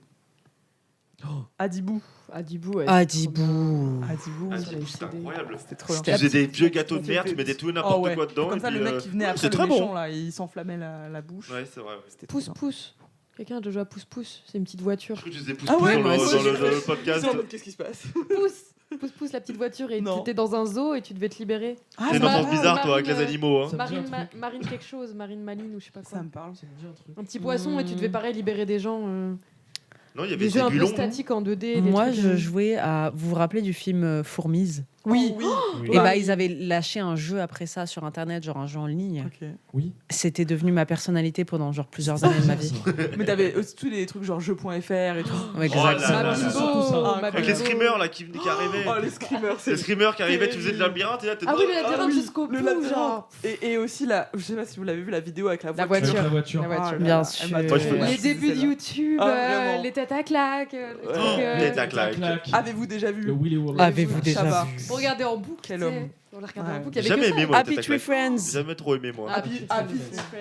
Adibou. Adibou, ouais. Adibou. Adibou, Ah, sur les c'était CD. incroyable. c'était trop bien. Tu faisais des vieux gâteaux de merde, tu C'était- mettais tout et Ah n'importe ouais. quoi dedans. Comme et ça, puis, le mec qui venait après c'est le très méchant, bon. là, il s'enflammait la bouche. Ouais, c'est vrai. Ouais. C'était trop bien. Pousse-pousse. Quelqu'un a déjà joué à Pousse-pousse. C'est une petite voiture. Je crois que tu faisais pouce Ah ouais, dans moi aussi, j'ai le podcast. Qu'est-ce qui se passe Pousse Pousse-pousse, la petite voiture. Et Non. tu étais dans un zoo et tu devais te libérer. Ah, C'est une ça enfance me bizarre, Marine, toi, avec les animaux. Hein. Ça me dit un Marine, truc. Marine quelque chose. Marine Maline ou je sais pas quoi. Ça me parle. Ça me dit un truc. Un petit poisson et tu devais pareil libérer des gens. Non, il y avait Des jeux un peu Zébulon. statiques en 2D. des Moi, trucs, je jouais à. Vous vous rappelez du film Fourmise Oui. Oui. Et bah, ils avaient lâché un jeu après ça sur Internet, genre un jeu en ligne. Ok. Oui. C'était devenu ma personnalité pendant genre plusieurs années de ma vie. Mais t'avais aussi tous les trucs genre jeu.fr et tout. Ouais, Oh là exactement. là. C'est surtout ça. Avec les screamers là qui arrivaient. Oh, les screamers, c'est Les screamers qui arrivaient, tu faisais de labyrinthe et là t'es Ah oui, le labyrinthe oui, jusqu'au le bout, labyrinthe. genre. Et aussi, je sais pas si vous l'avez vu, la vidéo avec la La voiture. voiture. Avec la voiture. La voiture. Ah là Bien là, sûr. elle m'a Moi, je trop fais- Les fasciné, débuts de celle-là. YouTube, Ah, vraiment. les têtes à claques, le truc, Tête à claque. Avez-vous déjà vu Le Willy Wonka. Avez-vous déjà Chabat. vu Pour regarder en boucle. Quel tu sais. homme. On l'a regardé Ouais. en boucle. Il y J'ai avait jamais que ça. aimé moi Happy Tête à Tree claque. Friends. J'ai jamais trop aimé moi. Happy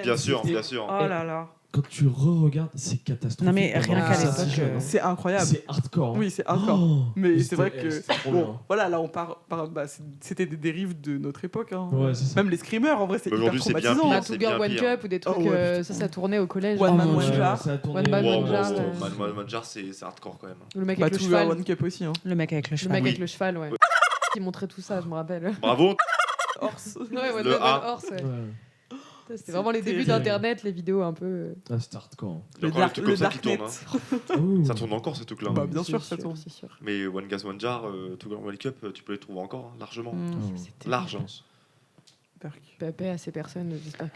Bien sûr, bien sûr. Oh là là. Quand tu re-regardes, c'est catastrophique. Non, mais rien d'avoir qu'à vu ça l'époque, si jeune, hein. C'est incroyable. C'est hardcore. hein. Oui, c'est hardcore. Oh, Mais c'est vrai c'était- que c'était trop bon, bien. voilà, là on bah, c'était des dérives de notre époque. Hein. Ouais, c'est ça. Même les screamers, en vrai, c'est hyper Aujourd'hui, c'est bien traumatisant. pire. Bah, c'est Two bien Girl One pire. Cup ou des trucs, Oh ouais, ça tournait au collège. One Man, hein. One Jar. ça a tourné. One Man, Wow, One Jar, Man Jar, c'est hardcore quand même. Le mec Bah, avec le Two Girl cheval. One Cup aussi. Hein. Le mec avec le Le cheval. mec Oui. avec le cheval, ouais. Qui montrait tout ça, je me rappelle. Bravo. Horse. Ouais, One Le Man, A. One Horse, ouais. Ouais. C'était vraiment les débuts terrible. d'Internet, les vidéos un peu. Ah, c'était hardcore. Il y a encore des trucs comme ça qui tournent. Darknet. hein. Oh. Ça tourne encore ce truc-là. Bah, bien sûr, C'est ça tourne. c'est sûr. Mais One Gas One Jar, Two Girl One Cup, tu peux les trouver encore hein, largement. Mm. Oh. C'était Large. hein. Paix à ces personnes, j'espère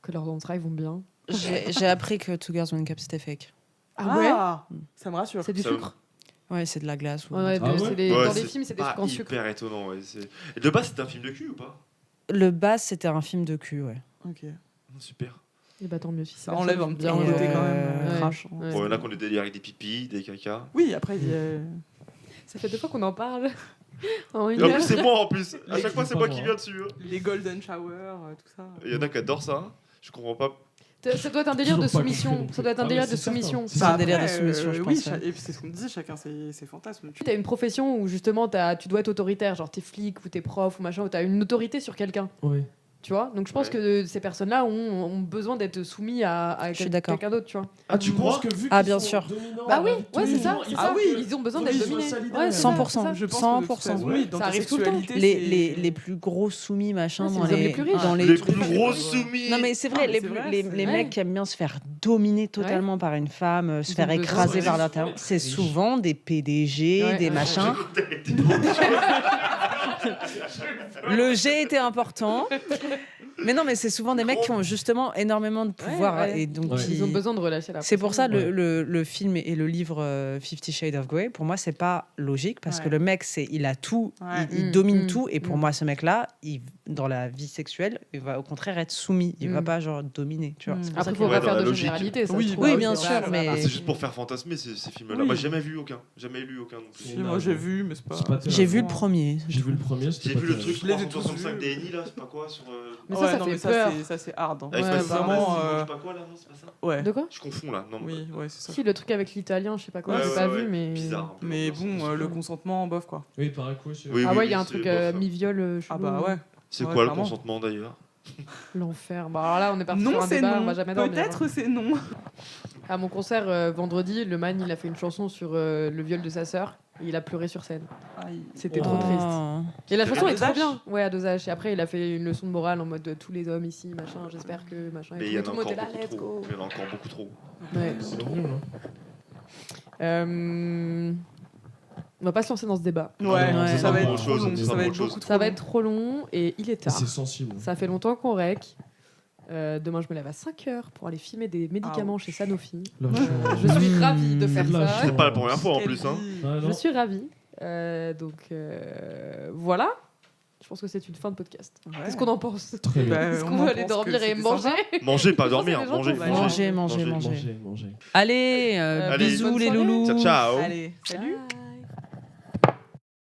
que leurs entrailles vont bien. J'ai appris que Two Girls One Cup c'était fake. Ah ouais Ça me rassure. C'est du Ça- sucre Ouais, c'est de la glace. Ou... Ouais, Ah ouais c'est Ouais, dans les c'est films, c'est des pas trucs en sucre. hyper étonnant. Ouais. Et de base, c'était un film de cul ou pas Le bass, c'était un film de cul, ouais. Ok. Super. Et bah tant mieux si Ça enlève un bien. petit côté quand même Ouais. crash. Ouais. Bon, il y en a qui ont des délires avec des pipis, des caca. Oui, après, il y a... Ça fait 2 fois qu'on en parle. En une Et en heure. plus, c'est moi en plus. À Les- chaque fois, c'est moi qui viens dessus. hein. les golden shower, tout ça. Il y en a qui adorent ça. Je comprends pas. Ça doit être un délire de Toujours pas soumission. compris Ça doit être un non plus. délire Ah, de mais c'est soumission. certain. C'est un délire de Après, soumission, je oui, pense. Ouais. et puis c'est ce qu'on dit, chacun ses fantasmes. Tu as une profession où justement tu dois être autoritaire, genre t'es flic ou t'es prof ou machin, où t'as une autorité sur quelqu'un. Ouais. Tu vois. Donc je pense Ouais. que ces personnes-là ont besoin d'être soumis à Je suis d'accord. quelqu'un d'autre, tu vois. Ah, tu penses que vu Ah, qu'ils bien sont sûr. dominants Bah dans oui, la vie de ouais, tous c'est les ça. jours, c'est ils ça. savent que- Ils ont besoin faut d'être qu'ils soient dominés. solidaires. Ouais, c'est ça, 100%. c'est ça. Je pense 100%. que de toute façon, oui, dans Ça ta arrive tout le temps. sexualité, Les plus gros soumis, machin, Ouais, c'est dans les hommes les plus riches. dans Les trucs. plus gros soumis. Non mais c'est vrai, Ah, mais les, c'est vrai, les, c'est les vrai. mecs qui aiment bien se faire dominer totalement par une femme, se Ils faire ont besoin écraser de- par l'intérieur, c'est souvent des PDG, Ouais, des ouais. machins. Le G était important. Mais non, mais c'est souvent des mecs qui ont justement énormément de pouvoir. Ouais, ouais. Et donc Ouais. qui- Ils ont besoin de relâcher la C'est pour ça pression. le film et le livre 50 Shades of Grey, pour moi, c'est pas logique parce que Ouais. le mec, il a tout, Ouais. il Mm, domine mm, tout. Et pour mm. moi, ce mec-là, dans la vie sexuelle, il va au contraire être soumis. Il va Mm. pas genre dominer. Tu vois. Mm. C'est pour Après, ça faut que- Ouais, pas dans faire la de logique. généralité. Ça Oui, se trouve, bah oui, c'est bien pas- sûr, ça va mais- pas. C'est juste pour faire fantasmer ces films-là. Oui. Moi, j'ai jamais vu aucun. Jamais lu aucun non plus. Si, moi j'ai vu, mais c'est pas. C'est pas J'ai vu le terrible. premier. J'ai vu le premier, c'était J'ai pas vu le terrible. truc Je les ai tous 365 vus. DNI là, c'est pas quoi sur. Mais Ouais, ça non, fait mais peur. ça c'est hard. hein. Avec Ouais, Massimo vraiment, Massimo, je sais pas quoi là, non, c'est pas ça Ouais. De quoi Je confonds là. Non, Oui, ouais, c'est ça. Si, le truc avec l'italien, je sais pas quoi, Ouais, j'ai ouais, pas ouais. vu, mais. Bizarre. un peu, Mais l'ambiance, bon, c'est- le consentement, bof quoi. Oui, pareil quoi. c'est- Oui, Ah ouais, il y a un c'est truc bof, hein. mi-viol. Ah chelou. bah ouais. C'est Ouais, quoi le clairement. consentement d'ailleurs L'enfer. Bah alors là, on est parti Non, sur un c'est débat, on non. va jamais dormir. Peut-être hein. c'est non. À mon concert vendredi, le man il a fait une chanson sur le viol de sa sœur et il a pleuré sur scène. C'était trop Oh. triste. Oh. Et la chanson À est trop Dosage bien. Ouais, à dosage. Et après, il a fait une leçon de morale en mode tous les hommes ici, machin. J'espère que machin. Mais Et il y en tout a le monde encore était là, beaucoup let's trop. go. Il y en a encore beaucoup trop. Ouais. C'est horrible, hein. On va pas se lancer dans ce débat. Ouais, Ouais. ça va Autre être chose, trop long. c'est Ça pas va autre être chose. beaucoup trop Ça va long. être trop long et il est tard. C'est sensible. Ça fait longtemps qu'on rec. Demain, je me lève à 5h pour aller filmer des médicaments chez Sanofi. La Je chance. suis ravie de faire De la ça. chance. C'est pas la première fois en Quelle plus. Hein. vie. Ah, non. Je suis ravie. Voilà. Je pense que c'est une fin de podcast. Ouais. Qu'est-ce qu'on en pense Très bien. Bah, Est-ce on qu'on en veut aller pense dormir que et c'était manger sympa. Manger, pas Je pense que dormir. les gens Manger, vont Manger, manger. Manger, manger. Allez, Euh, Allez. bisous bonne les soirée. loulous. Ciao, ciao. Allez, salut. Ciao.